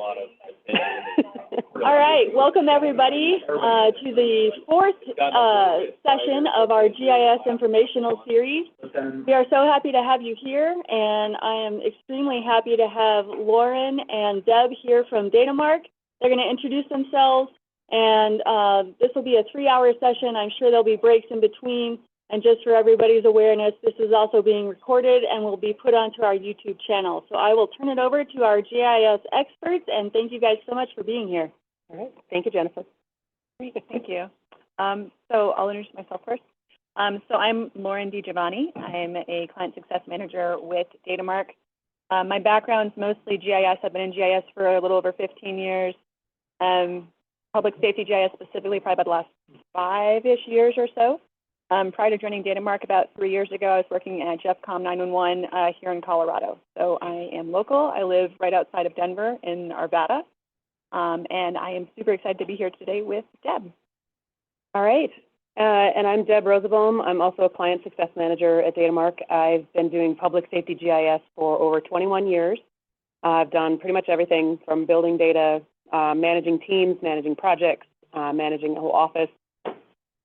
All right, welcome everybody to the fourth session of our GIS informational series. We are so happy to have you here, and I am extremely happy to have Lauren and Deb here from Datamark. They're going to introduce themselves, and this will be a 3-hour session. I'm sure there'll be breaks in between. And just for everybody's awareness, this is also being recorded and will be put onto our YouTube channel. So I will turn it over to our GIS experts, and thank you guys so much for being here. All right. Thank you, Jennifer. Great. Thank you. So I'll introduce myself first. So I'm Lauren DiGiovanni. I'm a client success manager with Datamark. My background's mostly GIS. I've been in GIS for a little over 15 years. Public safety GIS specifically, probably about the last 5-ish years or so. Prior to joining Datamark about 3 years ago, I was working at GEFCOM 911 here in Colorado. So I am local. I live right outside of Denver in Arvada. And I am super excited to be here today with Deb. All right. And I'm Deb Rosenbaum. I'm also a client success manager at Datamark. I've been doing public safety GIS for over 21 years. I've done pretty much everything from building data, managing teams, managing projects, managing the whole office,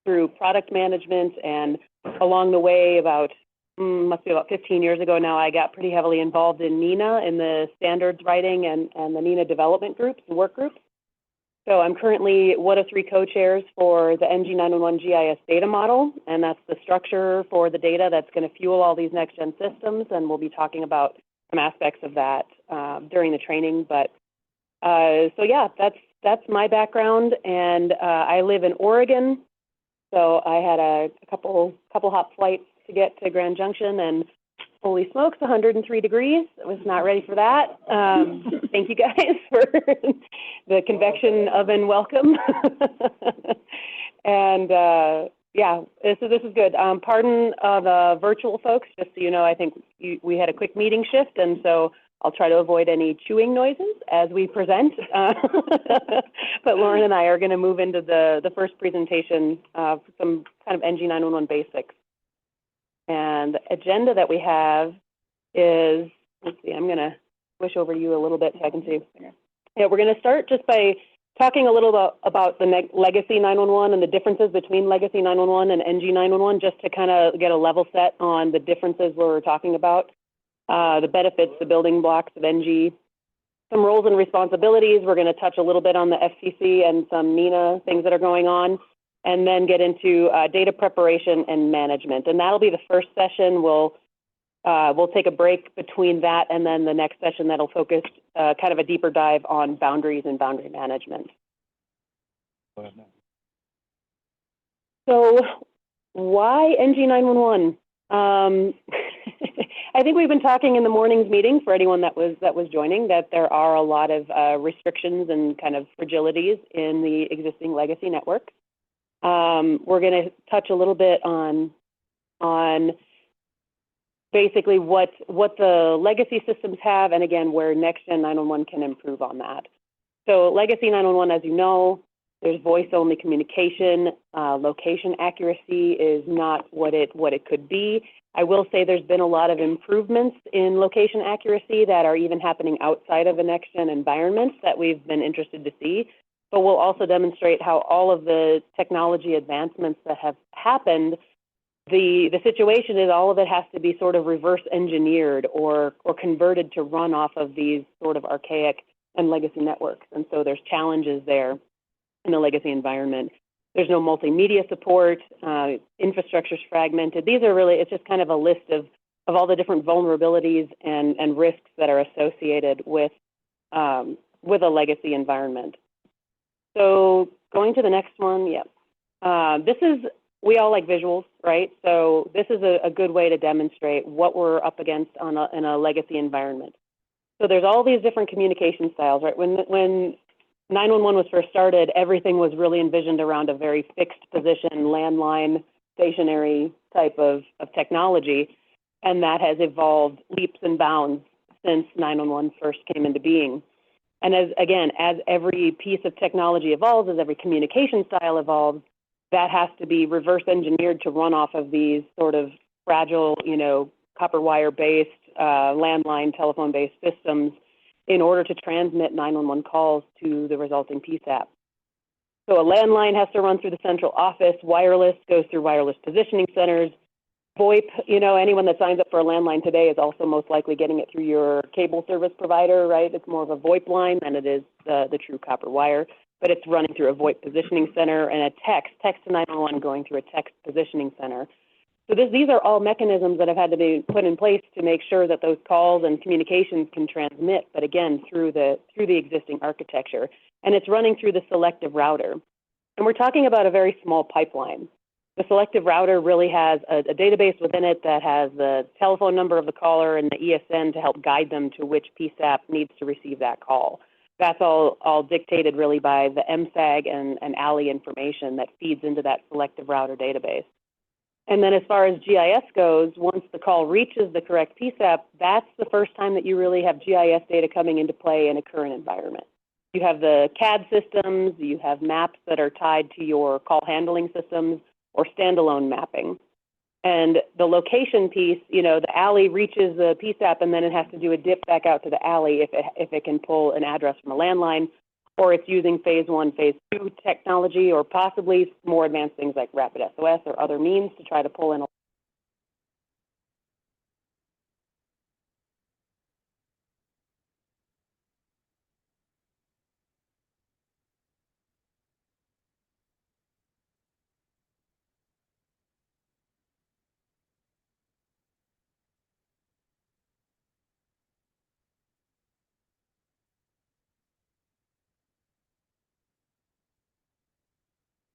through product management, and along the way must be about 15 years ago now, I got pretty heavily involved in NINA, in the standards writing and the NINA development groups and work groups. So I'm currently one of 3 co-chairs for the NG911 GIS data model, and that's the structure for the data that's going to fuel all these next-gen systems, and we'll be talking about some aspects of that during the training. But so yeah, that's my background, and I live in Oregon. So I had a couple hop flights to get to Grand Junction, and holy smokes, 103 degrees. I was not ready for that. Thank you guys for the convection oven welcome. And yeah, this is good. Pardon the virtual folks, just so you know, I think we had a quick meeting shift, and so I'll try to avoid any chewing noises as we present. But Lauren and I are going to move into the first presentation of some kind of NG911 basics. And the agenda that we have is, let's see, I'm going to switch over to you a little bit so I can see. Yeah, we're going to start just by talking a little about the legacy 911 and the differences between legacy 911 and NG911, just to kind of get a level set on the differences we're talking about. The benefits, the building blocks of NG, some roles and responsibilities. We're going to touch a little bit on the FCC and some NINA things that are going on, and then get into data preparation and management. And that'll be the first session. We'll take a break between that and then the next session that'll focus kind of a deeper dive on boundaries and boundary management. So why NG911? I think we've been talking in the morning's meeting, for anyone that was joining, that there are a lot of restrictions and kind of fragilities in the existing legacy network. We're going to touch a little bit on basically what the legacy systems have, and again, where Next-Gen 911 can improve on that. So legacy 911, as you know, there's voice-only communication. Location accuracy is not what it could be. I will say there's been a lot of improvements in location accuracy that are even happening outside of a next-gen environment that we've been interested to see. But we'll also demonstrate how all of the technology advancements that have happened, the situation is all of it has to be sort of reverse engineered or converted to run off of these sort of archaic and legacy networks. And so there's challenges there in the legacy environment. There's no multimedia support, infrastructure's fragmented. These are really, it's just kind of a list of all the different vulnerabilities and risks that are associated with a legacy environment. So going to the next one, we all like visuals, right? So this is a good way to demonstrate what we're up against in a legacy environment. So there's all these different communication styles, right? When 911 was first started, everything was really envisioned around a very fixed position, landline, stationary type of technology, and that has evolved leaps and bounds since 911 first came into being. And as every piece of technology evolves, as every communication style evolves, that has to be reverse engineered to run off of these sort of fragile, copper wire-based, landline, telephone-based systems. in order to transmit 911 calls to the resulting PSAP. So a landline has to run through the central office, wireless goes through wireless positioning centers, VoIP, you know, anyone that signs up for a landline today is also most likely getting it through your cable service provider, right? It's more of a VoIP line than it is the true copper wire, but it's running through a VoIP positioning center and a text to 911 going through a text positioning center. So these are all mechanisms that have had to be put in place to make sure that those calls and communications can transmit, but again, through the existing architecture. And it's running through the selective router. And we're talking about a very small pipeline. The selective router really has a database within it that has the telephone number of the caller and the ESN to help guide them to which PSAP needs to receive that call. That's all dictated really by the MSAG and ALI information that feeds into that selective router database. And then as far as GIS goes, once the call reaches the correct PSAP, that's the first time that you really have GIS data coming into play in a current environment. You have the CAD systems, you have maps that are tied to your call handling systems or standalone mapping. And the location piece, you know, the ALI reaches the PSAP and then it has to do a dip back out to the ALI if it can pull an address from a landline, or it's using phase 1, phase 2 technology, or possibly more advanced things like rapid SOS or other means to try to pull in.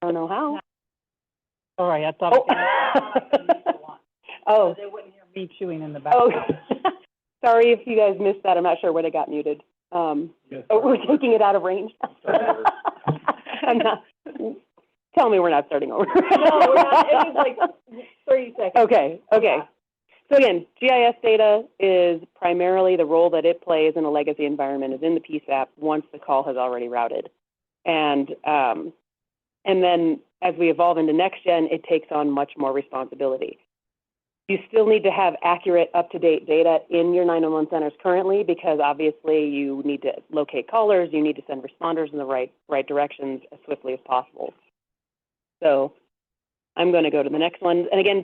I don't know how. Sorry, I thought. Oh. So they wouldn't hear me chewing in the back. Oh, sorry if you guys missed that. I'm not sure when it got muted. We're taking it out of range. I'm not. Tell me we're not starting over. No, we're not. It was like 30 seconds. Okay. Yeah. So again, GIS data is primarily the role that it plays in a legacy environment is in the PSAP once the call has already routed. And then as we evolve into next gen, it takes on much more responsibility. You still need to have accurate, up-to-date data in your 911 centers currently, because obviously you need to locate callers, you need to send responders in the right directions as swiftly as possible. So I'm going to go to the next one. And again,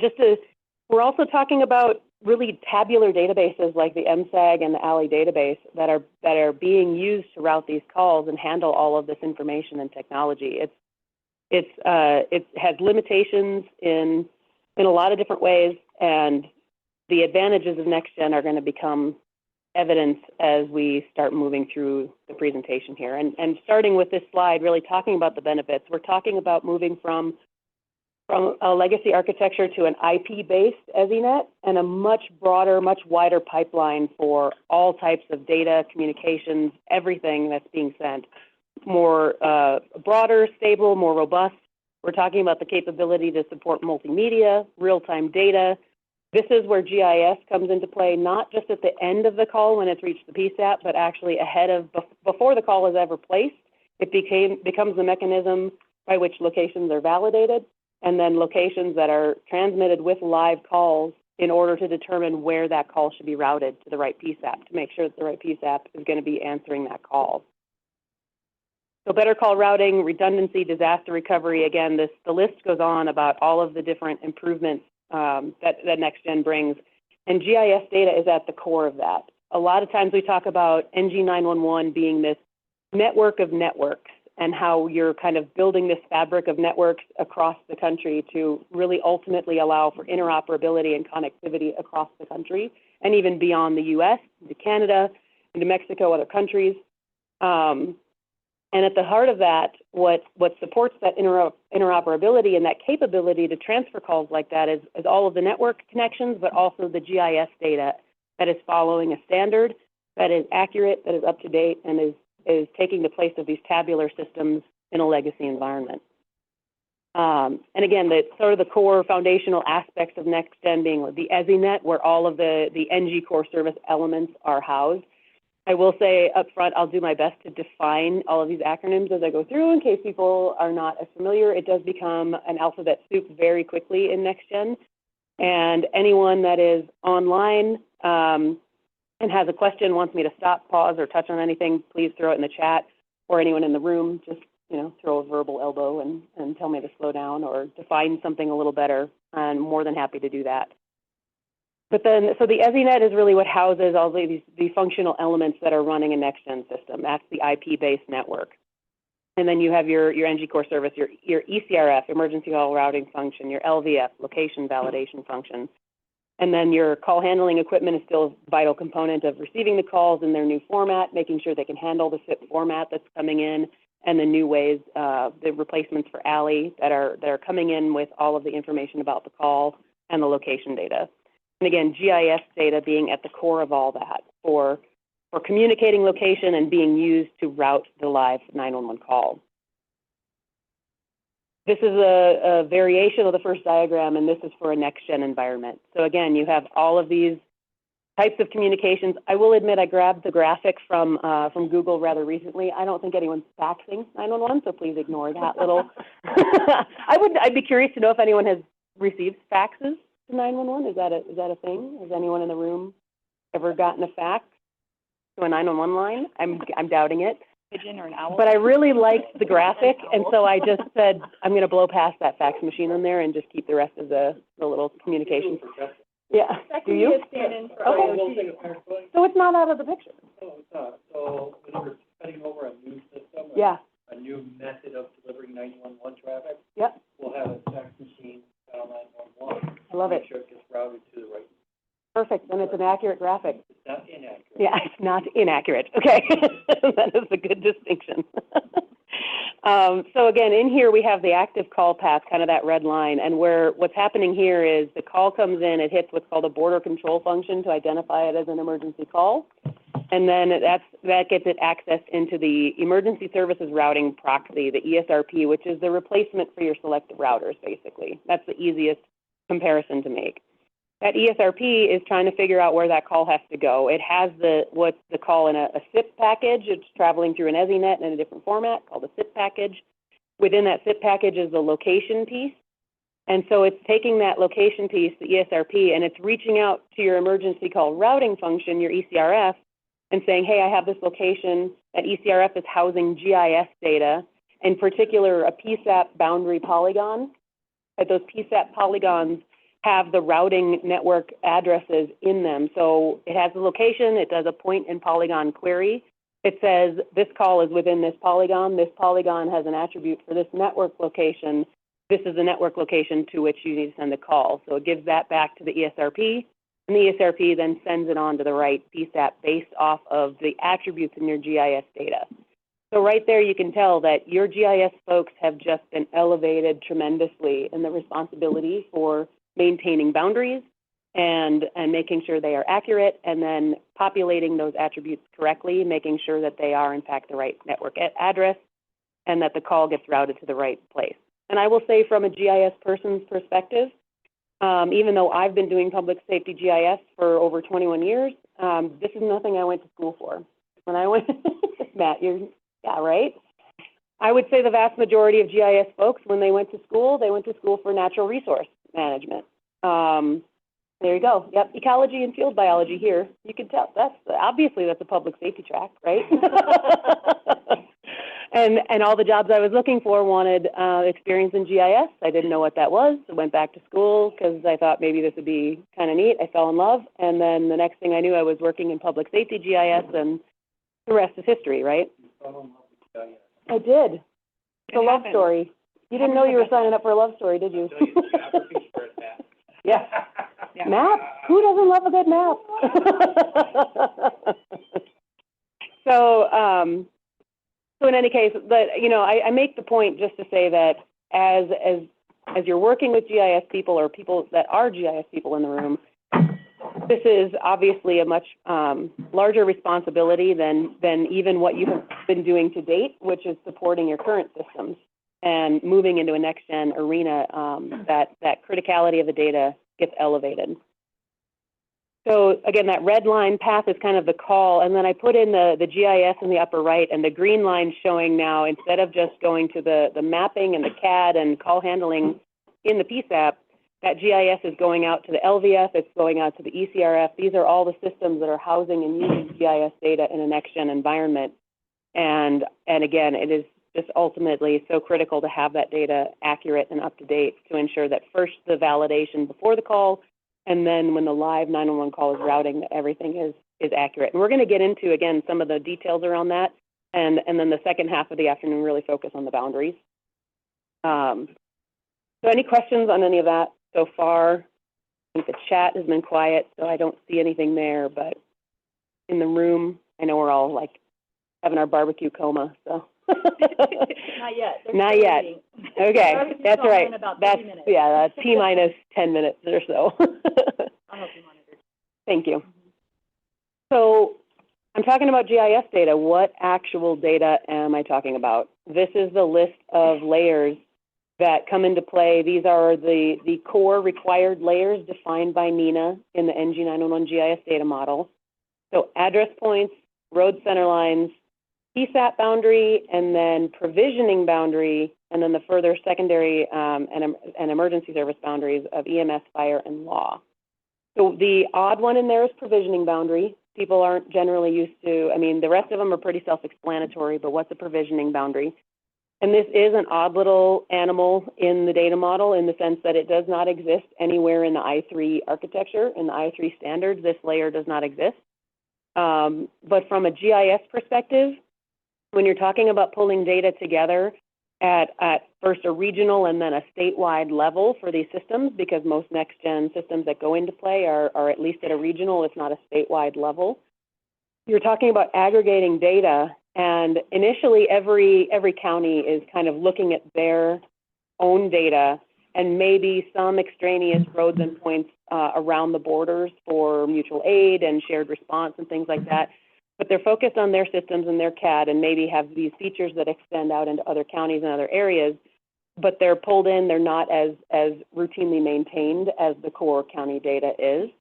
we're also talking about really tabular databases like the MSAG and the ALI database that are being used to route these calls and handle all of this information and technology. It has limitations in a lot of different ways, and the advantages of NextGen are going to become evident as we start moving through the presentation here. And starting with this slide, really talking about the benefits, we're talking about moving from a legacy architecture to an IP-based EZNet and a much broader, much wider pipeline for all types of data, communications, everything that's being sent. More broader, stable, more robust. We're talking about the capability to support multimedia, real-time data. This is where GIS comes into play, not just at the end of the call when it's reached the PSAP, but actually before the call is ever placed. It becomes the mechanism by which locations are validated, and then locations that are transmitted with live calls in order to determine where that call should be routed to the right PSAP, to make sure that the right PSAP is going to be answering that call. So better call routing, redundancy, disaster recovery. Again, the list goes on about all of the different improvements that NextGen brings. And GIS data is at the core of that. A lot of times we talk about NG911 being this network of networks and how you're kind of building this fabric of networks across the country to really ultimately allow for interoperability and connectivity across the country and even beyond the US, into Canada, into Mexico, other countries. And at the heart of that, what supports that interoperability and that capability to transfer calls like that is all of the network connections, but also the GIS data that is following a standard, that is accurate, that is up to date, and is taking the place of these tabular systems in a legacy environment. And again, sort of the core foundational aspects of NextGen being the EZNet, where all of the NG core service elements are housed. I will say up front, I'll do my best to define all of these acronyms as I go through in case people are not as familiar. It does become an alphabet soup very quickly in NextGen. And anyone that is online and and has a question, wants me to stop, pause, or touch on anything, please throw it in the chat, or anyone in the room, just, you know, throw a verbal elbow and tell me to slow down or define something a little better. I'm more than happy to do that. But then, so the EZNet is really what houses all the functional elements that are running a next-gen system. That's the IP-based network. And then you have your NG core service, your ECRF, emergency call routing function, your LVF, location validation function. And then your call handling equipment is still a vital component of receiving the calls in their new format, making sure they can handle the SIP format that's coming in, and the new ways, the replacements for ALI that are coming in with all of the information about the call and the location data. And again, GIS data being at the core of all that for communicating location and being used to route the live 911 call. This is a variation of the first diagram, and this is for a next-gen environment. So again, you have all of these types of communications. I will admit I grabbed the graphic from Google rather recently. I don't think anyone's faxing 911, so please ignore that little. I'd be curious to know if anyone has received faxes to 911. Is that a thing? Has anyone in the room ever gotten a fax to a 911 line? I'm doubting it. Pigeon or an owl? But I really liked the graphic, and so I just said I'm going to blow past that fax machine in there and just keep the rest of the little communications. Yeah. Do you? Stand-in for Okay. So it's not out of the picture. No, it's not. So when we're setting over a new system, Yeah. a new method of delivering 911 traffic, Yep. we'll have a fax machine dial 911. I love it. Make sure it gets routed to the right. Perfect. And it's an accurate graphic. It's not inaccurate. Yeah, it's not inaccurate. Okay. That is a good distinction. So again, in here we have the active call path, kind of that red line, and what's happening here is the call comes in, it hits what's called a border control function to identify it as an emergency call, and then that gets it accessed into the emergency services routing proxy, the ESRP, which is the replacement for your selected routers, basically. That's the easiest comparison to make. That ESRP is trying to figure out where that call has to go. It has what's the call in a SIP package. It's traveling through an EZNet in a different format called a SIP package. Within that SIP package is the location piece. And so it's taking that location piece, the ESRP, and it's reaching out to your emergency call routing function, your ECRF, and saying, hey, I have this location. That ECRF is housing GIS data, in particular a PSAP boundary polygon. That those PSAP polygons have the routing network addresses in them. So it has the location, it does a point and polygon query. It says this call is within this polygon has an attribute for this network location. This is the network location to which you need to send a call. So it gives that back to the ESRP, and the ESRP then sends it on to the right PSAP based off of the attributes in your GIS data. So right there you can tell that your GIS folks have just been elevated tremendously in the responsibility for maintaining boundaries and making sure they are accurate, and then populating those attributes correctly, making sure that they are in fact the right network address and that the call gets routed to the right place. And I will say from a GIS person's perspective, even though I've been doing public safety GIS for over 21 years, this is nothing I went to school for. When I went, Matt, yeah, right? I would say the vast majority of GIS folks, when they went to school for natural resource management. There you go. Yep, ecology and field biology here. You can tell that's a public safety track, right? and all the jobs I was looking for wanted experience in GIS. I didn't know what that was. I went back to school because I thought maybe this would be kind of neat. I fell in love, and then the next thing I knew, I was working in public safety GIS, and the rest is history, right? You fell in love with GIS. I did. It's a love story. You didn't know you were signing up for a love story, did you? Yeah. Yeah. Map? Who doesn't love a good map? So in any case, but I make the point just to say that as you're working with GIS people or people that are GIS people in the room, this is obviously a much larger responsibility than even what you have been doing to date, which is supporting your current systems and moving into a next-gen arena. That criticality of the data gets elevated. So again, that red line path is kind of the call, and then I put in the GIS in the upper right, and the green line showing now, instead of just going to the mapping and the CAD and call handling in the PSAP, That GIS is going out to the LVF, it's going out to the ECRF. These are all the systems that are housing and using GIS data in a next-gen environment. And again, it is just ultimately so critical to have that data accurate and up to date to ensure that first the validation before the call, and then when the live 911 call is routing, that everything is accurate. And we're going to get into, again, some of the details around that, and then the second half of the afternoon really focus on the boundaries. So any questions on any of that so far? I think the chat has been quiet, so I don't see anything there, but in the room, I know we're all like having our barbecue coma, so. Not yet. They're Not still yet. waiting. Okay, Barbecue that's coma right. in about 30 That's, minutes. yeah, that's T-minus 10 minutes or so. I'll help you monitor. Thank you. So I'm talking about GIS data. What actual data am I talking about? This is the list of layers that come into play. These are the core required layers defined by NINA in the NG911 GIS data model. So address points, road center lines, PSAP boundary, and then provisioning boundary, and then the further secondary and emergency service boundaries of EMS, fire, and law. So the odd one in there is provisioning boundary. People aren't generally used to, I mean, the rest of them are pretty self-explanatory, but what's a provisioning boundary? And this is an odd little animal in the data model in the sense that it does not exist anywhere in the I3 architecture. In the I3 standards, this layer does not exist. But from a GIS perspective, when you're talking about pulling data together at first a regional and then a statewide level for these systems, because most next-gen systems that go into play are at least at a regional, if not a statewide level, you're talking about aggregating data. And initially, every county is kind of looking at their own data and maybe some extraneous roads and points around the borders for mutual aid and shared response and things like that. But they're focused on their systems and their CAD and maybe have these features that extend out into other counties and other areas, but they're pulled in, they're not as routinely maintained as the core county data is.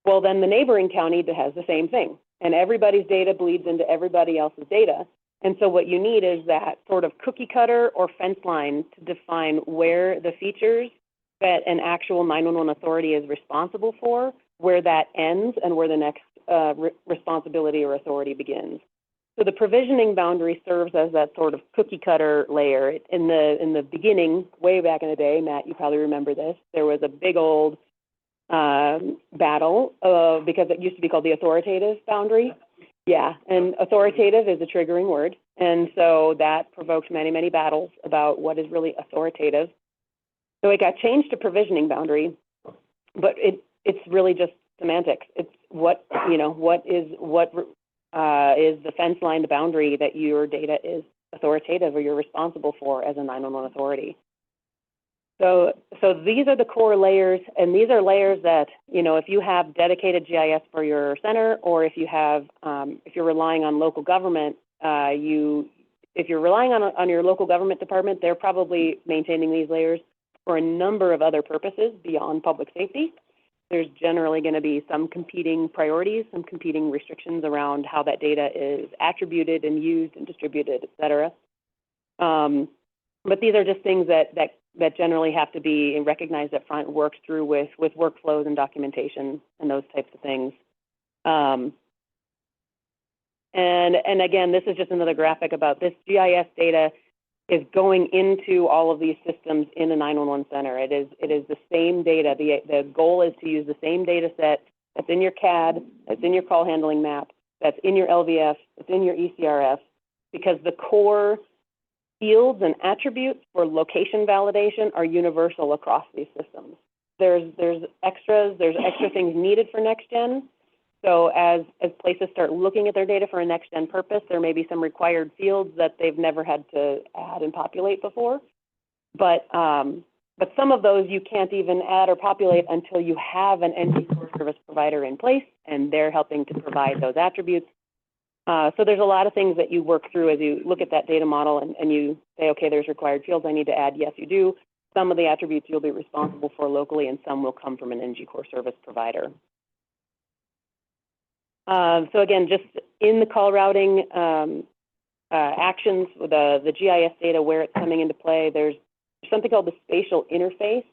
Well, then the neighboring county has the same thing, and everybody's data bleeds into everybody else's data. And so what you need is that sort of cookie cutter or fence line to define where the features that an actual 911 authority is responsible for, where that ends and where the next responsibility or authority begins. So the provisioning boundary serves as that sort of cookie cutter layer. In the beginning, way back in the day, Matt, you probably remember this, there was a big old battle because it used to be called the authoritative boundary. Yeah, and authoritative is a triggering word. And so that provoked many, many battles about what is really authoritative. So it got changed to provisioning boundary, but it's really just semantics. It's what is the fence line, the boundary that your data is authoritative or you're responsible for as a 911 authority. So these are the core layers, and these are layers that, if you have dedicated GIS for your center, or if you have, if you're relying on local government, if you're relying on your local government department, they're probably maintaining these layers for a number of other purposes beyond public safety. There's generally going to be some competing priorities, some competing restrictions around how that data is attributed and used and distributed, et cetera. But these are just things that generally have to be recognized up front, worked through with workflows and documentation and those types of things. And again, this is just another graphic about this GIS data is going into all of these systems in the 911 center. It is the same data. The goal is to use the same data set that's in your CAD, that's in your call handling map, that's in your LVF, that's in your ECRF, because the core fields and attributes for location validation are universal across these systems. There's extra things needed for next gen. So as places start looking at their data for a next gen purpose, there may be some required fields that they've never had to add and populate before. But some of those you can't even add or populate until you have an NG core service provider in place, and they're helping to provide those attributes. So there's a lot of things that you work through as you look at that data model and you say, okay, there's required fields I need to add. Yes, you do. Some of the attributes you'll be responsible for locally, and some will come from an NG core service provider. So again, just in the call routing actions, the GIS data, where it's coming into play, there's something called the spatial interface.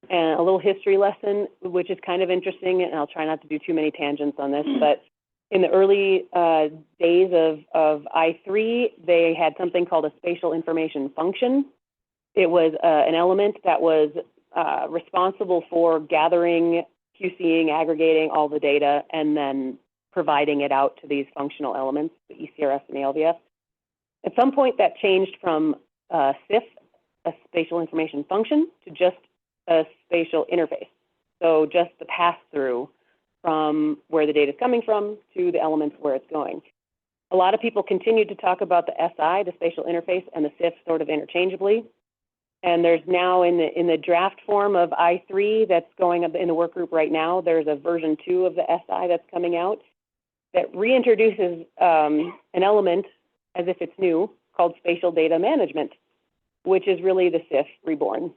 and a little history lesson, which is kind of interesting, and I'll try not to do too many tangents on this, but in the early days of I3, they had something called a spatial information function. It was an element that was responsible for gathering, QCing, aggregating all the data, and then providing it out to these functional elements, the ECRF and the LVF. At some point, that changed from SIF, a spatial information function, to just a spatial interface. So just the pass-through from where the data is coming from to the elements where it's going. A lot of people continue to talk about the SI, the spatial interface, and the SIF sort of interchangeably. And there's now in the draft form of I3 that's going up in the work group right now, there's a version 2 of the SI that's coming out that reintroduces an element as if it's new called spatial data management, which is really the SIF reborn.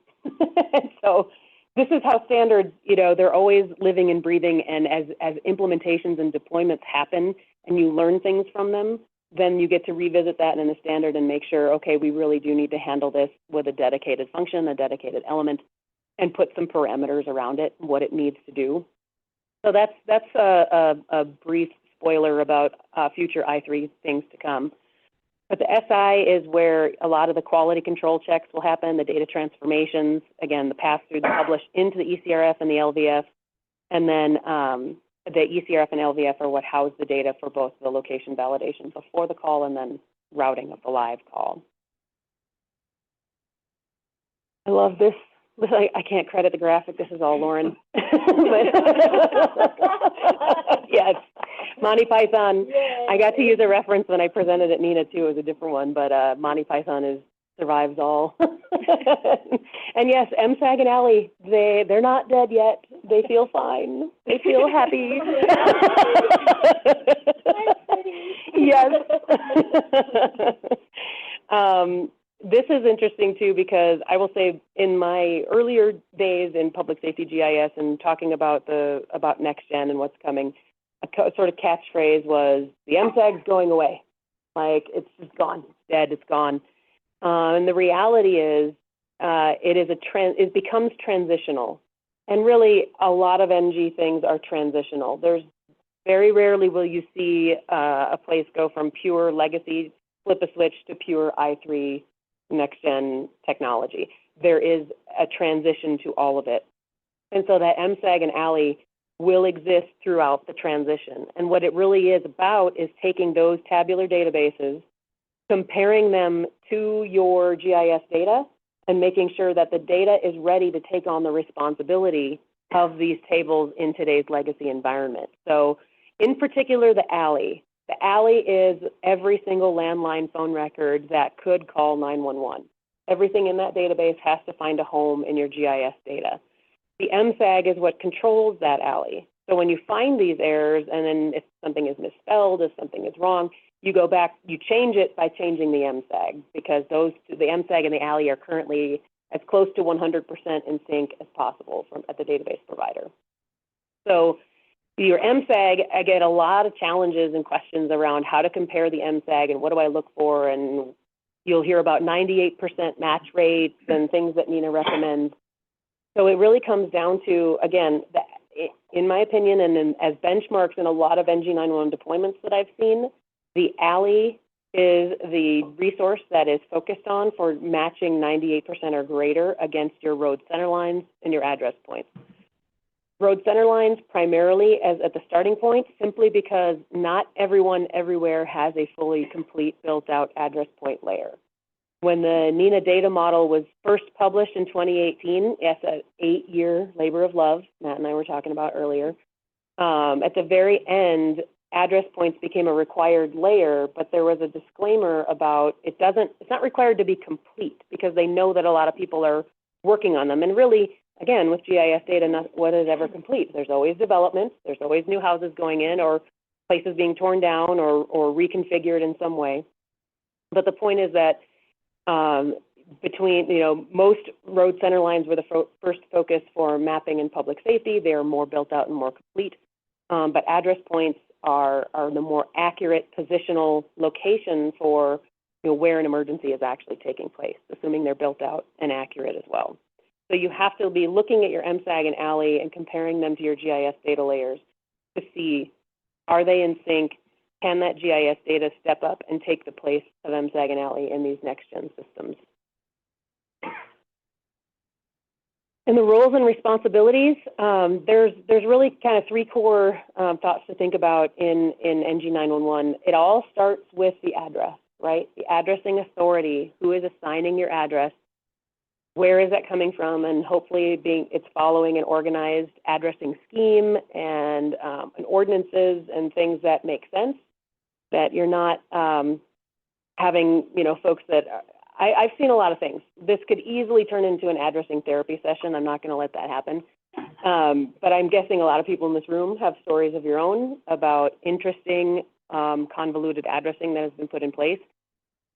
So this is how standards, they're always living and breathing, and as implementations and deployments happen and you learn things from them, then you get to revisit that in the standard and make sure, okay, we really do need to handle this with a dedicated function, a dedicated element, and put some parameters around it, what it needs to do. So that's a brief spoiler about future I3 things to come. But the SI is where a lot of the quality control checks will happen, the data transformations, again, the pass-through, the publish into the ECRF and the LVF, and then the ECRF and LVF are what house the data for both the location validation before the call and then routing of the live call. I love this. I can't credit the graphic. This is all Lauren. Yes, Monty Python. Yay. I got to use a reference when I presented at NINA too. It was a different one, but Monty Python survives all. And yes, MSAG and Allie, they're not dead yet. They feel fine. They feel happy. Yes. This is interesting too, because I will say in my earlier days in public safety GIS and talking about next gen and what's coming, a sort of catchphrase was the MSAG's going away. Like it's just gone, it's dead, it's gone. And the reality is it becomes transitional. And really a lot of NG things are transitional. There's very rarely will you see a place go from pure legacy, flip a switch to pure I3 next-gen technology. There is a transition to all of it. And so that MSAG and Allie will exist throughout the transition. And what it really is about is taking those tabular databases, comparing them to your GIS data, and making sure that the data is ready to take on the responsibility of these tables in today's legacy environment. So in particular, the Allie. The Allie is every single landline phone record that could call 911. Everything in that database has to find a home in your GIS data. The MSAG is what controls that Allie. So when you find these errors, and then if something is misspelled, if something is wrong, you go back, you change it by changing the MSAG, because the MSAG and the Allie are currently as close to 100% in sync as possible at the database provider. So your MSAG, I get a lot of challenges and questions around how to compare the MSAG and what do I look for, and you'll hear about 98% match rates and things that NINA recommends. So it really comes down to, again, in my opinion, and as benchmarks in a lot of NG911 deployments that I've seen, the Allie is the resource that is focused on for matching 98% or greater against your road center lines and your address points. Road center lines primarily as at the starting point, simply because not everyone everywhere has a fully complete built out address point layer. When the NINA data model was first published in 2018, it's an 8-year labor of love, Matt and I were talking about earlier. At the very end, address points became a required layer, but there was a disclaimer about it's not required to be complete, because they know that a lot of people are working on them. And really, again, with GIS data, not what is ever complete. There's always development, there's always new houses going in, or places being torn down or reconfigured in some way. But the point is that most road center lines were the first focus for mapping and public safety. They are more built out and more complete. But address points are the more accurate positional location for where an emergency is actually taking place, assuming they're built out and accurate as well. So you have to be looking at your MSAG and ALI and comparing them to your GIS data layers to see, are they in sync? Can that GIS data step up and take the place of MSAG and ALI in these next-gen systems? And the roles and responsibilities, there's really kind of three core thoughts to think about in NG 911. It all starts with the address, right? The addressing authority, who is assigning your address, where is that coming from, and hopefully it's following an organized addressing scheme and ordinances and things that make sense, that you're not having, folks that I've seen a lot of things. This could easily turn into an addressing therapy session. I'm not going to let that happen. But I'm guessing a lot of people in this room have stories of your own about interesting, convoluted addressing that has been put in place.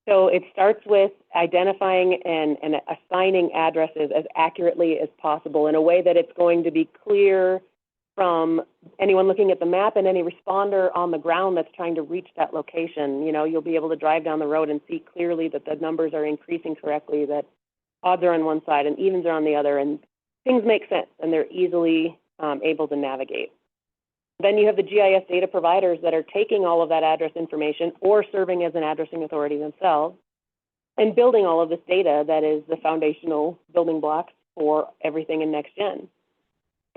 So it starts with identifying and assigning addresses as accurately as possible in a way that it's going to be clear from anyone looking at the map and any responder on the ground that's trying to reach that location. You'll be able to drive down the road and see clearly that the numbers are increasing correctly, that odds are on one side and evens are on the other, and things make sense and they're easily able to navigate. Then you have the GIS data providers that are taking all of that address information or serving as an addressing authority themselves and building all of this data that is the foundational building blocks for everything in NextGen.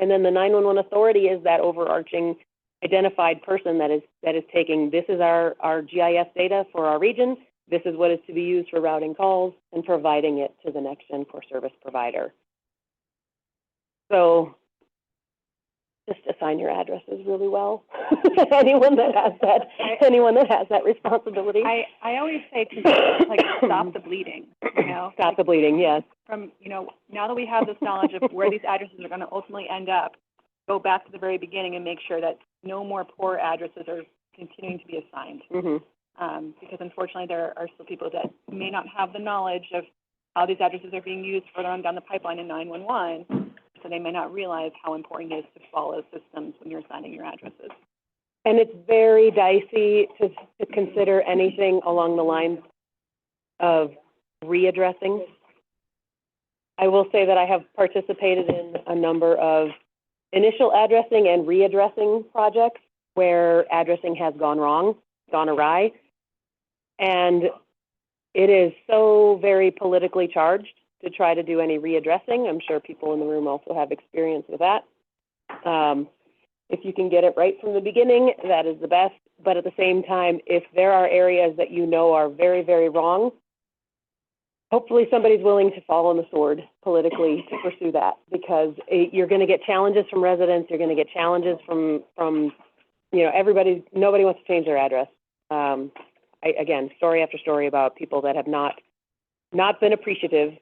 And then the 911 authority is that overarching identified person that is taking, this is our GIS data for our region, this is what is to be used for routing calls, and providing it to the NextGen core service provider. So just assign your addresses really well. anyone that has that responsibility. I always say to like stop the bleeding, Stop the bleeding, yes. From, now that we have this knowledge of where these addresses are going to ultimately end up, go back to the very beginning and make sure that no more poor addresses are continuing to be assigned. Mm-hmm. Because unfortunately there are still people that may not have the knowledge of how these addresses are being used further on down the pipeline in 911. So they may not realize how important it is to follow systems when you're assigning your addresses. And it's very dicey to consider anything along the lines of readdressing. I will say that I have participated in a number of initial addressing and readdressing projects where addressing has gone wrong, gone awry, and it is so very politically charged to try to do any readdressing. I'm sure people in the room also have experience with that. If you can get it right from the beginning, that is the best. But at the same time, if there are areas that are very, very wrong, hopefully somebody's willing to fall on the sword politically to pursue that, because you're going to get challenges from residents. You're going to get challenges from everybody. Nobody wants to change their address. Again, story after story about people that have not been appreciative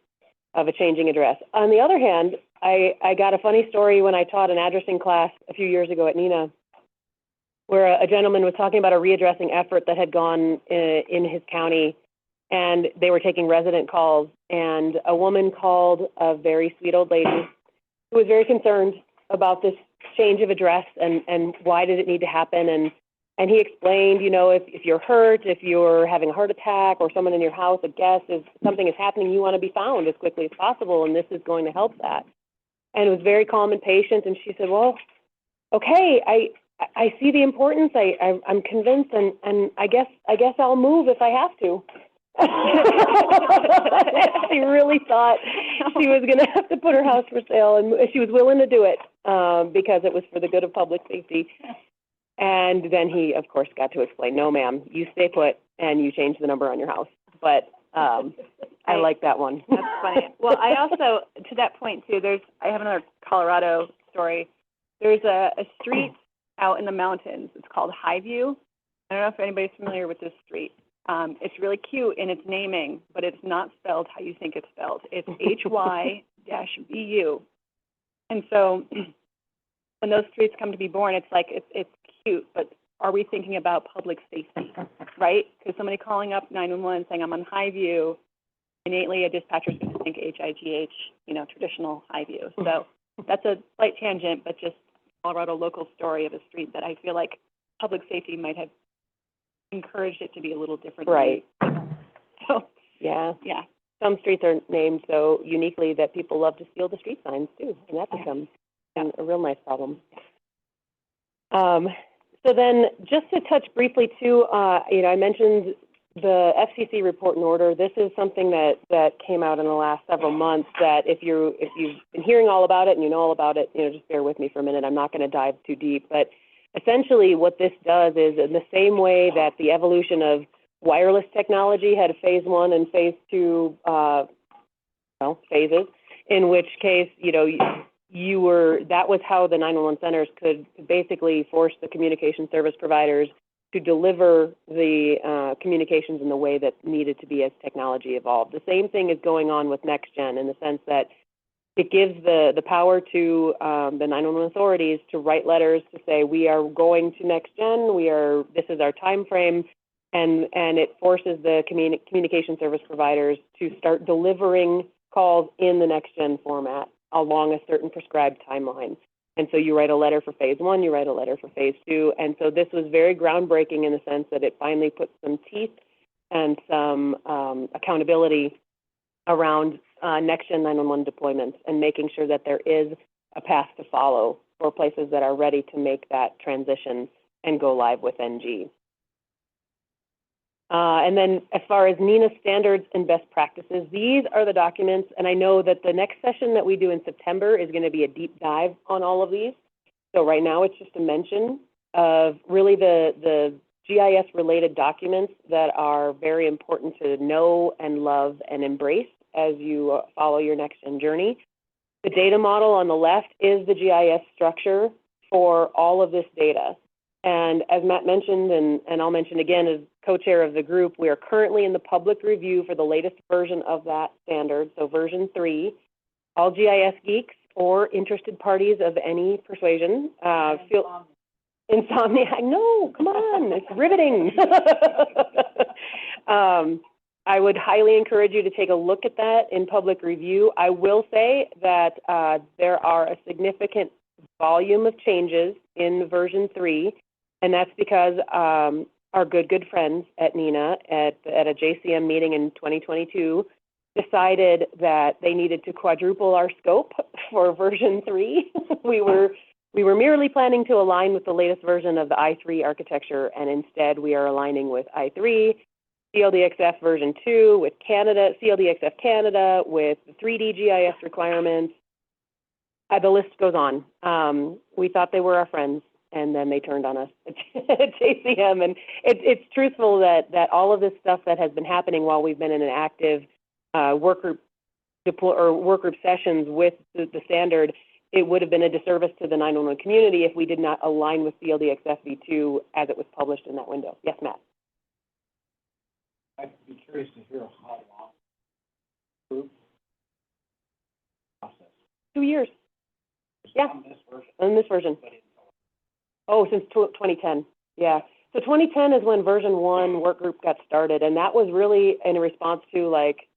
of a changing address. On the other hand, I got a funny story when I taught an addressing class a few years ago at NINA, where a gentleman was talking about a readdressing effort that had gone in his county, and they were taking resident calls, and a woman called, a very sweet old lady who was very concerned about this change of address and why did it need to happen, and he explained, if you're hurt, if you're having a heart attack, or someone in your house, a guest, if something is happening, you want to be found as quickly as possible, and this is going to help that. And it was very calm and patient, and she said, well, okay, I see the importance, I'm convinced, and I guess I'll move if I have to. She really thought she was going to have to put her house for sale, and she was willing to do it because it was for the good of public safety. And then he, of course, got to explain, no, ma'am, you stay put and you change the number on your house. But I like that one. That's funny. Well, I also, to that point, too, I have another Colorado story. There's a street out in the mountains. It's called Highview. I don't know if anybody's familiar with this street. It's really cute in its naming, but it's not spelled how you think it's spelled. It's HY-VU. And so when those streets come to be born, it's like, it's cute, but are we thinking about public safety, right? Because somebody calling up 911 saying, I'm on Highview, innately a dispatcher is going to think HIGH, traditional Highview. So that's a slight tangent, but just Colorado local story of a street that I feel like public safety might have encouraged it to be a little different. Right. So, yeah. some streets are named so uniquely that people love to steal the street signs too, and that becomes a real nice problem. So then, just to touch briefly too, I mentioned the FCC report and order. This is something that came out in the last several months. That if you've been hearing all about it and you know all about it, just bear with me for a minute. I'm not going to dive too deep, but essentially, what this does is, in the same way that the evolution of wireless technology had phase 1 and phase 2 phases, in which case, that was how the 911 centers could basically force the communication service providers to deliver the communications in the way that needed to be as technology evolved. The same thing is going on with NextGen, in the sense that it gives the power to the 911 authorities to write letters to say, we are going to NextGen, this is our time frame, and it forces the communication service providers to start delivering calls in the NextGen format along a certain prescribed timeline. And so you write a letter for phase 1, you write a letter for phase 2, and so this was very groundbreaking in the sense that it finally put some teeth and some accountability around NextGen 911 deployments and making sure that there is a path to follow for places that are ready to make that transition and go live with NG. And then as far as NENA standards and best practices, these are the documents, and I know that the next session that we do in September is going to be a deep dive on all of these. So right now it's just a mention of really the GIS-related documents that are very important to know and love and embrace as you follow your NextGen journey. The data model on the left is the GIS structure for all of this data. And as Matt mentioned, and I'll mention again as co-chair of the group, we are currently in the public review for the latest version of that standard, so version 3. All GIS geeks or interested parties of any persuasion feel insomniac. No, come on, it's riveting. I would highly encourage you to take a look at that in public review. I will say that there are a significant volume of changes in version 3, and that's because our good friends at NENA at a JCM meeting in 2022 decided that they needed to quadruple our scope for version 3. We were merely planning to align with the latest version of the I3 architecture, and instead we are aligning with I3, CLDXF version 2, with Canada, CLDXF Canada, with the 3D GIS requirements. The list goes on. We thought they were our friends, and then they turned on us at JCM. And it's truthful that all of this stuff that has been happening while we've been in an active work group sessions with the standard, it would have been a disservice to the 911 community if we did not align with CLDXF v2 as it was published in that window. Yes, Matt? I'd be curious to hear how long the process. 2 years. Yeah, On this version. on this version. Oh, since 2010, yeah. So 2010 is when version 1 work group got started, and that was really in response to, like,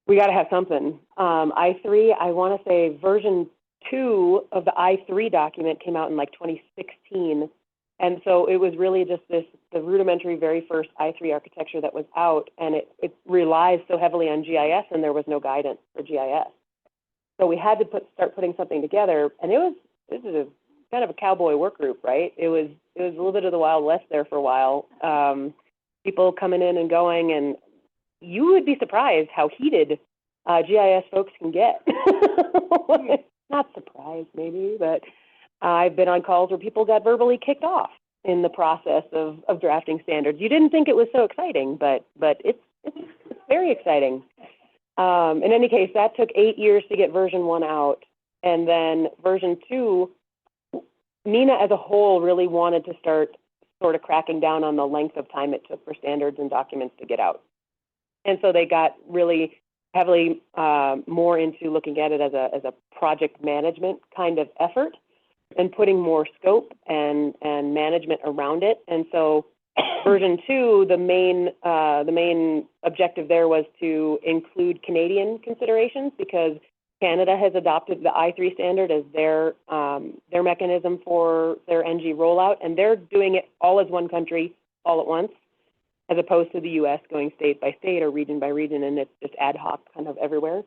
we got to have something. I3, I want to say version 2 of the I3 document came out in like 2016. And so it was really just the rudimentary very first I3 architecture that was out, and it relies so heavily on GIS, and there was no guidance for GIS. So we had to start putting something together, and this is a kind of a cowboy work group, right? It was a little bit of the Wild West there for a while. People coming in and going, and you would be surprised how heated GIS folks can get. Not surprised, maybe, but I've been on calls where people got verbally kicked off in the process of drafting standards. You didn't think it was so exciting, but it's very exciting. In any case, that took 8 years to get version 1 out, and then version 2, NENA as a whole really wanted to start sort of cracking down on the length of time it took for standards and documents to get out. And so they got really heavily more into looking at it as a project management kind of effort and putting more scope and management around it. And so version 2, the main objective there was to include Canadian considerations, because Canada has adopted the I3 standard as their mechanism for their NG rollout, and they're doing it all as one country, all at once. as opposed to the U.S. going state by state or region by region, and it's just ad hoc kind of everywhere.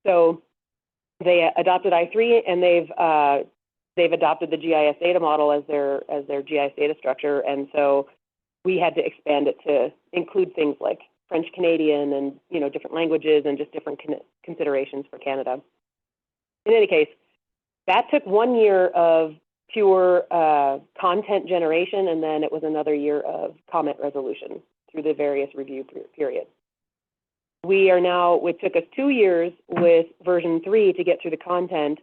So they adopted I3, and they've adopted the GIS data model as their GIS data structure, and so we had to expand it to include things like French Canadian and, you know, different languages and just different considerations for Canada. In any case, that took 1 year of pure content generation, and then it was another year of comment resolution through the various review periods. It took us 2 years with version 3 to get through the content,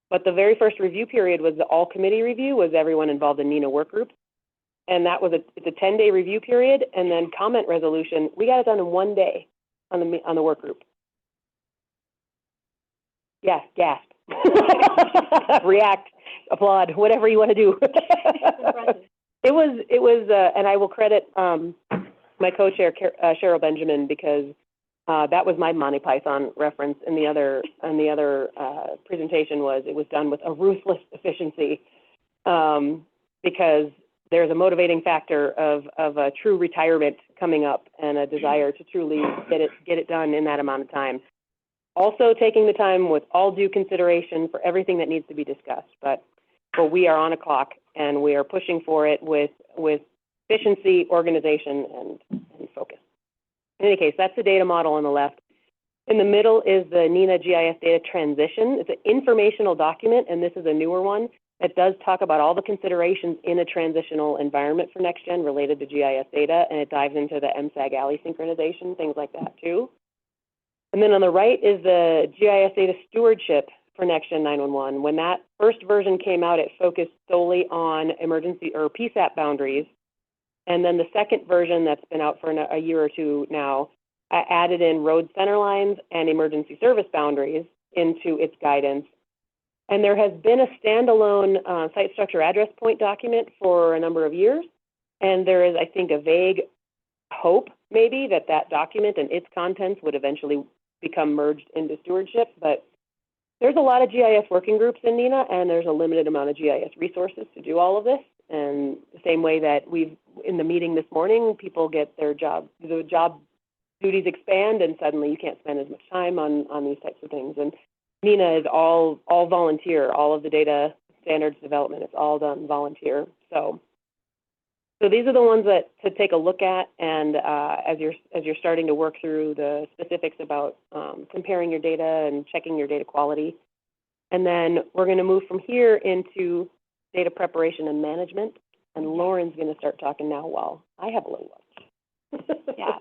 but the very first review period was the all committee review, was everyone involved in NINA work groups. And that was it's a 10-day review period, and then comment resolution, we got it done in 1 day on the work group. Yeah, gasp. React, applaud, whatever you want to do. It was, and I will credit my co-chair, Cheryl Benjamin, because that was my Monty Python reference. And the other presentation it was done with a ruthless efficiency, because there's a motivating factor of a true retirement coming up and a desire to truly get it done in that amount of time. Also taking the time with all due consideration for everything that needs to be discussed, but we are on a clock and we are pushing for it with efficiency, organization, and focus. In any case, that's the data model on the left. In the middle is the NINA GIS data transition. It's an informational document, and this is a newer one that does talk about all the considerations in a transitional environment for NextGen related to GIS data, and it dives into the MSAG-ALI synchronization, things like that too. And then on the right is the GIS data stewardship for NextGen 911. When that first version came out, it focused solely on emergency or PSAP boundaries. And then the second version that's been out for a year or two now added in road center lines and emergency service boundaries into its guidance. And there has been a standalone site structure address point document for a number of years. And there is, I think, a vague hope maybe that document and its contents would eventually become merged into stewardship. But there's a lot of GIS working groups in NINA, and there's a limited amount of GIS resources to do all of this. And the same way that in the meeting this morning, people get the job duties expand, and suddenly you can't spend as much time on these types of things. And NINA is all volunteer. All of the data standards development, it's all done volunteer. So these are the ones to take a look at, and as you're starting to work through the specifics about comparing your data and checking your data quality. And then we're going to move from here into data preparation and management, and Lauren's going to start talking now while I have a little lunch. Yeah.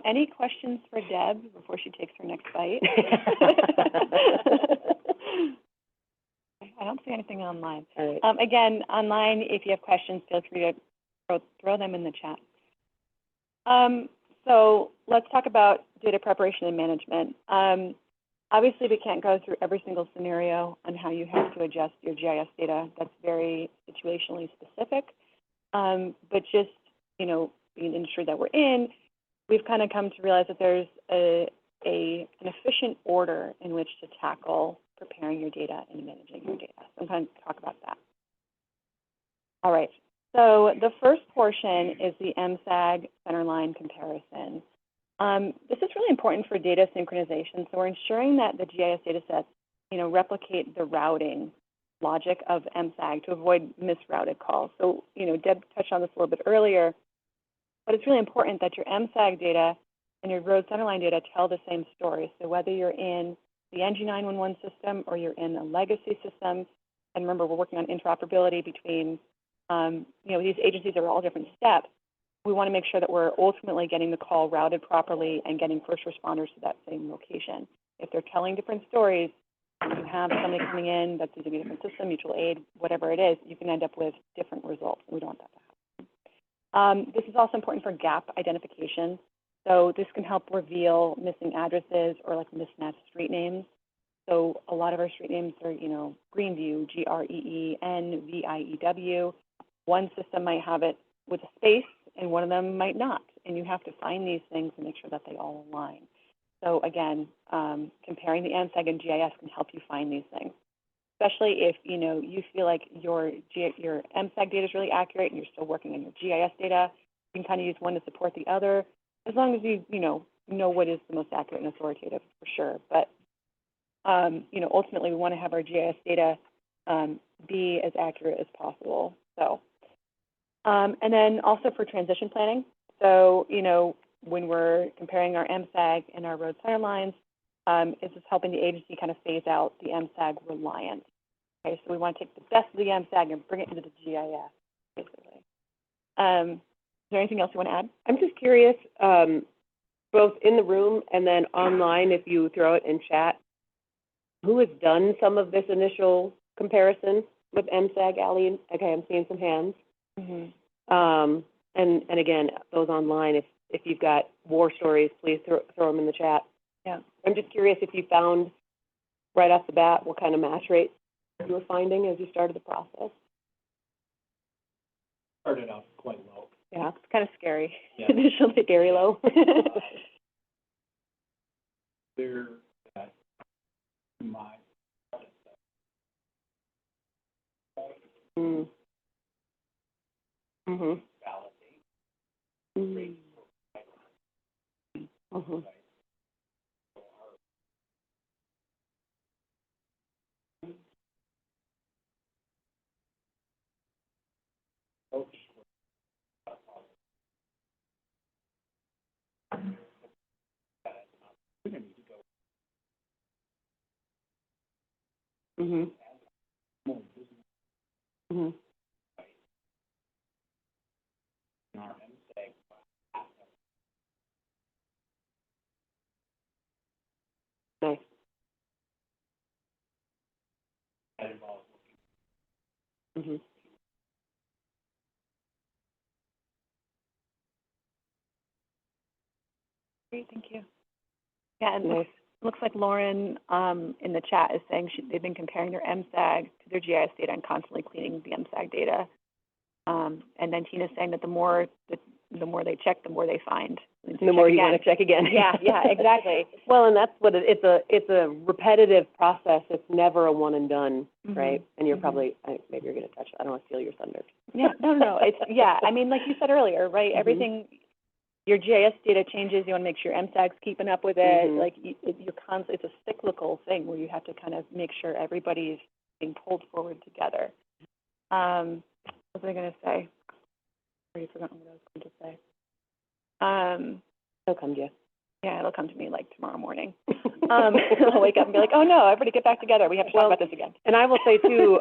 Any questions for Deb before she takes her next bite? I don't see anything online. All right. Again, online, if you have questions, feel free to throw them in the chat. So let's talk about data preparation and management. Obviously, we can't go through every single scenario on how you have to adjust your GIS data. That's very situationally specific. But just, you know, being the industry that we're in, we've kind of come to realize that there's an efficient order in which to tackle preparing your data and managing your data. So I'm going to talk about that. All right. So the first portion is the MSAG centerline comparison. This is really important for data synchronization. So we're ensuring that the GIS data sets, you know, replicate the routing logic of MSAG to avoid misrouted calls. So, you know, Deb touched on this a little bit earlier, but it's really important that your MSAG data and your road centerline data tell the same story. So whether you're in the NG911 system or you're in a legacy system, and remember, we're working on interoperability between, you know, these agencies are all different steps. We want to make sure that we're ultimately getting the call routed properly and getting first responders to that same location. If they're telling different stories, you have somebody coming in that's either a different system, mutual aid, whatever it is, you can end up with different results. We don't want that to happen. This is also important for gap identification. So this can help reveal missing addresses or like mismatched street names. So a lot of our street names are, you know, Greenview, Greenview. One system might have it with a space, and one of them might not. And you have to find these things and make sure that they all align. So again, comparing the MSAG and GIS can help you find these things, especially if, you know, you feel like your MSAG data is really accurate and you're still working on your GIS data. You can kind of use one to support the other, as long as you know what is the most accurate and authoritative, for sure. But, ultimately, we want to have our GIS data be as accurate as possible. So, and then also for transition planning. So, when we're comparing our MSAG and our road center lines, it's just helping the agency kind of phase out the MSAG reliance. Okay, so we want to take the best of the MSAG and bring it into the GIS, basically. Is there anything else you want to add? I'm just curious, both in the room and then online, if you throw it in chat, who has done some of this initial comparison with MSAG, Allie? Okay, I'm seeing some hands. Mm-hmm. And again, those online, if you've got war stories, please throw them in the chat. Yeah. I'm just curious if you found right off the bat what kind of match rates you were finding as you started the process. Started out quite low. Yeah. It's kind of scary. Yeah. Initially, very low. Clear that my Mm. Mhm. validate Mhm. Mhm. coach opportunity to go Mhm. more business Mhm. in our MSAG Nice. that involves Mhm. Great, thank you. Yeah, and Nice. looks like Lauren in the chat is saying they've been comparing their MSAG to their GIS data and constantly cleaning the MSAG data. And then Tina's saying that the more they check, the more they find. The more you want to check again. Yeah, exactly. Well, and that's what it's a repetitive process. It's never a one and done, Mhm. right? And you're Mhm. probably, maybe you're going to touch it. I don't want to steal your thunder. Yeah, no. It's, yeah, I mean, like you said earlier, right? Mhm. Everything, your GIS data changes. You want to make sure MSAG's keeping up with it. Mhm. Like, you're constantly, it's a cyclical thing where you have to kind of make sure everybody's being pulled forward together. What was I going to say? I've already forgotten what I was going to say. It'll come to you. Yeah, it'll come to me like tomorrow morning. I'll wake up and be like, oh no, everybody get back together. We have to talk about this again. And I will say too,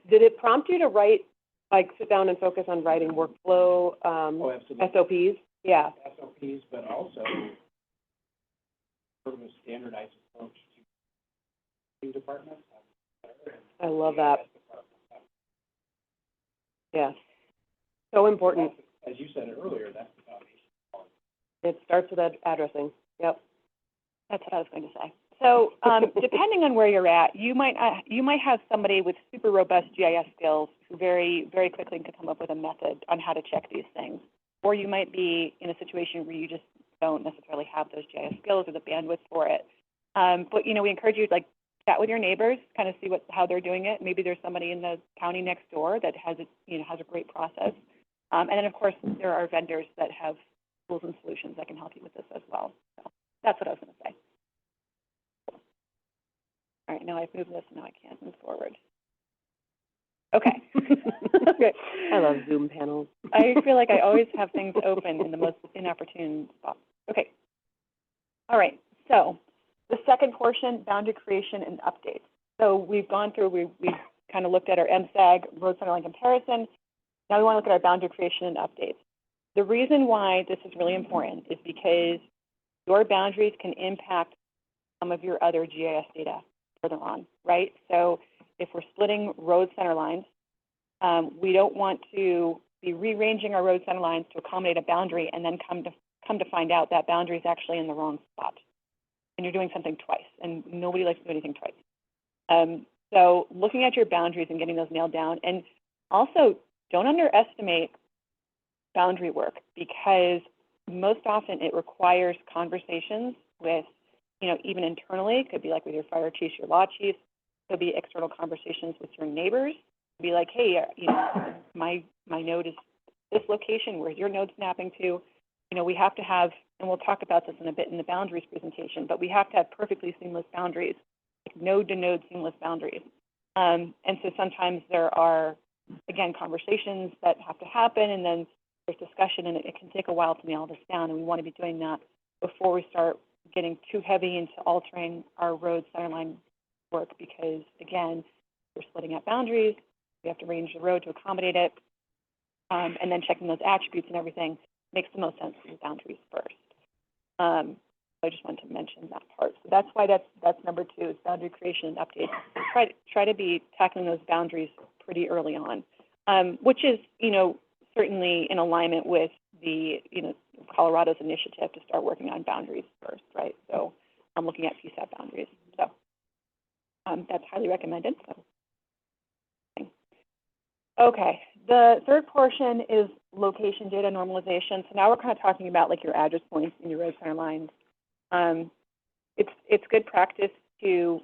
did it prompt you to write, like, sit down and focus on writing workflow, oh, absolutely. SOPs? Yeah. SOPs, but also sort of a standardized approach to departments. I love that. Yeah. So important. As you said earlier, that's the foundation. It starts with addressing. Yep. That's what I was going to say. So, depending on where you're at, you might have somebody with super robust GIS skills who very, very quickly can come up with a method on how to check these things. Or you might be in a situation where you just don't necessarily have those GIS skills or the bandwidth for it. But we encourage you to chat with your neighbors, kind of see how they're doing it. Maybe there's somebody in the county next door that has a great process. And then of course there are vendors that have tools and solutions that can help you with this as well. So that's what I was going to say. All right, now I've moved this, now I can't move forward. Okay. Okay. I love Zoom panels. I feel like I always have things open in the most inopportune spots. Okay. All right, so the second portion, boundary creation and updates. So we've gone through, we've kind of looked at our MSAG, road center line comparison. Now we want to look at our boundary creation and updates. The reason why this is really important is because your boundaries can impact some of your other GIS data further on, right? So if we're splitting road center lines, we don't want to be rearranging our road center lines to accommodate a boundary and then come to find out that boundary is actually in the wrong spot. And you're doing something twice, and nobody likes to do anything twice. So looking at your boundaries and getting those nailed down, and also don't underestimate boundary work, because most often it requires conversations with, even internally. It could be like with your fire chiefs, your law chiefs. It could be external conversations with your neighbors. It could be like, hey, my node is this location, where's your node snapping to? You know, we have to have, and we'll talk about this in a bit in the boundaries presentation, but we have to have perfectly seamless boundaries, like node-to-node seamless boundaries. And so sometimes there are, again, conversations that have to happen, and then there's discussion, and it can take a while to nail this down, and we want to be doing that before we start getting too heavy into altering our road centerline work, because, again, we're splitting out boundaries, we have to arrange the road to accommodate it, and then checking those attributes and everything makes the most sense to do boundaries first. So I just wanted to mention that part. So that's why that's number 2, is boundary creation and update. Try to be tackling those boundaries pretty early on, which is, you know, certainly in alignment with the, you know, Colorado's initiative to start working on boundaries first, right? So I'm looking at PSAP boundaries. So that's highly recommended. So. Okay, the third portion is location data normalization. So now we're kind of talking about like your address points and your road center lines. It's good practice to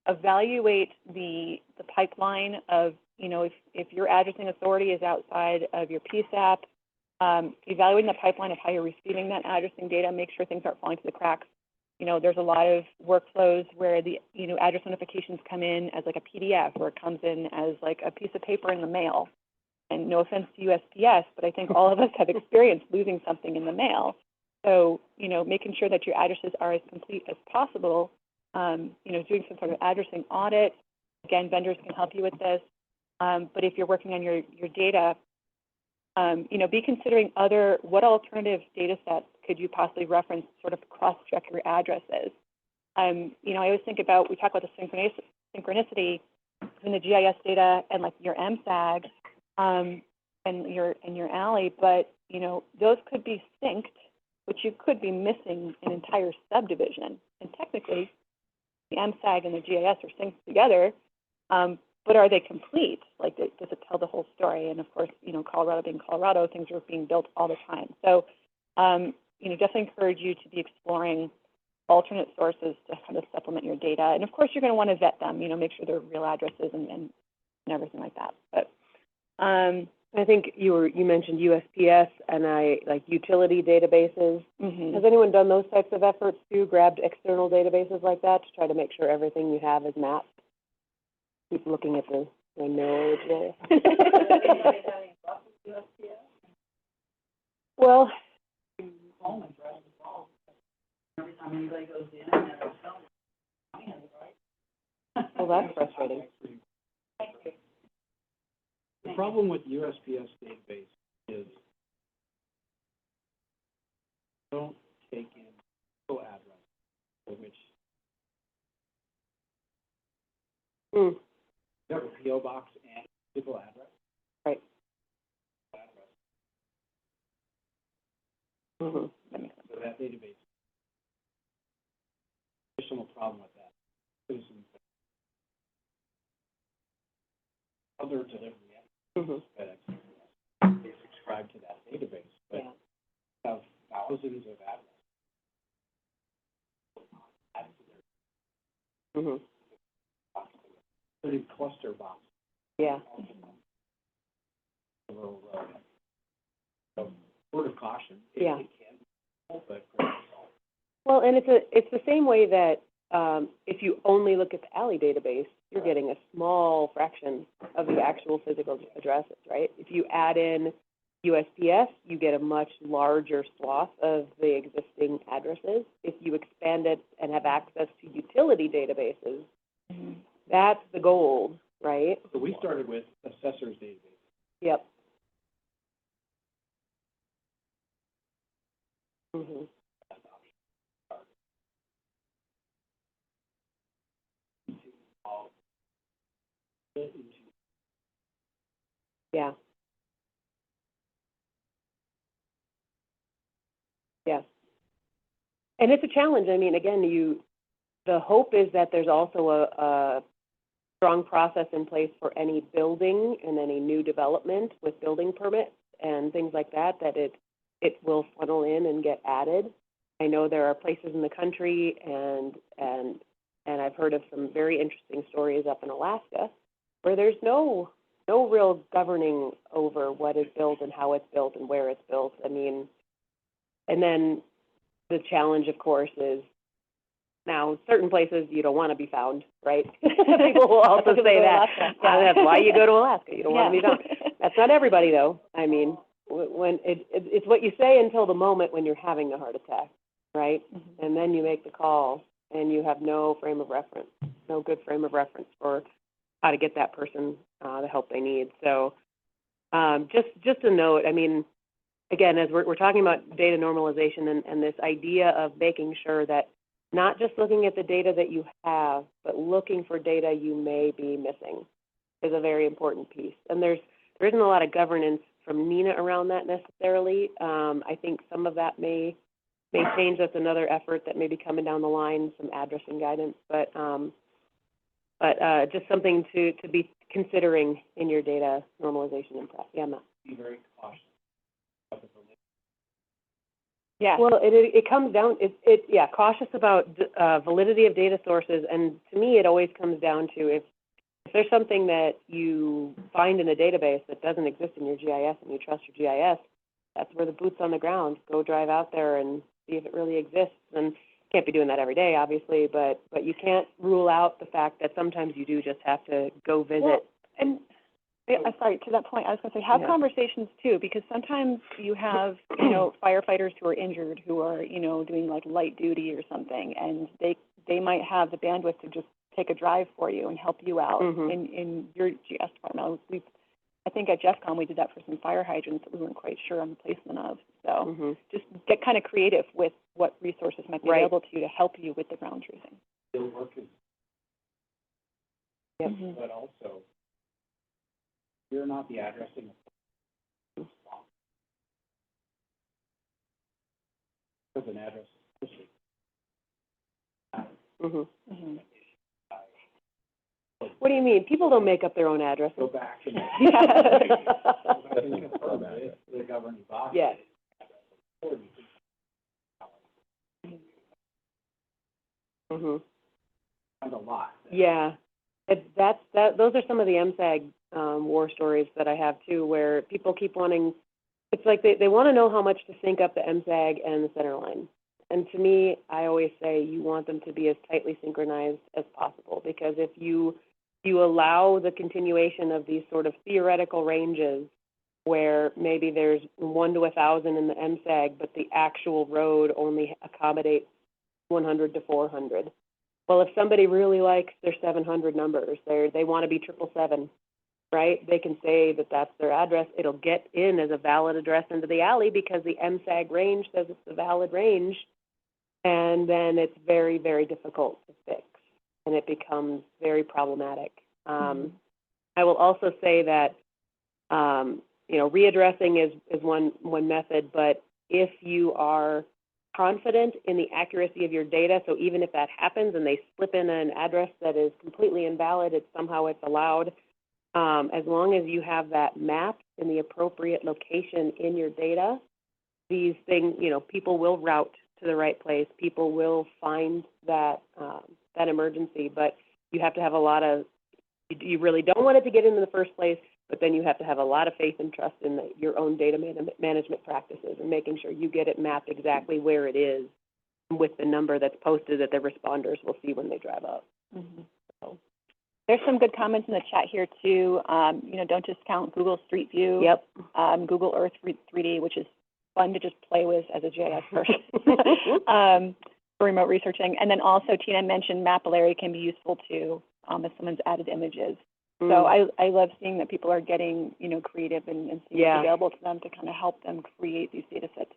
evaluate the pipeline of, you know, if your addressing authority is outside of your PSAP, evaluating the pipeline of how you're receiving that addressing data, make sure things aren't falling through the cracks. You know, there's a lot of workflows where the, you know, address notifications come in as like a PDF, or it comes in as like a piece of paper in the mail. And no offense to USPS, but I think all of us have experienced losing something in the mail. So, you know, making sure that your addresses are as complete as possible, you know, doing some sort of addressing audit. Again, vendors can help you with this. But if you're working on your data, you know, be considering what alternative data sets could you possibly reference, sort of cross-check your addresses. You know, I always think about, we talk about the synchronicity between the GIS data and like your MSAG and your alley, but, you know, those could be synced, but you could be missing an entire subdivision. And technically, the MSAG and the GIS are synced together, but are they complete? Like, does it tell the whole story? And of course, you know, Colorado being Colorado, things are being built all the time. So, you know, definitely encourage you to be exploring alternate sources to kind of supplement your data. And of course, you're going to want to vet them, you know, make sure they're real addresses and everything like that. But I think you mentioned USPS and like utility databases. mm-hmm. Has anyone done those types of efforts too? Grabbed external databases like that to try to make sure everything you have is mapped? Keep looking at the node there. Well, Every time anybody goes in, and it's selling, right? well, that's frustrating. The problem with USPS database is don't take in physical address for which you have a PO box and physical address. Right. Mm-hmm. So that database, there's some problem with that. Citizens, other delivery, FedEx, they subscribe to that database, but have thousands of addresses. Mm-hmm. Pretty cluster box. Yeah. So, word of caution. Yeah. It can be, but Well, and it's the same way that if you only look at the alley database, you're getting a small fraction of the actual physical addresses, right? If you add in USPS, you get a much larger swath of the existing addresses. If you expand it and have access to utility databases, that's the gold, right? So we started with assessor's database. Yep. Mm-hmm. Yeah. Yeah. And it's a challenge. I mean, again, the hope is that there's also a strong process in place for any building and any new development with building permits and things like that, that it will funnel in and get added. I know there are places in the country and I've heard of some very interesting stories up in Alaska where there's no no real governing over what is built and how it's built and where it's built. I mean, and then the challenge, of course, is now certain places you don't want to be found, right? People will also say that. That's why you go to Alaska. You don't want to be found. That's not everybody, though. I mean, when it's what you say until the moment when you're having a heart attack, right? Mm-hmm. And then you make the call, and you have no frame of reference, no good frame of reference for how to get that person the help they need. So just a note, I mean, again, as we're talking about data normalization and this idea of making sure that not just looking at the data that you have, but looking for data you may be missing is a very important piece. And there isn't a lot of governance from NINA around that necessarily. I think some of that may change. That's another effort that may be coming down the line, some addressing guidance, but just something to be considering in your data normalization and prep. Yeah, Matt. Be very cautious about the validity. Yeah. Well, it comes down, cautious about validity of data sources, and to me, it always comes down to if there's something that you find in a database that doesn't exist in your GIS and you trust your GIS, that's where the boot's on the ground. Go drive out there and see if it really exists. And you can't be doing that every day, obviously, but you can't rule out the fact that sometimes you do just have to go visit. Well, and I'm sorry, to that point, I was going to say, have conversations too, because sometimes you have, firefighters who are injured, who are, doing like light duty or something, and they might have the bandwidth to just take a drive for you and help you out in your GS department. I think at GEFCON we did that for some fire hydrants that we weren't quite sure on the placement of. So just get kind of creative with what resources might be available to you to help you with the ground truthing. Field work is, but also, you're not the addressing of because an address is What do you mean? People don't make up their own addresses. go back and confirm it, the governing body. Yes. That's a lot. Yeah. Those are some of the MSAG war stories that I have too, where people keep wanting, it's like they want to know how much to sync up the MSAG and the center line. And to me, I always say you want them to be as tightly synchronized as possible, because if you allow the continuation of these sort of theoretical ranges where maybe there's 1 to 1,000 in the MSAG, but the actual road only accommodates 100 to 400. Well, if somebody really likes their 700 numbers, they want to be 777, right? They can say that that's their address. It'll get in as a valid address into the alley because the MSAG range says it's a valid range, and then it's very, very difficult to fix, and it becomes very problematic. I will also say that, readdressing is one method, but if you are confident in the accuracy of your data, so even if that happens and they slip in an address that is completely invalid, it's allowed, as long as you have that map in the appropriate location in your data, these things, people will route to the right place. People will find that emergency, but you have to have you really don't want it to get in the first place, but then you have to have a lot of faith and trust in your own data management practices and making sure you get it mapped exactly where it is with the number that's posted that the responders will see when they drive up. So. There's some good comments in the chat here too. Don't discount Google Street View. Yep. Google Earth 3D, which is fun to just play with as a GIS person for remote researching. And then also Tina mentioned Mapillary can be useful too if someone's added images. So I love seeing that people are getting, creative and seeing what's available to them to kind of help them create these data sets.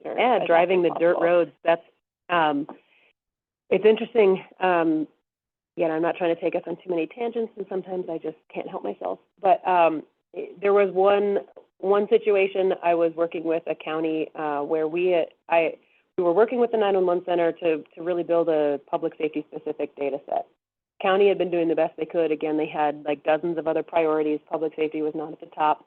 Driving the dirt roads. That's it's interesting. Again, I'm not trying to take us on too many tangents, and sometimes I just can't help myself. But there was one situation I was working with a county where we were working with the 911 center to really build a public safety specific data set. County had been doing the best they could. Again, they had like dozens of other priorities. Public safety was not at the top.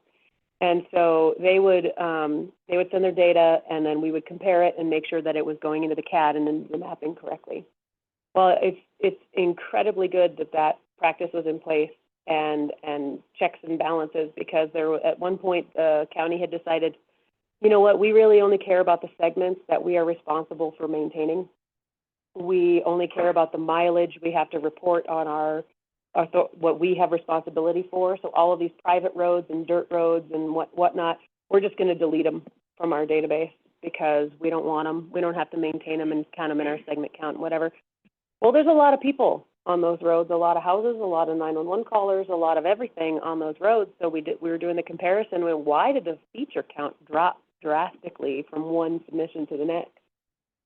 And so they would send their data, and then we would compare it and make sure that it was going into the CAD and then the mapping correctly. Well, it's incredibly good that practice was in place and checks and balances, because at one point, the county had decided, you know what, we really only care about the segments that we are responsible for maintaining. We only care about the mileage we have to report on what we have responsibility for. So all of these private roads and dirt roads and whatnot, we're just going to delete them from our database because we don't want them. We don't have to maintain them and count them in our segment count and whatever. Well, there's a lot of people on those roads, a lot of houses, a lot of 911 callers, a lot of everything on those roads. So we were doing the comparison with why did the feature count drop drastically from one submission to the next?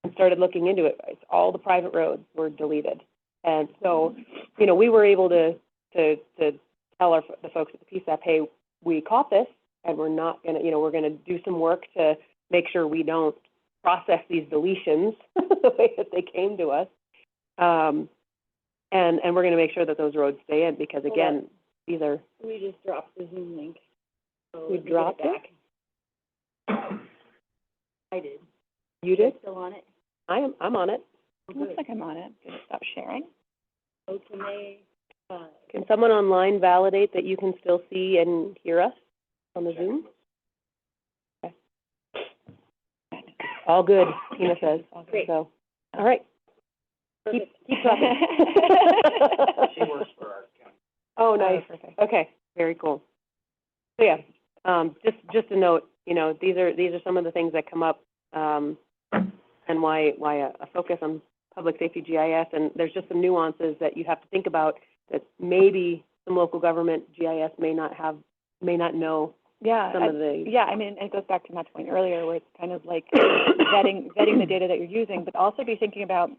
And started looking into it. It's all the private roads were deleted. And so, you know, we were able to tell the folks at the PSAP, hey, we caught this, and we're not going to, you know, we're going to do some work to make sure we don't process these deletions the way that they came to us. And we're going to make sure that those roads stay in, because, again, these are... We just dropped the Zoom link. So We dropped it? I did. You did? Still on it? I'm on it. It looks like I'm on it. Did it stop sharing? Oh, can they, Can someone online validate that you can still see and hear us on the Zoom? Okay. All good, Tina says. Great. So, all right. Keep talking. She works for our county. Oh, nice. Perfect. Okay, very cool. So yeah, just a note, you know, these are some of the things that come up, and why a focus on public safety GIS, and there's just some nuances that you have to think about that maybe some local government GIS may not know some of the. Yeah, I mean, it goes back to Matt's point earlier, where it's kind of like vetting the data that you're using, but also be thinking about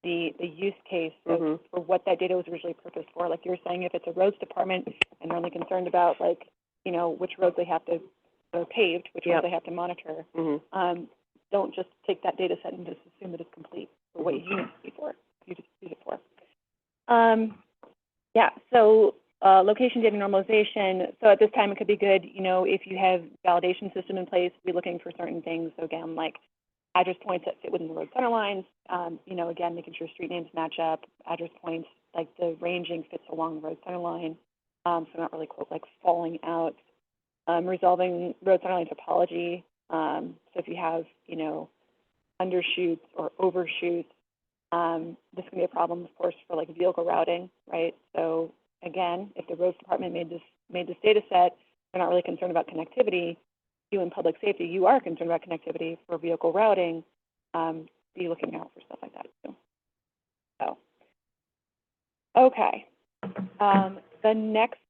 the use case of, for what that data was originally purposed for. Like you're saying, if it's a roads department and they're only concerned about, like, you know, which roads they have to, are paved, which roads they have to monitor, don't just take that data set and just assume that it's complete for what you need it to be for, you just use it for. Yeah, so location data normalization. So at this time, it could be good, you know, if you have validation system in place, be looking for certain things. So again, like address points that fit within the road center lines, you know, again, making sure street names match up, address points, like the ranging fits along the road center line, so not really, quote, like falling out. Resolving road center line topology. So if you have, you know, undershoots or overshoots, this can be a problem, of course, for like vehicle routing, right? So again, if the roads department made this data set, they're not really concerned about connectivity. You in public safety, you are concerned about connectivity for vehicle routing. Be looking out for stuff like that too. So, okay. The next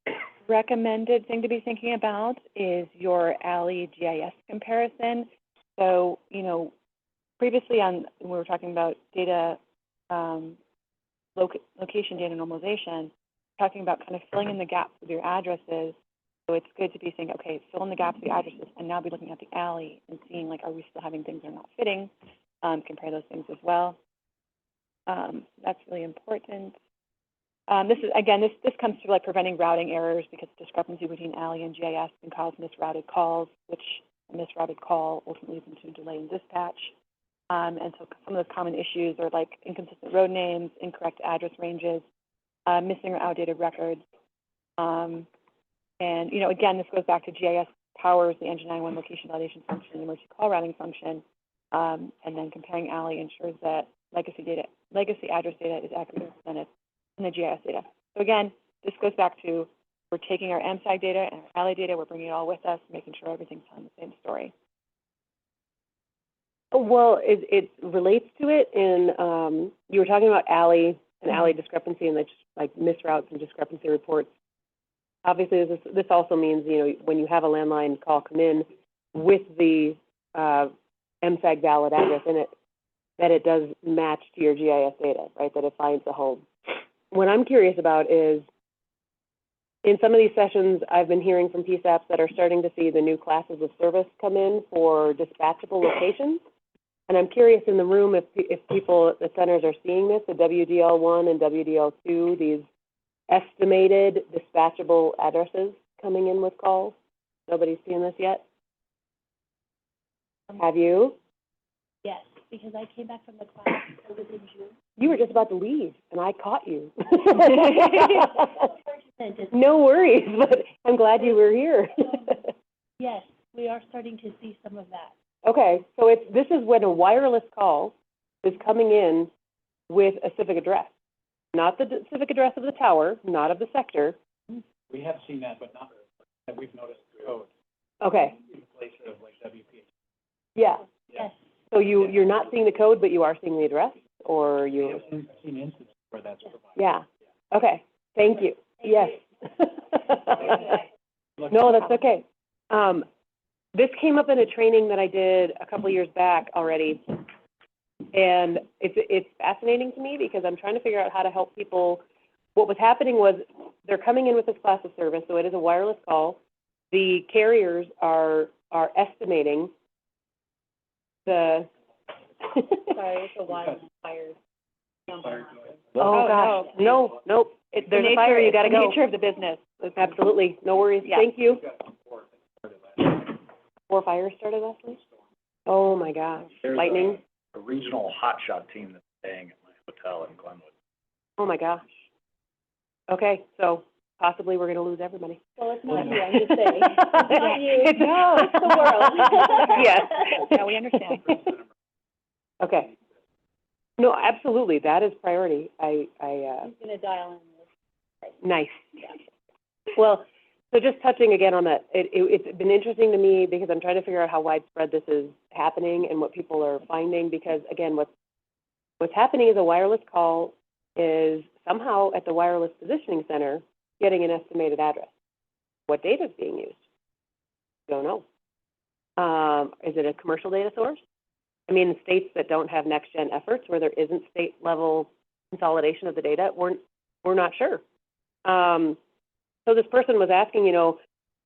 recommended thing to be thinking about is your ALI GIS comparison. So, you know, previously when we were talking about data, location data normalization, talking about kind of filling in the gaps with your addresses. So it's good to be saying, okay, fill in the gaps with your addresses, and now be looking at the ALI and seeing, like, are we still having things that are not fitting? Compare those things as well. That's really important. This is, again, this comes to like preventing routing errors, because discrepancy between ALI and GIS can cause misrouted calls, which a misrouted call ultimately leads into delay in dispatch. And so some of the common issues are like inconsistent road names, incorrect address ranges, missing or outdated records. And, you know, again, this goes back to GIS powers the Engine 911 location validation function and emergency call routing function, and then comparing ALI ensures that legacy address data is accurately represented in the GIS data. So again, this goes back to, we're taking our MSAG data and our ALI data, we're bringing it all with us, making sure everything's telling the same story. Well, it relates to it in, you were talking about ALI and ALI discrepancy and like misroutes and discrepancy reports. Obviously, this also means, you know, when you have a landline call come in with the MSAG valid address in it, that it does match to your GIS data, right, that it finds the home. What I'm curious about is, in some of these sessions, I've been hearing from PSAPs that are starting to see the new classes of service come in for dispatchable locations. And I'm curious in the room if people at the centers are seeing this, the WDL1 and WDL2, these estimated dispatchable addresses coming in with calls. Nobody's seen this yet? Have you? yes. because I came back from the class, so was in June. You were just about to leave, and I caught you. Just- No worries, but I'm glad you were here. Yes, we are starting to see some of that. Okay, so this is when a wireless call is coming in with a civic address. Not the civic address of the tower, not of the sector. We have seen that, but not that we've noticed the code Okay, in place of like WPH. yeah. Yes. So you're not seeing the code, but you are seeing the address, or you? I've seen instances where that's provided. Yeah. Okay, thank you. Yes. No, that's okay. This came up in a training that I did a couple years back already. And it's fascinating to me because I'm trying to figure out how to help people. What was happening was they're coming in with this class of service, so it is a wireless call. The carriers are estimating the. Sorry, it's a wild fire. Oh, gosh, no, nope. There's a fire, you gotta The go. nature of the business. Absolutely, no worries. Yeah. Thank you. We've got 4 that started last year. 4 fires started last week? Oh, my gosh. There's Lightning? a regional hotshot team that's staying at my hotel in Glenwood. Oh, my gosh. Okay, so possibly we're gonna lose everybody. Well, it's not you, I'm just saying. It's not you. No, it's the world. Yes. Yeah, we understand. Okay. No, absolutely, that is priority. He's gonna dial in this. Nice. Well, so just touching again on that, it's been interesting to me because I'm trying to figure out how widespread this is happening and what people are finding, because again, what's happening is a wireless call is somehow at the wireless positioning center getting an estimated address. What data is being used? Don't know. Is it a commercial data source? I mean, in states that don't have next-gen efforts, where there isn't state-level consolidation of the data, we're not sure. So this person was asking,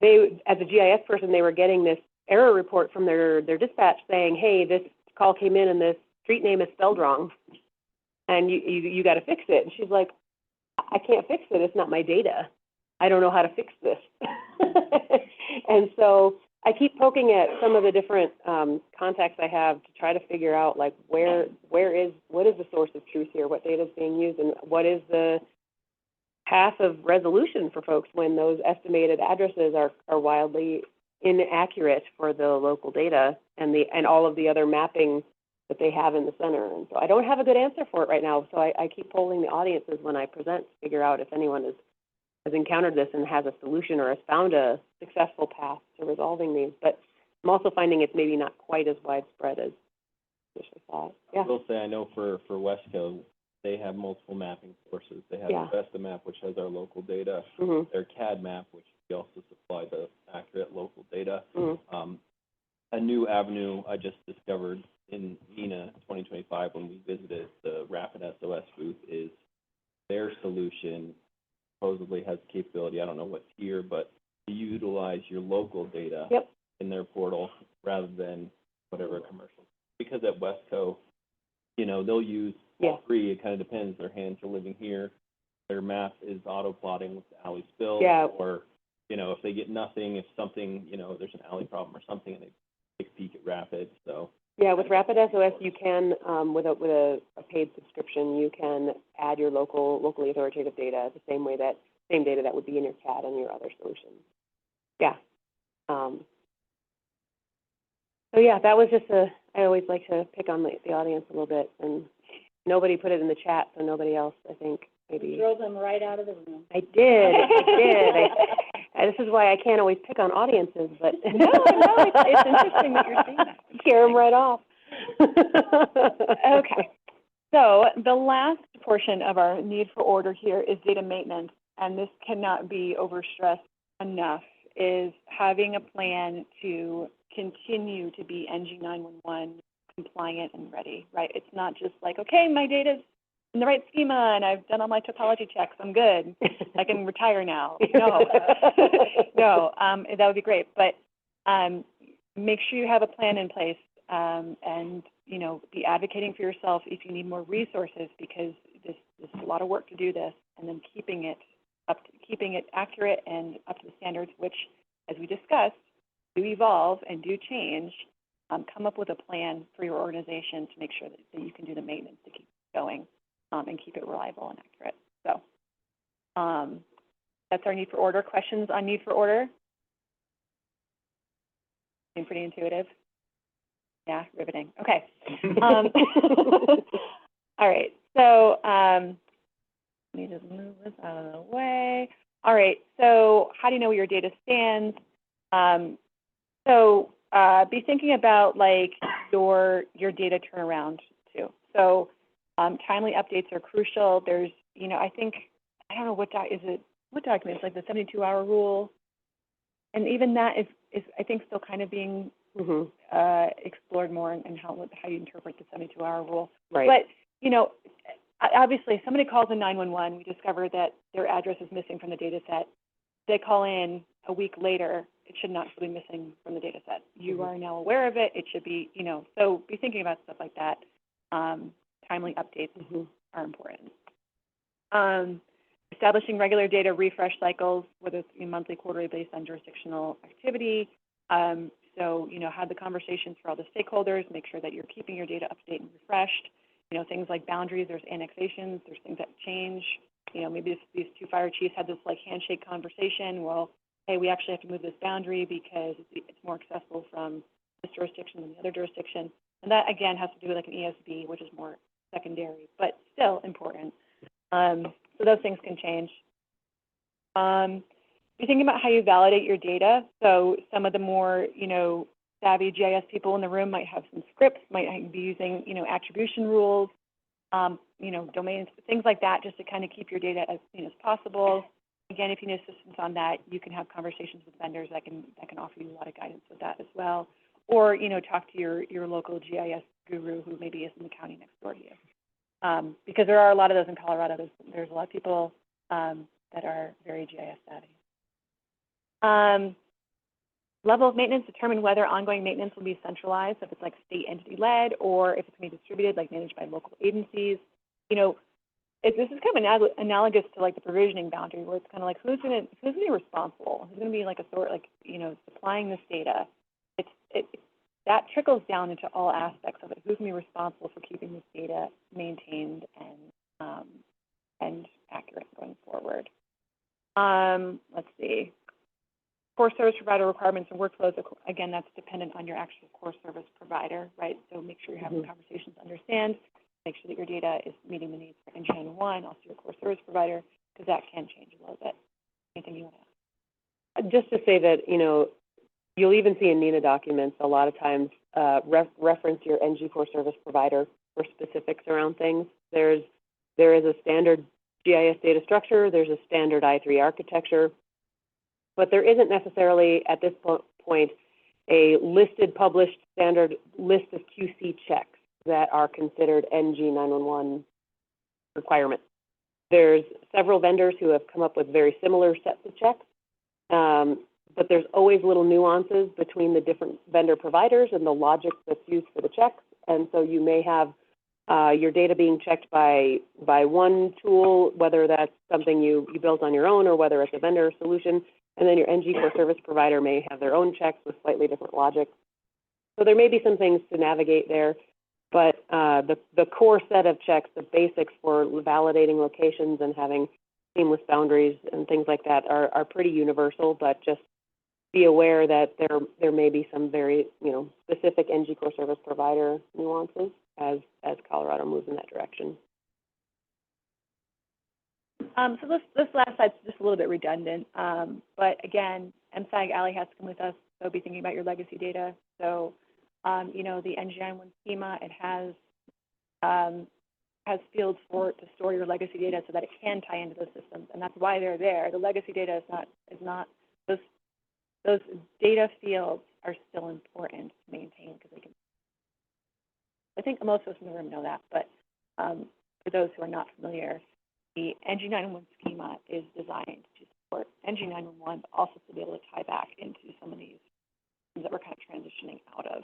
they, as a GIS person, they were getting this error report from their dispatch saying, hey, this call came in and this street name is spelled wrong, and you got to fix it. And she's like, I can't fix it. It's not my data. I don't know how to fix this. And so I keep poking at some of the different contacts I have to try to figure out, like, what is the source of truth here? What data is being used, and what is the path of resolution for folks when those estimated addresses are wildly inaccurate for the local data and all of the other mapping that they have in the center. And so I don't have a good answer for it right now, so I keep polling the audiences when I present to figure out if anyone has encountered this and has a solution or has found a successful path to resolving these. But I'm also finding it's maybe not quite as widespread as initially thought. Yeah. I will say, I know for Wesco, they have multiple mapping sources. They have Yeah. the Vesta map, which has our local data, Mm-hmm. their CAD map, which we also supply the accurate local data. Mm-hmm. A new avenue I just discovered in MENA 2025 when we visited the Rapid SOS booth is their solution supposedly has the capability, I don't know what tier, but to utilize your local data Yep. in their portal rather than whatever commercial. Because at Wesco, they'll use Yeah. all 3. It kind of depends. Their hands are living here. Their map is auto-plotting with the alley spill. Yeah. Or, if they get nothing, if something, there's an alley problem or something, and they take a peek at Rapid, so. Yeah, with Rapid SOS, you can, with a paid subscription, you can add your locally authoritative data the same data that would be in your CAD and your other solutions. Yeah. So yeah, that was just I always like to pick on the audience a little bit, and nobody put it in the chat, so nobody else, I think, maybe. Drove them right out of the room. I did. This is why I can't always pick on audiences, but. No, it's interesting that you're saying that. Scare them right off. Okay. So the last portion of our need for order here is data maintenance, and this cannot be overstressed enough, is having a plan to continue to be NG 911 compliant and ready, right? It's not just like, okay, my data's in the right schema and I've done all my topology checks, I'm good. I can retire now. No, no, that would be great. But make sure you have a plan in place and, be advocating for yourself if you need more resources, because this is a lot of work to do this, and then keeping it accurate and up to the standards, which, as we discussed, do evolve and do change. come up with a plan for your organization to make sure that you can do the maintenance to keep it going and keep it reliable and accurate. So that's our need for order. Questions on need for order? Seem pretty intuitive. Yeah, riveting. Okay. All right. So let me just move this out of the way. All right. So how do you know where your data stands? Be thinking about like your data turnaround too. So timely updates are crucial. There's, you know, I don't know what document, it's like the 72-hour rule. And even that is I think still kind of being explored more in how you interpret the 72-hour rule. Right. But, you know, obviously if somebody calls in 911, we discover that their address is missing from the data set. They call in a week later, it should not be missing from the data set. You are now aware of it. It should be, you know, so be thinking about stuff like that. Timely updates are important. Establishing regular data refresh cycles, whether it's monthly, quarterly, based on jurisdictional activity. So, you know, have the conversations for all the stakeholders, make sure that you're keeping your data up to date and refreshed. You know, things like boundaries, there's annexations, there's things that change. You know, maybe these two fire chiefs had this like handshake conversation. Well, hey, we actually have to move this boundary because it's more accessible from this jurisdiction than the other jurisdiction. And that, again, has to do with like an ESB, which is more secondary, but still important. So those things can change. You're thinking about how you validate your data. So some of the more, you know, savvy GIS people in the room might have some scripts, might be using, you know, attribution rules, you know, domains, things like that, just to kind of keep your data as clean as possible. Again, if you need assistance on that, you can have conversations with vendors that can offer you a lot of guidance with that as well. Or, you know, talk to your local GIS guru who maybe is in the county next door to you. Because there are a lot of those in Colorado. There's a lot of people that are very GIS savvy. Level of maintenance, determine whether ongoing maintenance will be centralized, if it's like state entity led, or if it's going to be distributed, like managed by local agencies. You know, this is kind of analogous to like the provisioning boundary, where it's kind of like who's going to be responsible? Who's going to be like a sort, like, you know, supplying this data? That trickles down into all aspects of it. Who's going to be responsible for keeping this data maintained and accurate going forward? Let's see. Core service provider requirements and workflows, again, that's dependent on your actual core service provider, right? So make sure you're having conversations to understand, make sure that your data is meeting the needs for NG911, also your core service provider, because that can change a little bit. Anything you want to add? Just to say that, you know, you'll even see in NENA documents a lot of times reference your NG core service provider for specifics around things. There is a standard GIS data structure, there's a standard I3 architecture, but there isn't necessarily at this point a listed, published standard list of QC checks that are considered NG911 requirements. There's several vendors who have come up with very similar sets of checks, but there's always little nuances between the different vendor providers and the logic that's used for the checks. And so you may have your data being checked by one tool, whether that's something you built on your own or whether it's a vendor solution. And then your NG core service provider may have their own checks with slightly different logic. So there may be some things to navigate there, but the core set of checks, the basics for validating locations and having seamless boundaries and things like that are pretty universal, but just be aware that there may be some very, you know, specific NG core service provider nuances as Colorado moves in that direction. So this last slide's just a little bit redundant, but again, MSAG Alley has to come with us, so be thinking about your legacy data. So, you know, the NG911 schema, it has fields to store your legacy data so that it can tie into those systems, and that's why they're there. The legacy data is not those data fields are still important to maintain because they can. I think most of us in the room know that, but for those who are not familiar, the NG911 schema is designed to support NG911, but also to be able to tie back into some of these things that we're kind of transitioning out of.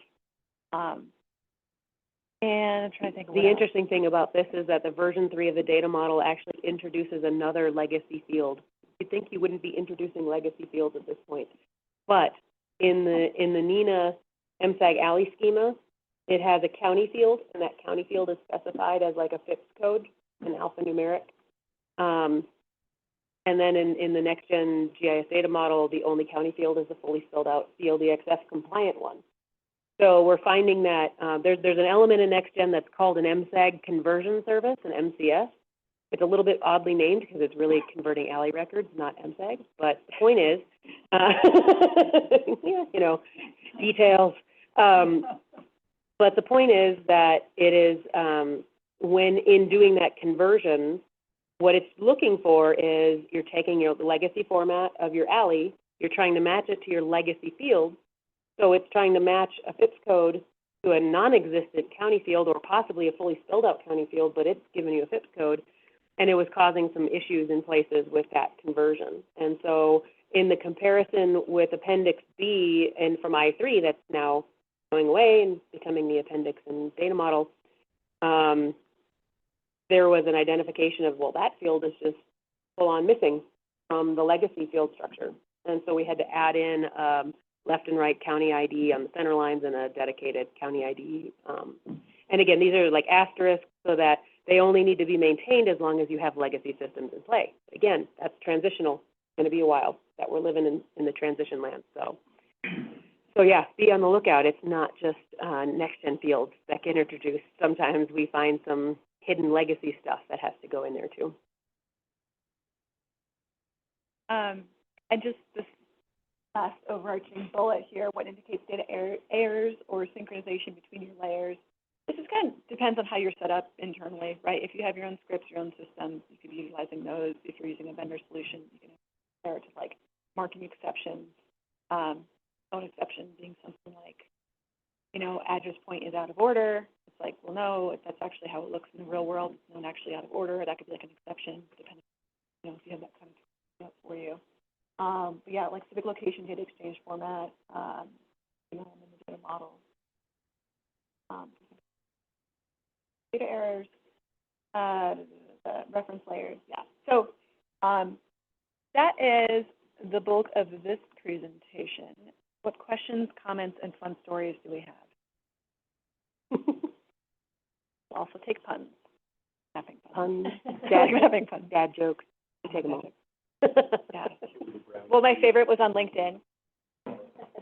And I'm trying to think of the interesting thing about this is that the version 3 of the data model actually introduces another legacy field. You'd think you wouldn't be introducing legacy fields at this point, but in the NENA MSAG alley schema, it has a county field, and that county field is specified as like a FIPS code, an alphanumeric. And then in the next gen GIS data model, the only county field is the fully filled out CLDXF compliant one. So we're finding that there's an element in next gen that's called an MSAG conversion service, an MCS. It's a little bit oddly named because it's really converting alley records, not MSAG. But the point is, yeah, you know, details. But the point is that it is, when in doing that conversion, what it's looking for is you're taking your legacy format of your alley, you're trying to match it to your legacy field. So it's trying to match a FIPS code to a non-existent county field or possibly a fully spelled out county field, but it's giving you a FIPS code. And it was causing some issues in places with that conversion. And so in the comparison with Appendix B and from I3, that's now going away and becoming the appendix in data model, there was an identification of, well, that field is just full on missing from the legacy field structure. And so we had to add in left and right county ID on the center lines and a dedicated county ID. And again, these are like asterisks so that they only need to be maintained as long as you have legacy systems in play. Again, that's transitional. It's going to be a while that we're living in the transition land. So yeah, be on the lookout. It's not just next-gen fields that get introduced. Sometimes we find some hidden legacy stuff that has to go in there too. And just this last overarching bullet here, what indicates data errors or synchronization between your layers. This is kind of depends on how you're set up internally, right? If you have your own scripts, your own systems, you could be utilizing those. If you're using a vendor solution, you can start to like marking exceptions. Own exception being something like, you know, address point is out of order. It's like, well, no, that's actually how it looks in the real world. It's not actually out of order. That could be like an exception, depending, you know, if you have that kind of for you. But yeah, like civic location data exchange format, you know, and the data model. Data errors, reference layers, yeah. So that is the bulk of this presentation. What questions, comments, and fun stories do we have? We'll also take puns. Mapping puns. Mapping puns. Dad jokes. Take them all. Yeah. Well, my favorite was on LinkedIn.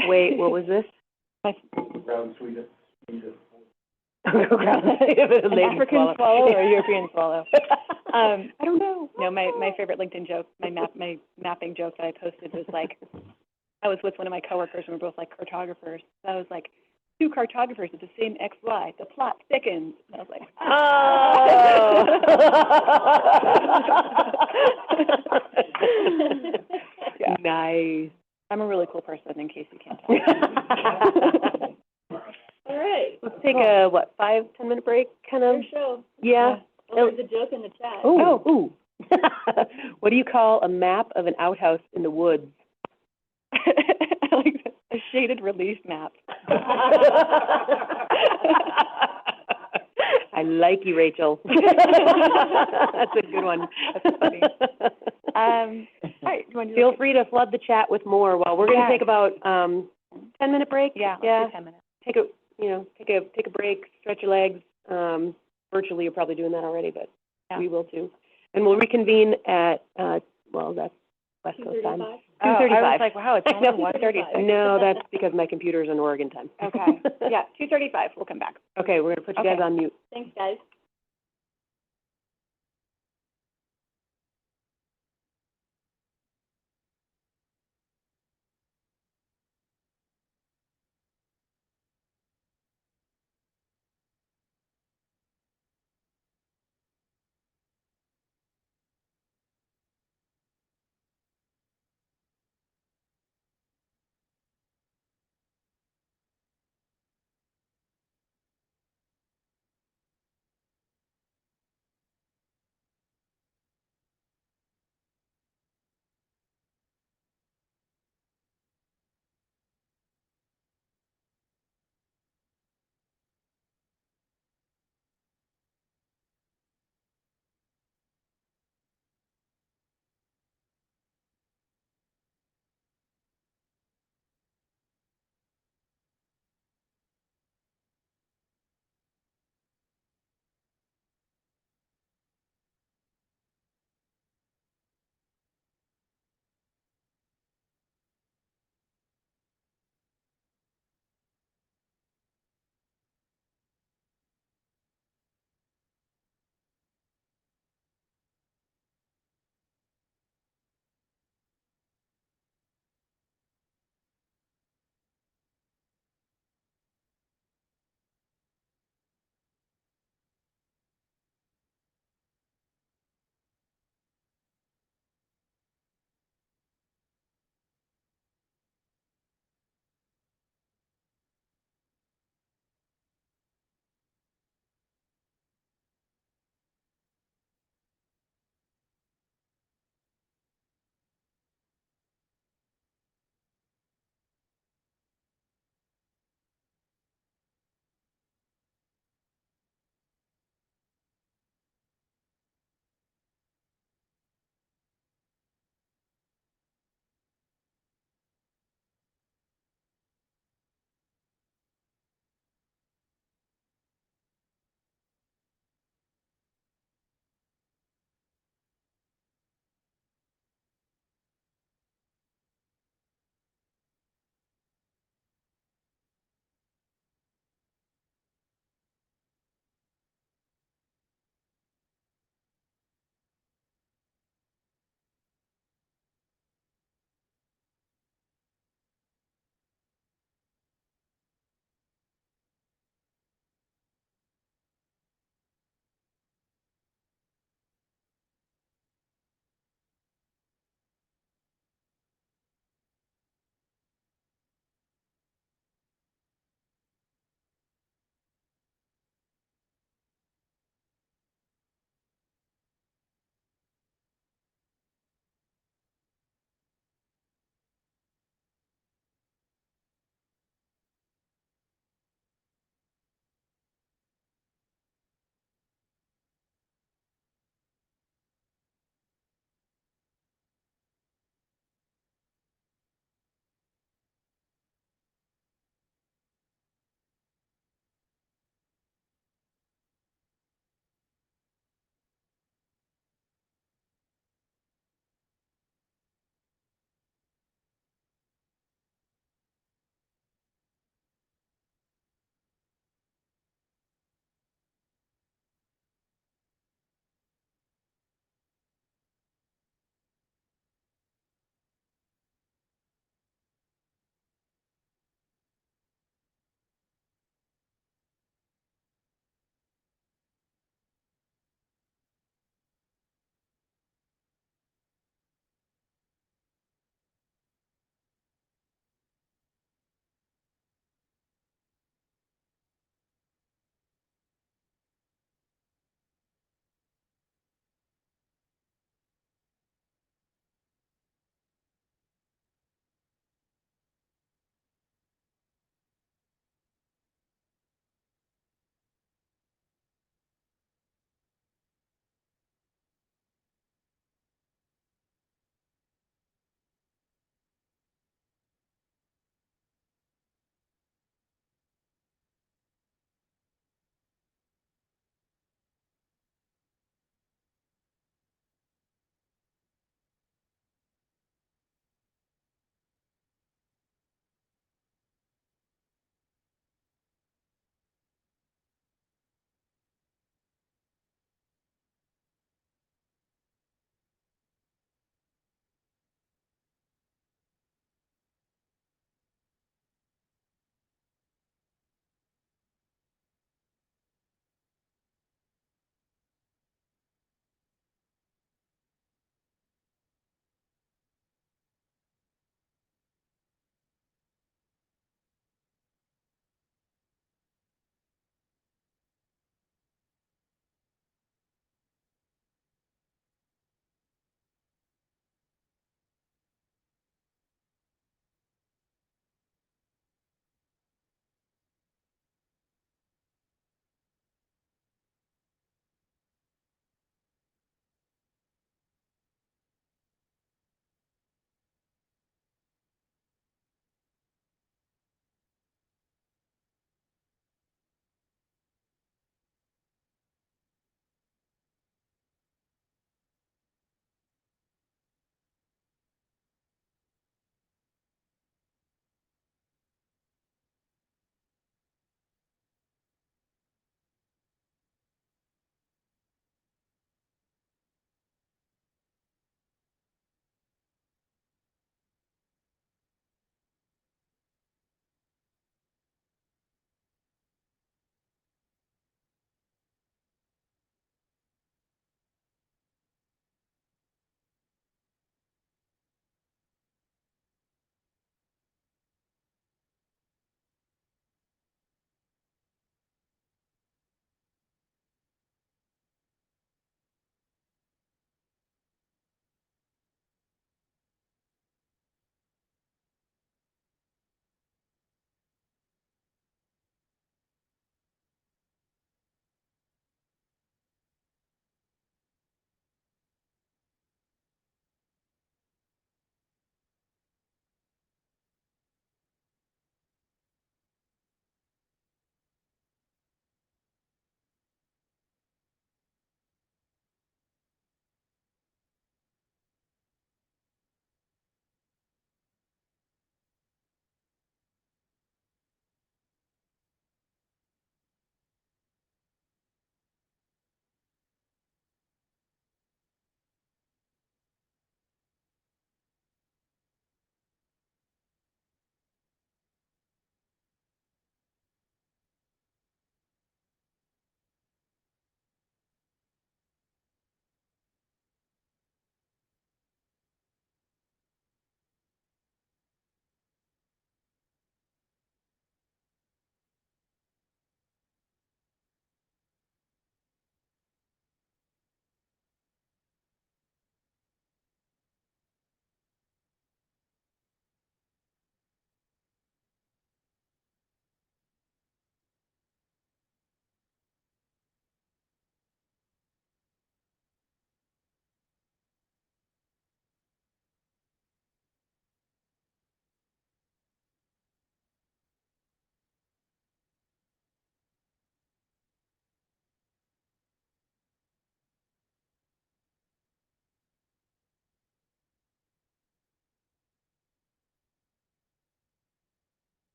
Wait, what was this? Brown Sweden. An African swallow or a European swallow? I don't know. No, my favorite LinkedIn joke, my mapping joke that I posted was like, I was with one of my coworkers and we were both like cartographers. So I was like, two cartographers with the same XY, the plot thickens. And I was like, yeah. Nice. I'm a really cool person in case you can't tell. All right. Let's take a, 5-10 minute break, kind of? Your show. Yeah. Well, there's a joke in the chat. Ooh. What do you call a map of an outhouse in the woods? I like that. A shaded relief map. I like you, Rachel. That's a good one. That's funny. All right. Feel free to flood the chat with more. While we're going to take about 10-minute break. Yeah. Let's do 10 minutes. Take a break, stretch your legs. Virtually, you're probably doing that already, but we will too. And we'll reconvene at that's West Coast time. 2:35. I was like, wow, it's only 1:36. No, that's because my computer's in Oregon time. Okay. Yeah, 2:35. We'll come back. Okay, we're gonna put you guys on mute. Thanks, guys.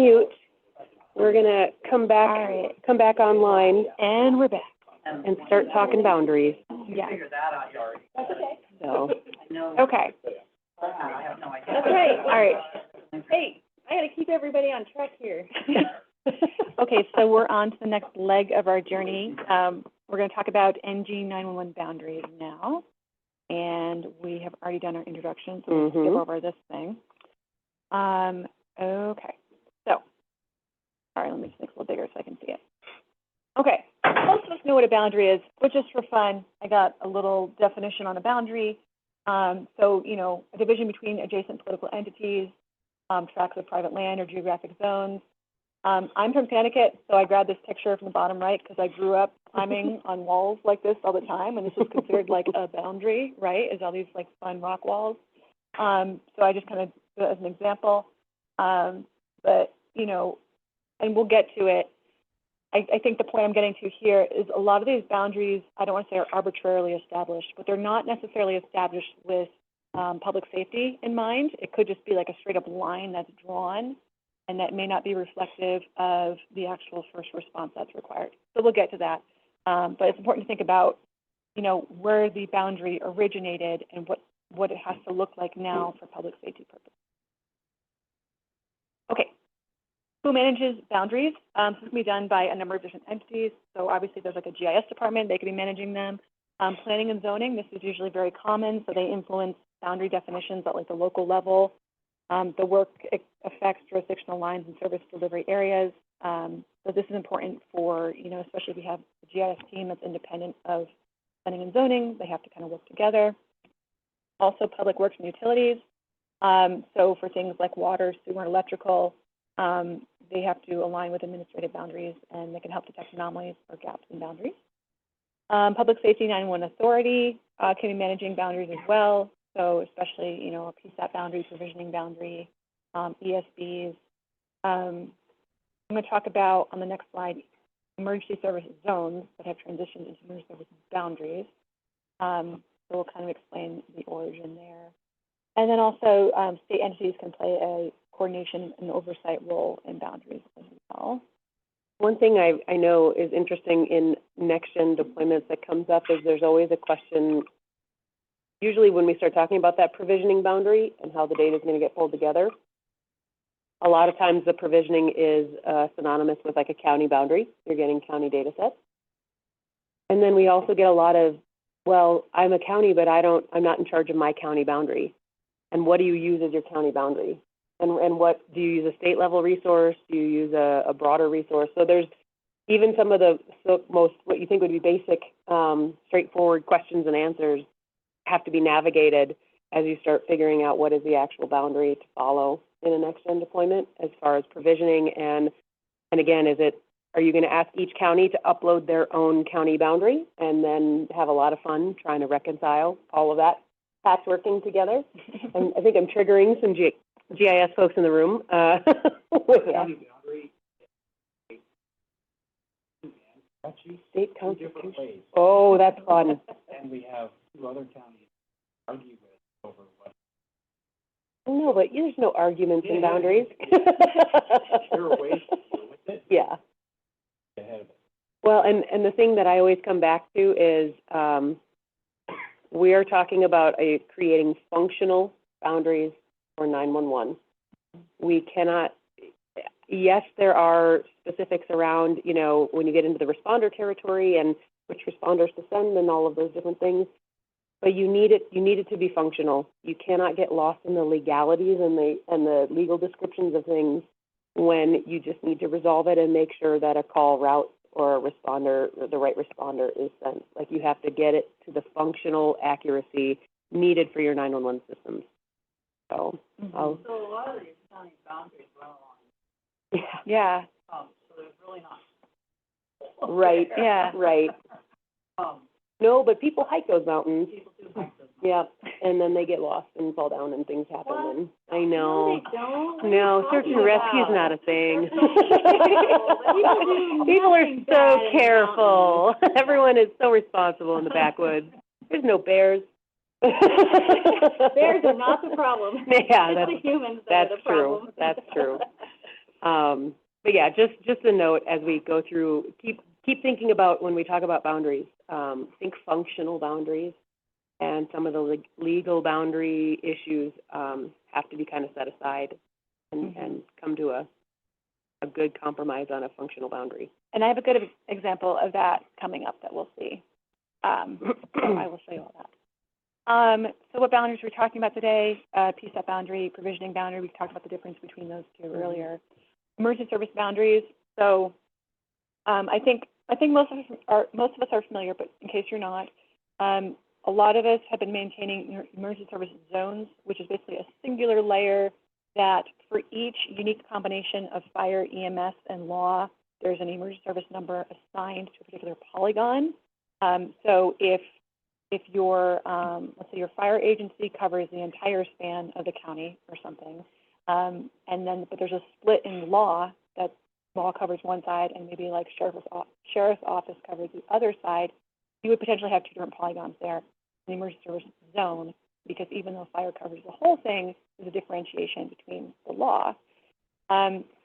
mute. We're gonna come back, All right. come back online And we're back. and start talking boundaries, Yeah. so. Okay. That's right. All right. Hey, I gotta keep everybody on track here. Okay, so we're on to the next leg of our journey. We're going to talk about NG 911 boundaries now. And we have already done our introduction, so we'll skip over this thing. Okay, so, all right, let me just make it a little bigger so I can see it. Okay, most of us know what a boundary is, but just for fun, I got a little definition on a boundary. So, you know, a division between adjacent political entities, tracts of private land or geographic zones. I'm from Connecticut, so I grabbed this picture from the bottom right because I grew up climbing on walls like this all the time, and this is considered like a boundary, right? Is all these like fun rock walls. So I just kind of do it as an example. But, you know, and we'll get to it. I think the point I'm getting to here is a lot of these boundaries, I don't want to say are arbitrarily established, but they're not necessarily established with public safety in mind. It could just be like a straight up line that's drawn, and that may not be reflective of the actual first response that's required. So we'll get to that. But it's important to think about, you know, where the boundary originated and what it has to look like now for public safety purposes. Okay, who manages boundaries? This can be done by a number of different entities. So obviously there's like a GIS department, they could be managing them. Planning and zoning, this is usually very common, so they influence boundary definitions at like the local level. The work affects jurisdictional lines and service delivery areas. So this is important for, you know, especially if you have a GIS team that's independent of planning and zoning, they have to kind of work together. Also public works and utilities. So for things like water, sewer, and electrical, they have to align with administrative boundaries, and they can help detect anomalies or gaps in boundaries. Public safety 911 authority can be managing boundaries as well. So especially, you know, a PSAT boundary, provisioning boundary, ESBs. I'm going to talk about, on the next slide, emergency services zones that have transitioned into emergency services boundaries. So we'll kind of explain the origin there. And then also, state entities can play a coordination and oversight role in boundaries as well. One thing I know is interesting in next-gen deployments that comes up is there's always a question, usually when we start talking about that provisioning boundary and how the data is going to get pulled together, a lot of times the provisioning is synonymous with like a county boundary. You're getting county data sets. And then we also get a lot of, well, I'm a county, but I'm not in charge of my county boundary. And what do you use as your county boundary? And what, do you use a state level resource? Do you use a broader resource? So there's even some of the most, what you think would be basic, straightforward questions and answers have to be navigated as you start figuring out what is the actual boundary to follow in a next-gen deployment as far as provisioning. And again, are you going to ask each county to upload their own county boundary and then have a lot of fun trying to reconcile all of that patchworking together? And I think I'm triggering some GIS folks in the room with that. County boundary, State two different constitution. ways, Oh, that's fun. and we have two other counties argue with over what. No, but there's no arguments in boundaries. There are ways to deal with it. Yeah. Get ahead of it. Well, and the thing that I always come back to is we are talking about creating functional boundaries for 911. We cannot, yes, there are specifics around, you know, when you get into the responder territory and which responders to send and all of those different things, but you need it to be functional. You cannot get lost in the legalities and the legal descriptions of things when you just need to resolve it and make sure that a call route or a responder, the right responder is sent. Like, you have to get it to the functional accuracy needed for your 911 systems. So, So a lot of these county boundaries run along, Yeah. so there's really not. right, Yeah. right. No, but people hike those mountains. People do like those. Yeah, and then they get lost and fall down and things happen. What? And I know. No, they don't. What are No, you search and talking rescue's about? not a thing. do People are nothing so bad in the careful. Everyone is so responsible in the backwoods. There's no bears. Bears are not the problem. Yeah, It's the humans that that's are the true. problem. That's true. But yeah, just a note as we go through, keep thinking about when we talk about boundaries, think functional boundaries, and some of the legal boundary issues, have to be kind of set aside and come to a good compromise on a functional boundary. And I have a good example of that coming up that we'll see. So I will show you all that. So what boundaries we're talking about today? PSAP boundary, provisioning boundary. We've talked about the difference between those two earlier. Emergency service boundaries. So I think most of us are familiar, but in case you're not, a lot of us have been maintaining emergency service zones, which is basically a singular layer that for each unique combination of fire, EMS, and law, there's an emergency service number assigned to a particular polygon. So if your, let's say your fire agency covers the entire span of the county or something, but there's a split in law, that law covers one side and maybe like sheriff's office covers the other side, you would potentially have two different polygons there in the emergency service zone, because even though fire covers the whole thing, there's a differentiation between the law.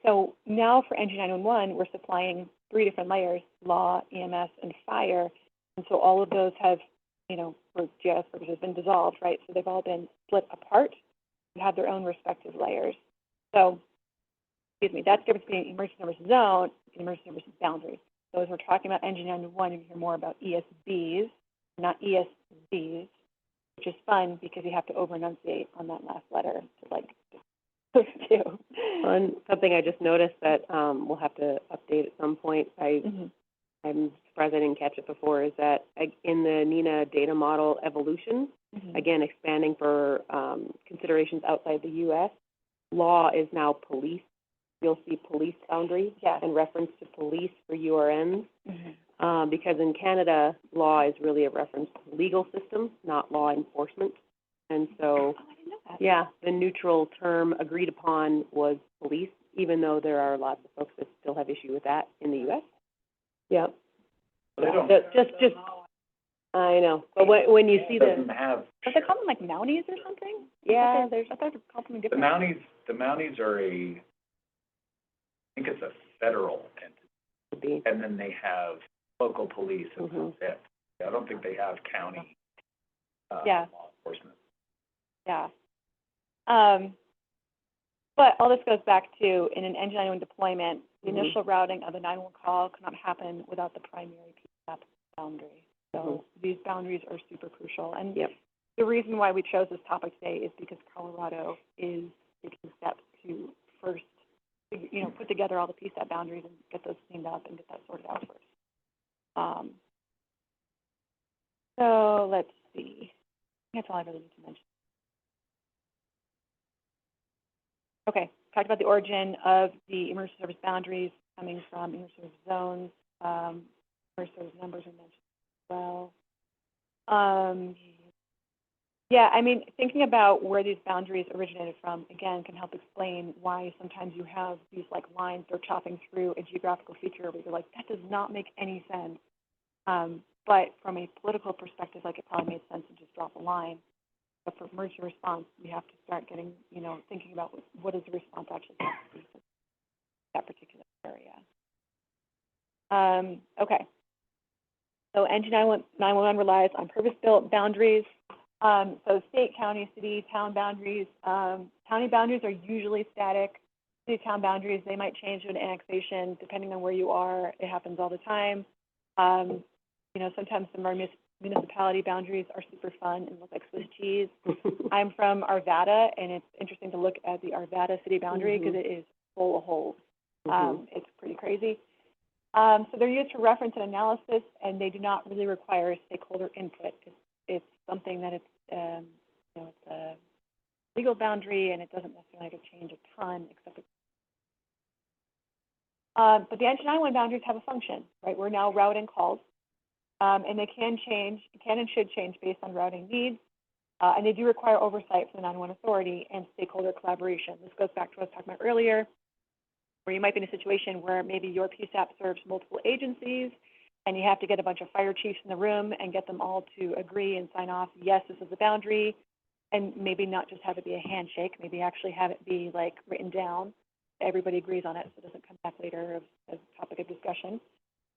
So now for NG911, we're supplying 3 different layers, law, EMS, and fire. And so all of those have, for GIS purposes, been dissolved, right? So they've all been split apart and have their own respective layers. So, that's the difference between emergency service zone and emergency service boundaries. So as we're talking about NG911, you hear more about ESBs, not ESBs, which is fun because you have to over-enunciate on that last letter to do. And something I just noticed that we'll have to update at some point, I'm surprised I didn't catch it before, is that in the NINA data model evolution, again, expanding for considerations outside the U.S., law is now police. You'll see police boundary and reference to police for URNs, because in Canada, law is really a reference to the legal system, not law enforcement. And so, I didn't know that. yeah, the neutral term agreed upon was police, even though there are lots of folks that still have issue with that in the U.S. Yeah. They don't. Just, I know. But when you see Doesn't the, have. Don't they call them like Mounties or something? yeah, I thought they called them The different. Mounties are I think it's a federal entity, would be, and then they have local police, and that's it. I don't think they have county, Yeah. law enforcement. Yeah. But all this goes back to, in an NG911 deployment, the initial routing of a 911 call cannot happen without the primary PSAP boundary. So these boundaries are super crucial. And the reason why we chose this topic today is because Colorado is taking steps to first, put together all the PSAP boundaries and get those cleaned up and get that sorted out first. So let's see. That's all I really need to mention. Okay, talked about the origin of the emergency service boundaries coming from emergency service zones. Emergency service numbers are mentioned as well. Thinking about where these boundaries originated from, again, can help explain why sometimes you have these lines that are chopping through a geographical feature where you're like, that does not make any sense. But from a political perspective, it probably made sense to just drop a line. But for emergency response, we have to start getting, thinking about what is the response actually going to be for that particular area. Okay. So NG911 relies on purpose-built boundaries. So state, county, city, town boundaries. County boundaries are usually static. City, town boundaries, they might change to an annexation depending on where you are. It happens all the time. Sometimes some of our municipality boundaries are super fun and look like Swiss cheese. I'm from Arvada, and it's interesting to look at the Arvada city boundary because it is full of holes. It's pretty crazy. So they're used for reference and analysis, and they do not really require stakeholder input. It's something that it's a legal boundary, and it doesn't necessarily have to change a ton, except but the NG911 boundaries have a function, right? We're now routing calls. And they can and should change based on routing needs, and they do require oversight from the 911 authority and stakeholder collaboration. This goes back to what I was talking about earlier, where you might be in a situation where maybe your PSAP serves multiple agencies, and you have to get a bunch of fire chiefs in the room and get them all to agree and sign off, yes, this is the boundary, and maybe not just have it be a handshake, maybe actually have it be written down. everybody agrees on it, so it doesn't come back later as a topic of discussion.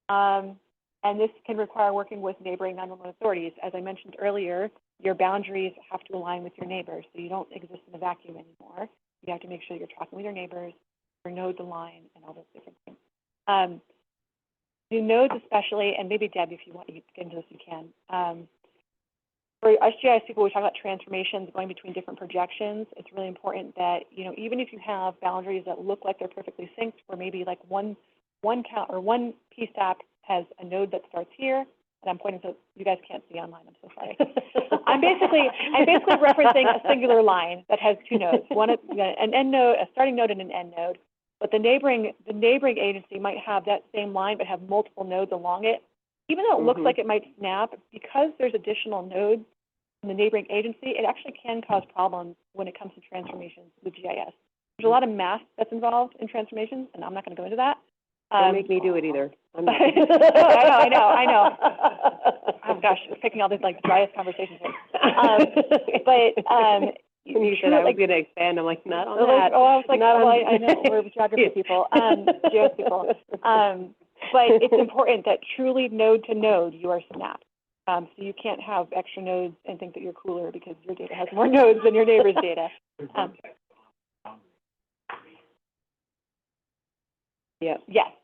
And this can require working with neighboring 911 authorities. As I mentioned earlier, your boundaries have to align with your neighbors, so you don't exist in a vacuum anymore. You have to make sure you're talking with your neighbors, your nodes align, and all those different things. New nodes especially, and maybe Deb, if you want to get into this, you can. For us GIS people, we talk about transformations going between different projections. It's really important that, you know, even if you have boundaries that look like they're perfectly synced, where maybe like one P-stack has a node that starts here, and I'm pointing, so you guys can't see online, I'm so sorry. I'm basically referencing a singular line that has two nodes, an end node, a starting node, and an end node. But the neighboring agency might have that same line, but have multiple nodes along it. Even though it looks like it might snap, because there's additional nodes in the neighboring agency, it actually can cause problems when it comes to transformations with GIS. There's a lot of math that's involved in transformations, and I'm not going to go into that. Don't make me do it either. I know. Oh gosh, picking all these like GIS conversations. When you said I was going to expand, I'm like, not on that. Oh, I was like, I know, we're geography people, GIS people. But it's important that truly node to node, you are snapped. So you can't have extra nodes and think that you're cooler because your data has more nodes than your neighbor's data. Yes,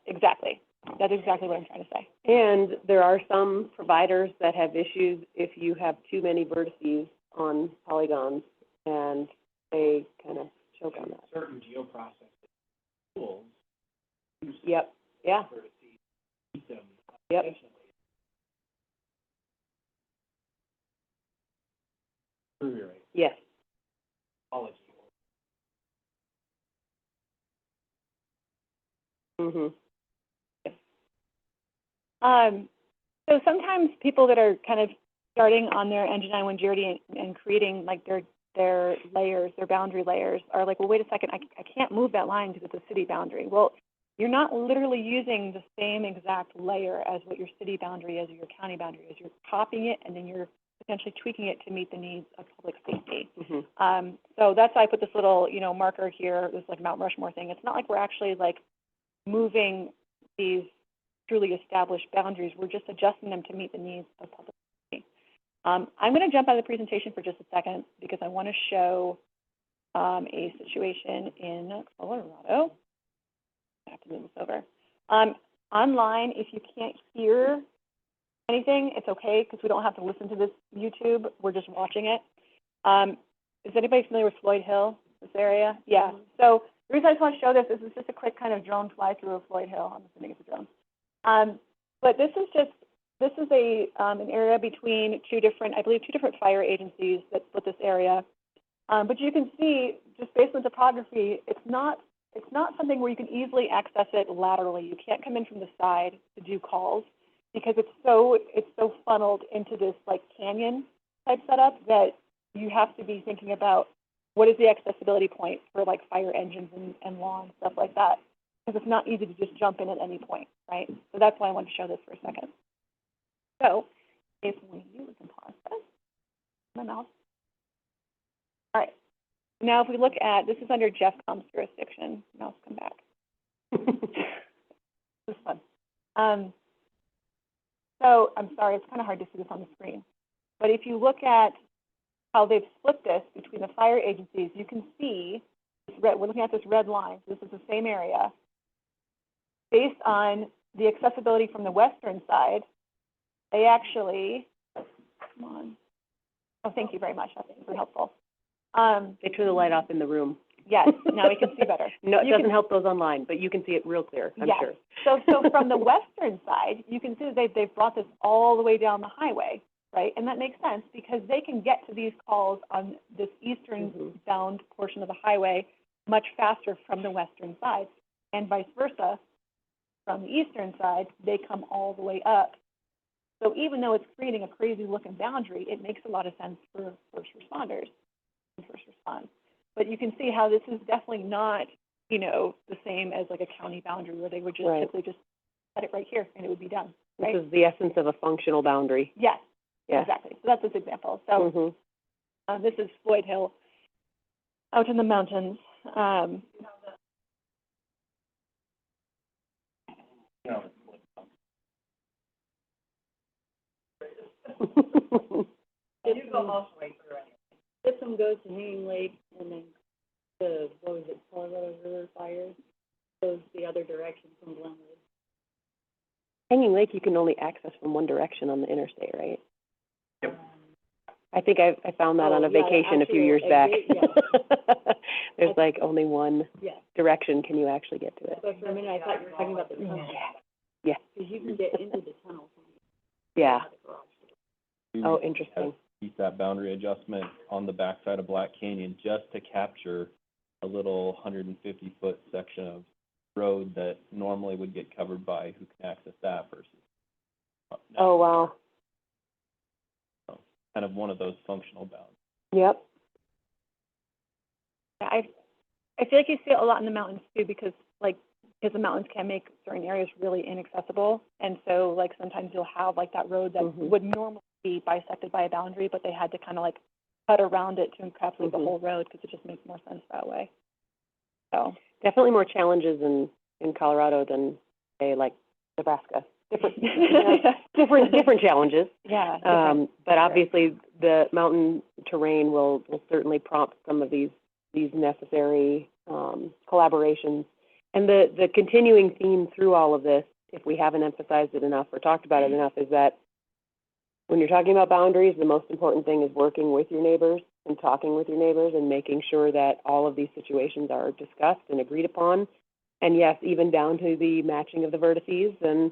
exactly. That's exactly what I'm trying to say. And there are some providers that have issues if you have too many vertices on polygons, and they kind of choke on that. Certain geoprocessing tools. Yep. Yeah. Yep. Yes. So sometimes people that are kind of starting on their Engine 9 journey and creating like their layers, their boundary layers, are like, well, wait a second, I can't move that line because it's a city boundary. Well, you're not literally using the same exact layer as what your city boundary is or your county boundary is. You're copying it, and then you're potentially tweaking it to meet the needs of public safety. So that's why I put this little, marker here, this like Mount Rushmore thing. It's not like we're actually like moving these truly established boundaries. We're just adjusting them to meet the needs of public safety. I'm going to jump out of the presentation for just a second because I want to show a situation in Colorado. I have to move this over. Online, if you can't hear anything, it's okay because we don't have to listen to this YouTube. We're just watching it. Is anybody familiar with Floyd Hill, this area? Yeah. So the reason I just want to show this is just a quick kind of drone fly through of Floyd Hill. I'm assuming it's a drone. But this is an area between two different fire agencies that split this area. But you can see, just based on topography, it's not something where you can easily access it laterally. You can't come in from the side to do calls because it's so funneled into this like canyon type setup that you have to be thinking about what is the accessibility point for like fire engines and lawn, stuff like that. Because it's not easy to just jump in at any point, right? So that's why I wanted to show this for a second. So if we can pause this, my mouse. All right. Now, if we look at, this is under Jeff Com's jurisdiction. Mouse, come back. This is fun. So I'm sorry, it's kind of hard to see this on the screen. But if you look at how they've split this between the fire agencies, you can see, we're looking at this red line. This is the same area. Based on the accessibility from the western side, they actually, come on. Oh, thank you very much. That's super helpful. They turn the light off in the room. Yes, now we can see better. No, it doesn't help those online, but you can see it real clear, I'm sure. So from the western side, you can see that they've brought this all the way down the highway, right? And that makes sense because they can get to these calls on this eastern bound portion of the highway much faster from the western side, and vice versa. From the eastern side, they come all the way up. So even though it's creating a crazy looking boundary, it makes a lot of sense for first responders and first response. But you can see how this is definitely not, the same as like a county boundary where they would just typically just set it right here and it would be done. Right? This is the essence of a functional boundary. Yes, exactly. So that's this example. So this is Floyd Hill out in the mountains. No. System goes to Hanging Lake, and then the, what was it, Colorado River fire goes the other direction from Glenwood. Hanging Lake, you can only access from one direction on the interstate, right? Yep. I think I found that on a Oh, yeah, the vacation a few years actual back. exit, There's like only one Yeah, direction can you actually get to it. but for a minute, I thought you were talking about the tunnel. Yeah. Because you can get into the tunnel from Yeah. the garage. Oh, We interesting. keep that boundary adjustment on the backside of Black Canyon just to capture a little 150-foot section of road that normally would get covered by who can access that versus. Oh, wow. Kind of one of those functional bounds. Yep. I feel like you see it a lot in the mountains too, because the mountains can make certain areas really inaccessible. And so like sometimes you'll have like that road that Mhm. would normally be bisected by a boundary, but they had to kind of like cut around it to encapsulate the Mhm. whole road because it just makes more sense that way. So, Definitely more challenges in Colorado than, say, like Nebraska. Different, different challenges. yeah. But obviously the mountain terrain will certainly prompt some of these necessary, collaborations. And the continuing theme through all of this, if we haven't emphasized it enough or talked about it enough, is that when you're talking about boundaries, the most important thing is working with your neighbors and talking with your neighbors and making sure that all of these situations are discussed and agreed upon. And yes, even down to the matching of the vertices and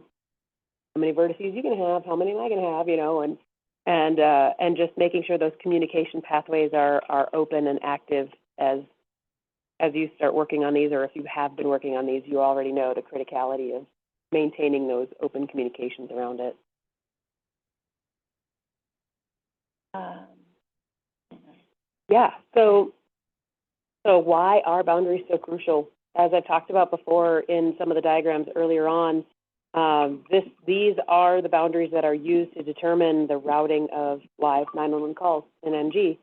how many vertices you can have, how many am I going to have, you know, and just making sure those communication pathways are open and active as you start working on these, or if you have been working on these, you already know the criticality of maintaining those open communications around it. Yeah, so why are boundaries so crucial? As I've talked about before in some of the diagrams earlier on, these are the boundaries that are used to determine the routing of live 911 calls in MG.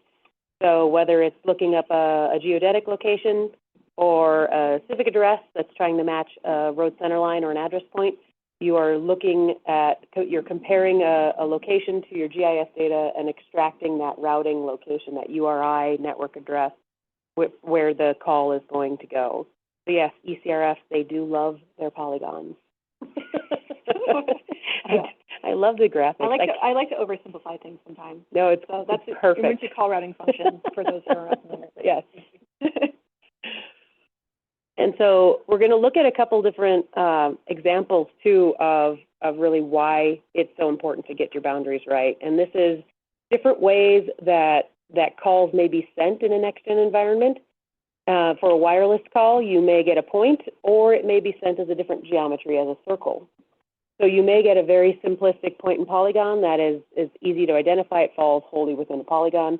So whether it's looking up a geodetic location or a civic address that's trying to match a road center line or an address point, you are looking at, you're comparing a location to your GIS data and extracting that routing location, that URI network address, where the call is going to go. So yes, ECRF, they do love their polygons. I love the graphics. I like to oversimplify things sometimes. No, it's So that's it's perfect. emergency call routing function for those who are unfamiliar. Yes. And so we're going to look at a couple different examples too of really why it's so important to get your boundaries right. And this is different ways that calls may be sent in a next-gen environment. For a wireless call, you may get a point, or it may be sent as a different geometry, as a circle. So you may get a very simplistic point and polygon that is easy to identify. It falls wholly within a polygon.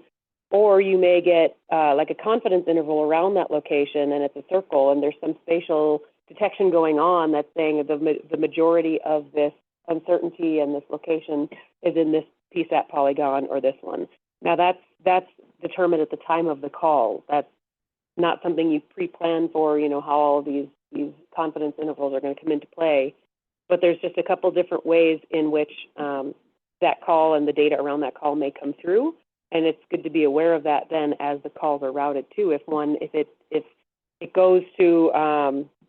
Or you may get like a confidence interval around that location, and it's a circle, and there's some spatial detection going on that's saying the majority of this uncertainty and this location is in this PSAT polygon or this one. Now that's determined at the time of the call. That's not something you pre-plan for, you know, how all these confidence intervals are going to come into play. But there's just a couple different ways in which that call and the data around that call may come through. And it's good to be aware of that then as the calls are routed too. If it goes to,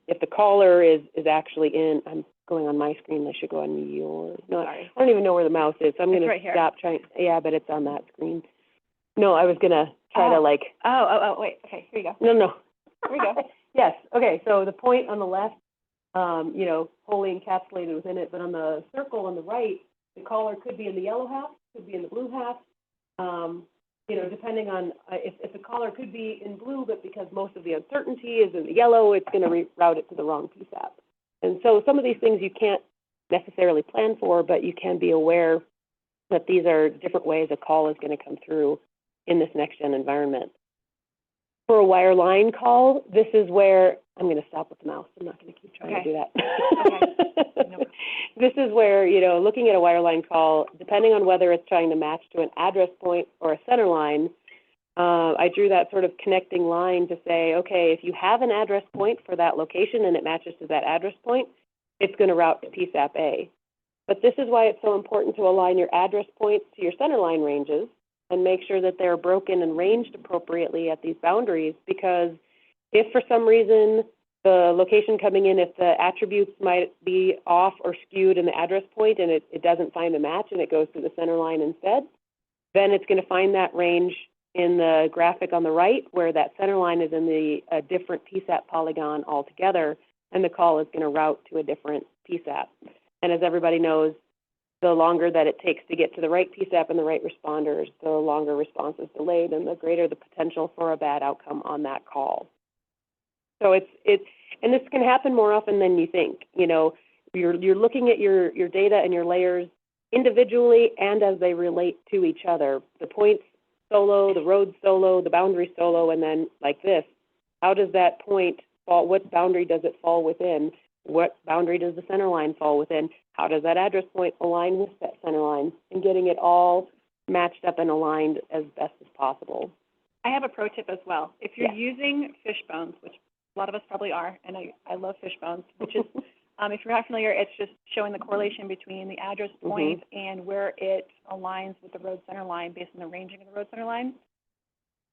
if the caller is actually in, I'm going on my screen, I should go on yours. No, Sorry. I don't even know where the mouse is, so I'm going Right to here. stop trying. Yeah, but it's on that screen. No, I was going to try to like. Wait, okay, here you go. No. Here we go. Yes, okay, so the point on the left, you know, wholly encapsulated within it, but on the circle on the right, the caller could be in the yellow half, could be in the blue half. You know, depending on if the caller could be in blue, but because most of the uncertainty is in the yellow, it's going to reroute it to the wrong PSAP. And so some of these things you can't necessarily plan for, but you can be aware that these are different ways a call is going to come through in this next-gen environment. For a wireline call, this is where, I'm going to stop with the mouse. I'm not going to keep trying to do that. Okay. No. This is where, you know, looking at a wireline call, depending on whether it's trying to match to an address point or a center line, I drew that sort of connecting line to say, okay, if you have an address point for that location and it matches to that address point, it's going to route to PSAP A. But this is why it's so important to align your address points to your centerline ranges and make sure that they're broken and ranged appropriately at these boundaries, because if for some reason the location coming in, if the attributes might be off or skewed in the address point and it doesn't find a match and it goes to the center line instead, then it's going to find that range in the graphic on the right where that center line is in a different PSAP polygon altogether, and the call is going to route to a different PSAP. And as everybody knows, the longer that it takes to get to the right PSAP and the right responders, the longer response is delayed and the greater the potential for a bad outcome on that call. So and this can happen more often than you think. You know, you're looking at your data and your layers individually and as they relate to each other. The points solo, the roads solo, the boundary solo, and then like this, how does that point fall, what boundary does it fall within? What boundary does the center line fall within? How does that address point align with that center line? And getting it all matched up and aligned as best as possible. I have a pro tip as well. If you're using Fishbones, which a lot of us probably are, and I love Fishbones, which is, if you're not familiar, it's just showing the correlation between the address point and where it aligns with the road center line based on the ranging of the road center line.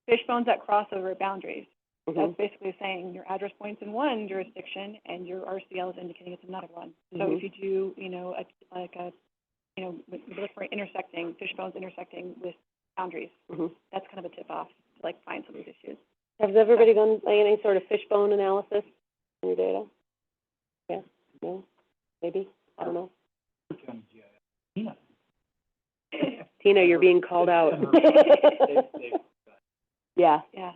Fishbones that cross over boundaries. That's basically saying your address point's in one jurisdiction and your RCL is indicating it's another one. So if you do, you know, when you look for intersecting, Fishbones intersecting with boundaries, that's kind of a tip-off to, like, find some of these issues. Has everybody done any sort of fishbone analysis in your data? Yeah? No? Maybe? I don't know. Tina, you're being called out. Yeah. Yeah.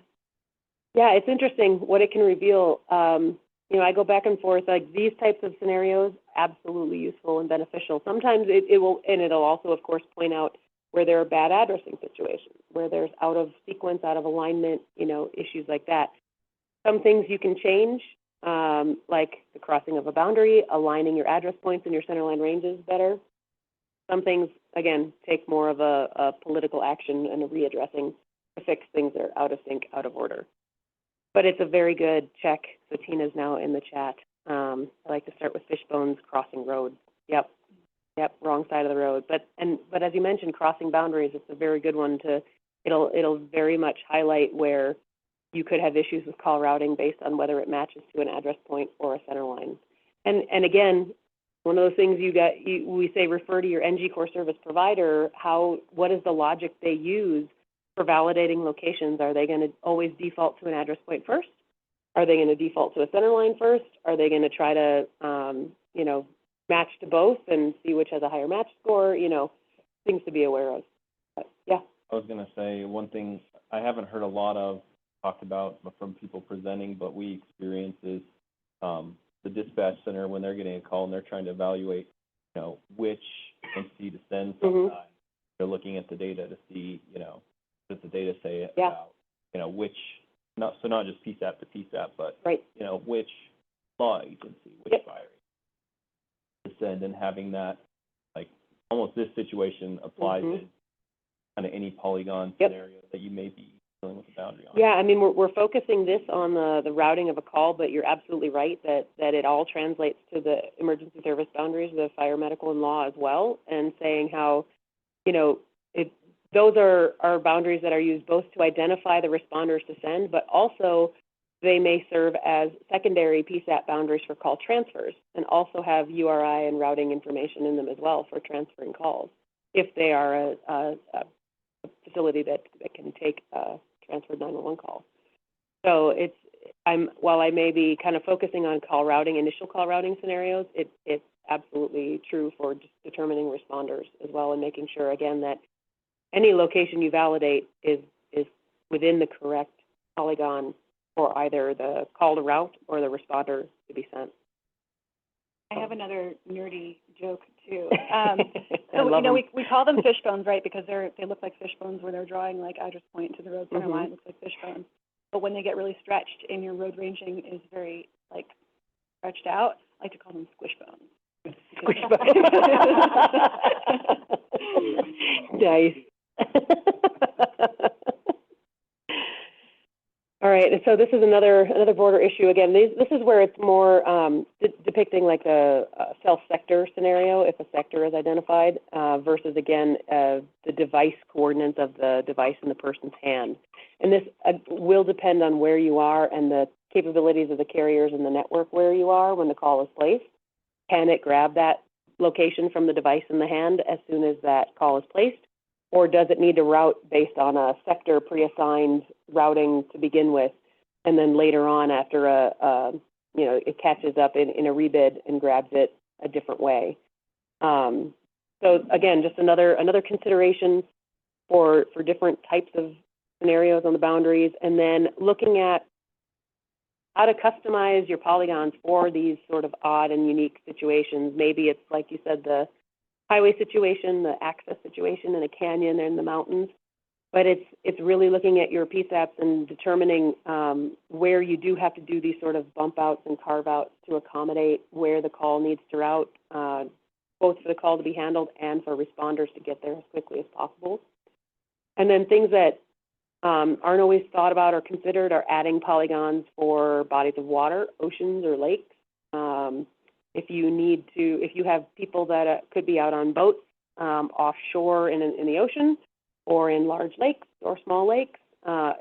Yeah, it's interesting what it can reveal. You know, I go back and forth, like these types of scenarios, absolutely useful and beneficial. Sometimes it will, and it'll also, of course, point out where there are bad addressing situations, where there's out of sequence, out of alignment, you know, issues like that. Some things you can change, like the crossing of a boundary, aligning your address points and your centerline ranges better. Some things, again, take more of a political action and a readdressing to fix things that are out of sync, out of order. But it's a very good check. So Tina's now in the chat. I like to start with Fishbones crossing roads. Yep, wrong side of the road. But as you mentioned, crossing boundaries, it's a very good one to. It'll very much highlight where you could have issues with call routing based on whether it matches to an address point or a center line. And again, one of those things we say refer to your NG core service provider. What is the logic they use for validating locations? Are they going to always default to an address point first? Are they going to default to a center line first? Are they going to try to, you know, match to both and see which has a higher match score? You know, things to be aware of. But, yeah. I was gonna say, one thing I haven't heard a lot of talked about from people presenting, but we experience is, the dispatch center when they're getting a call and they're trying to evaluate, you know, which entity to send sometimes. They're looking at the data to see, you know, does the data say about, you know, which, not just PSAP to PSAP, but, you know, which law agency, which fire to send, and having that, like, almost this situation applies in kind of any polygon scenario that you may be dealing with a boundary on. Yeah, I mean, we're focusing this on the routing of a call, but you're absolutely right that it all translates to the emergency service boundaries, the fire, medical, and law as well, and saying how, you know, those are boundaries that are used both to identify the responders to send, but also they may serve as secondary PSAP boundaries for call transfers and also have URI and routing information in them as well for transferring calls if they are a facility that can take transferred 911 calls. So while I may be kind of focusing on call routing, initial call routing scenarios, it's absolutely true for just determining responders as well and making sure, again, that any location you validate is within the correct polygon for either the call to route or the responder to be sent. I have another nerdy joke too. So you know, we call them fishbones, right? Because they look like fishbones where they're drawing like address point to the road center line. It looks like fishbones. But when they get really stretched and your road ranging is very like stretched out, I like to call them squishbones. Nice. All right, and so this is another border issue. Again, this is where it's more depicting like a self-sector scenario, if a sector is identified, versus, again, the device coordinates of the device in the person's hand. And this will depend on where you are and the capabilities of the carriers and the network where you are when the call is placed. Can it grab that location from the device in the hand as soon as that call is placed? Or does it need to route based on a sector pre-assigned routing to begin with, and then later on after it catches up in a rebid and grabs it a different way? So again, just another consideration for different types of scenarios on the boundaries, and then looking at how to customize your polygons for these sort of odd and unique situations. Maybe it's, like you said, the highway situation, the access situation in a canyon or in the mountains, but it's really looking at your PSAPs and determining where you do have to do these sort of bump outs and carve outs to accommodate where the call needs to route, both for the call to be handled and for responders to get there as quickly as possible. And then things that aren't always thought about or considered are adding polygons for bodies of water, oceans or lakes. If you have people that could be out on boats offshore in the ocean or in large lakes or small lakes,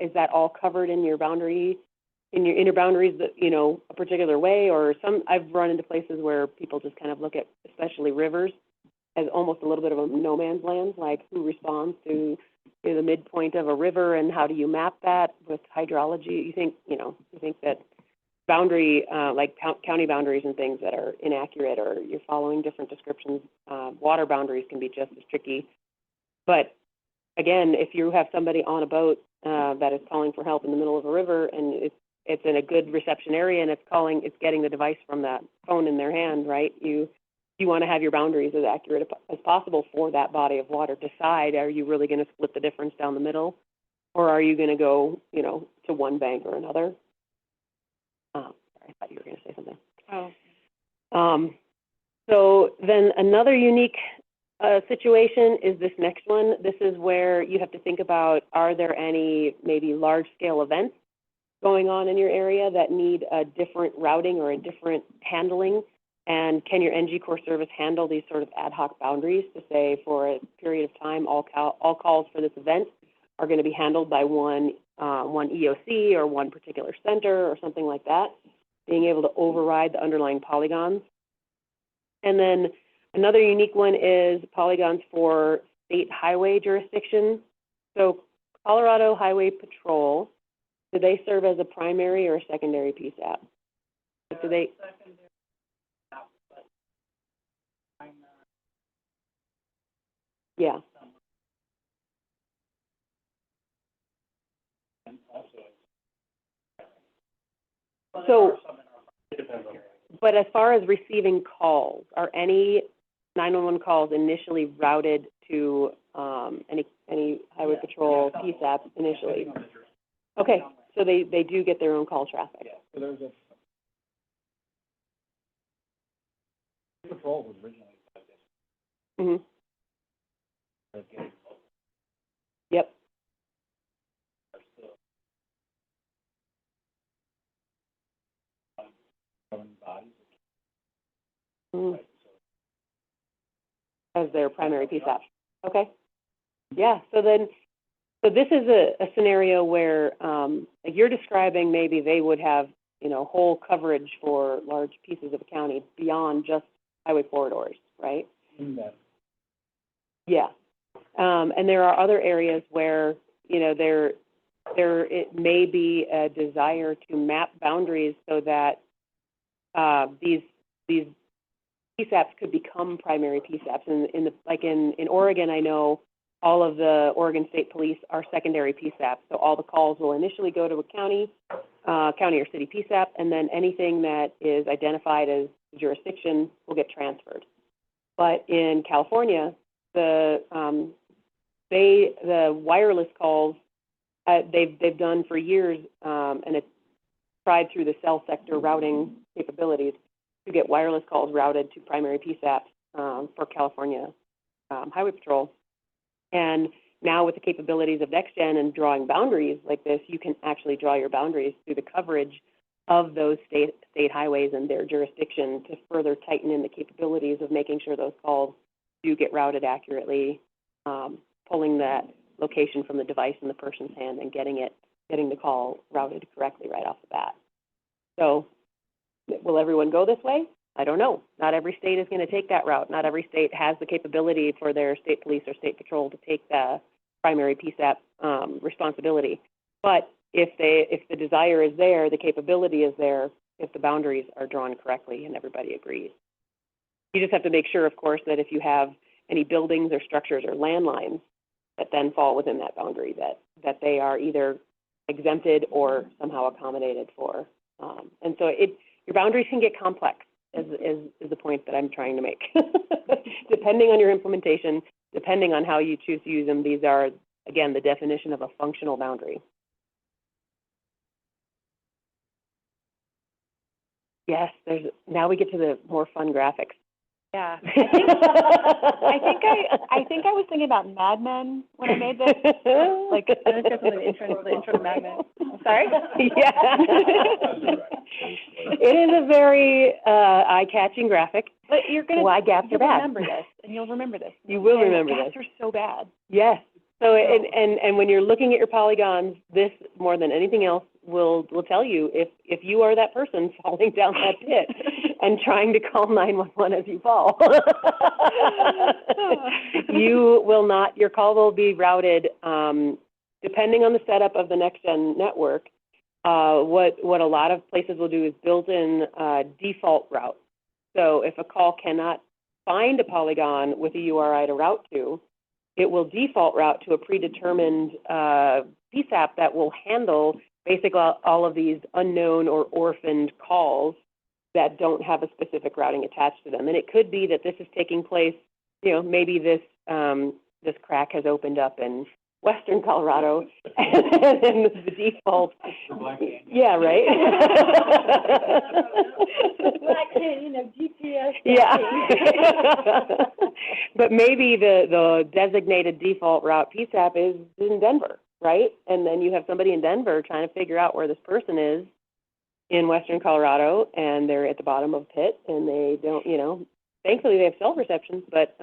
is that all covered in your boundary, in your inner boundaries that, a particular way? Or I've run into places where people just kind of look at, especially rivers, as almost a little bit of a no man's land, like who responds to the midpoint of a river and how do you map that with hydrology? You think that boundary, like county boundaries and things that are inaccurate, or you're following different descriptions. Water boundaries can be just as tricky. But again, if you have somebody on a boat that is calling for help in the middle of a river and it's in a good reception area and it's getting the device from that phone in their hand, right? You want to have your boundaries as accurate as possible for that body of water. Decide, are you really going to split the difference down the middle, or are you going to go, to one bank or another? Sorry, I thought you were going to say something. Oh. So then another unique situation is this next one. This is where you have to think about, are there any maybe large-scale events going on in your area that need a different routing or a different handling? And can your NG Core service handle these sort of ad hoc boundaries to say, for a period of time, all calls for this event are going to be handled by one EOC or one particular center or something like that, being able to override the underlying polygons. And then another unique one is polygons for state highway jurisdiction. So Colorado Highway Patrol, do they serve as a primary or a secondary PSAP? Do they? Yeah. So, but as far as receiving calls, are any 911 calls initially routed to any highway patrol PSAP initially? Okay, so they do get their own call traffic. Yeah, so there's a patrol was originally like this. Mm-hmm. Yep. Mm-hmm. As their primary PSAP. Okay. Yeah. So this is a scenario where, like you're describing, maybe they would have, whole coverage for large pieces of a county beyond just highway corridors, right? Yeah. And there are other areas where, there it may be a desire to map boundaries so that these PSAPs could become primary PSAPs. In Oregon, I know all of the Oregon State Police are secondary PSAPs. So all the calls will initially go to a county or city PSAP, and then anything that is identified as jurisdiction will get transferred. But in California, the wireless calls they've done for years, and it's tried through the cell sector routing capabilities to get wireless calls routed to primary PSAPs for California Highway Patrol. And now with the capabilities of NextGen and drawing boundaries like this, you can actually draw your boundaries through the coverage of those state highways and their jurisdiction to further tighten in the capabilities of making sure those calls do get routed accurately, pulling that location from the device in the person's hand and getting the call routed correctly right off the bat. So will everyone go this way? I don't know. Not every state is going to take that route. Not every state has the capability for their state police or state patrol to take the primary PSAP responsibility. But if the desire is there, the capability is there, if the boundaries are drawn correctly and everybody agrees. You just have to make sure, of course, that if you have any buildings or structures or landlines that then fall within that boundary, that they are either exempted or somehow accommodated for. And so your boundaries can get complex, is the point that I'm trying to make. Depending on your implementation, depending on how you choose to use them, these are, again, the definition of a functional boundary. Yes, now we get to the more fun graphics. Yeah. I think I was thinking about Mad Men when I made this. Like, I was guessing the intro to Mad Men. Sorry? Yeah. It is a very eye-catching graphic. But you're going to remember this, and you'll remember this. You will remember this. Gaps are so bad. Yes. So, and when you're looking at your polygons, this, more than anything else, will tell you if you are that person falling down that pit and trying to call 911 as you fall. You will not, your call will be routed, depending on the setup of the NextGen network. What a lot of places will do is build in default route. So if a call cannot find a polygon with a URI to route to, it will default route to a predetermined PSAP that will handle basically all of these unknown or orphaned calls that don't have a specific routing attached to them. And it could be that this is taking place, maybe this crack has opened up in Western Colorado, and the default, yeah, right? GPS. Yeah. But maybe the designated default route PSAP is in Denver, right? And then you have somebody in Denver trying to figure out where this person is in Western Colorado, and they're at the bottom of a pit, and they don't, thankfully they have cell reception, but,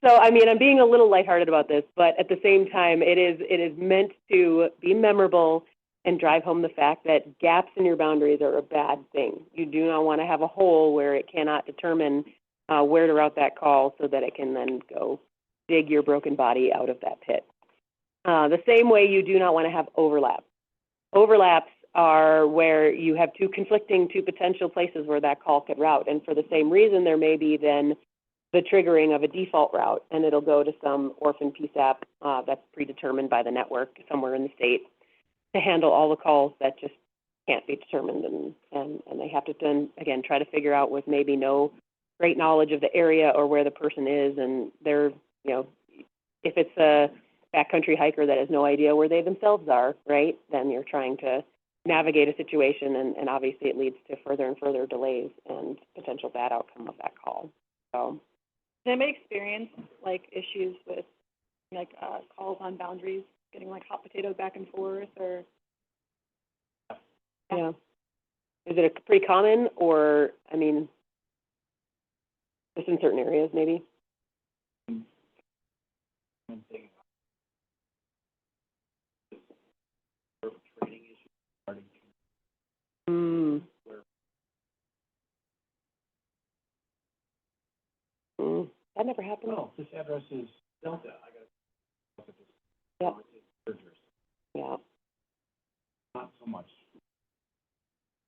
so, I mean, I'm being a little lighthearted about this, but at the same time, it is meant to be memorable and drive home the fact that gaps in your boundaries are a bad thing. You do not want to have a hole where it cannot determine where to route that call so that it can then go dig your broken body out of that pit. The same way you do not want to have overlap. Overlaps are where you have two potential places where that call could route. And for the same reason, there may be then the triggering of a default route, and it'll go to some orphan PSAP that's predetermined by the network somewhere in the state to handle all the calls that just can't be determined. And they have to then, again, try to figure out with maybe no great knowledge of the area or where the person is. And they're, if it's a backcountry hiker that has no idea where they themselves are, right, then you're trying to navigate a situation, and obviously it leads to further and further delays and potential bad outcome of that call. So, does anybody experience issues with calls on boundaries, getting hot potatoes back and forth, or? Yeah. Is it pretty common, or just in certain areas maybe? That never happened. No, this address is Delta. I got to look at this. Yep. Address. Yeah. Not so much.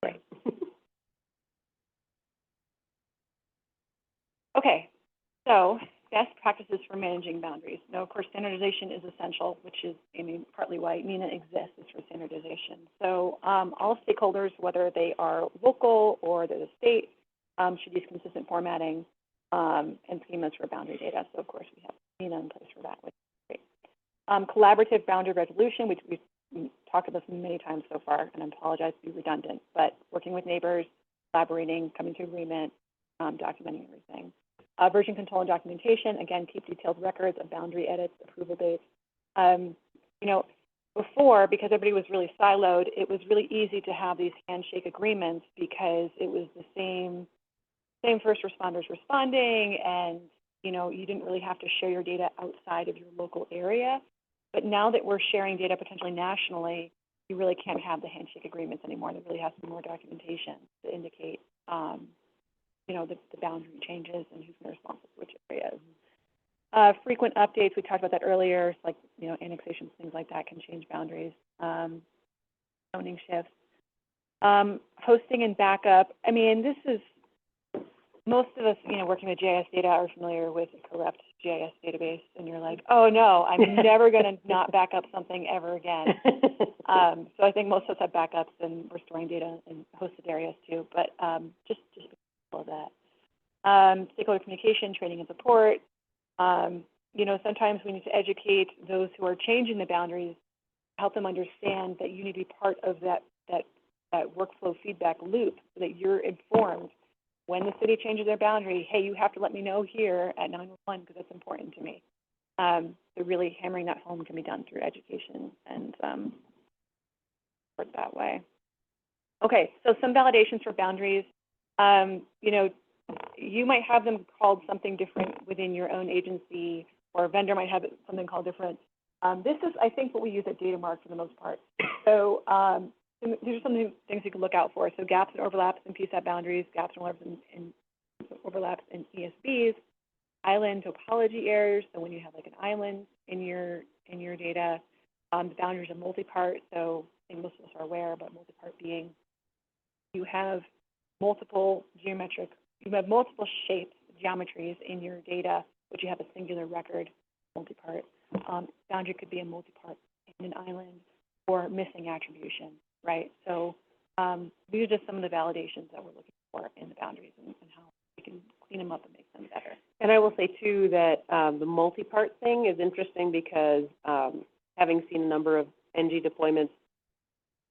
Right. Okay, so best practices for managing boundaries. Now, of course, standardization is essential, which is, partly why MENA exists, is for standardization. So all stakeholders, whether they are local or they're the state, should use consistent formatting and schemas for boundary data. So, of course, we have MENA in place for that, which is great. Collaborative boundary resolution, which we've talked about this many times so far, and I apologize to be redundant, but working with neighbors, collaborating, coming to agreement, documenting everything. Version control and documentation, again, keep detailed records of boundary edits, approval dates. You know, before, because everybody was really siloed, it was really easy to have these handshake agreements because it was the same first responders responding, and, you know, you didn't really have to share your data outside of your local area. But now that we're sharing data potentially nationally, you really can't have the handshake agreements anymore. There really has to be more documentation to indicate, you know, the boundary changes and who's going to be responsible for which areas. Frequent updates, we talked about that earlier, like, you know, annexations, things like that can change boundaries. Zoning shifts. Hosting and backup, I mean, this is, most of us, you know, working with GIS data are familiar with a corrupt GIS database, and you're like, oh no, I'm never going to not back up something ever again. So I think most of us have backups, and we're storing data in hosted areas too, but just all of that. Stakeholder communication, training and support. You know, sometimes we need to educate those who are changing the boundaries, help them understand that you need to be part of that workflow feedback loop so that you're informed. When the city changes their boundary, hey, you have to let me know here at 911 because that's important to me. So really hammering that home can be done through education and work that way. Okay, so some validations for boundaries. You know, you might have them called something different within your own agency, or a vendor might have something called different. This is, I think, what we use at DataMark for the most part. So these are some things you can look out for. So gaps and overlaps in PSAP boundaries, gaps and overlaps in ESBs, island topology errors. So when you have like an island in your data, the boundaries are multi-part. So I think most of us are aware, but multi-part being you have multiple shapes, geometries in your data, but you have a singular record, multi-part. Boundary could be a multi-part in an island or missing attribution, right? So these are just some of the validations that we're looking for in the boundaries and how we can clean them up and make them better. And I will say too that the multi-part thing is interesting because having seen a number of NG deployments,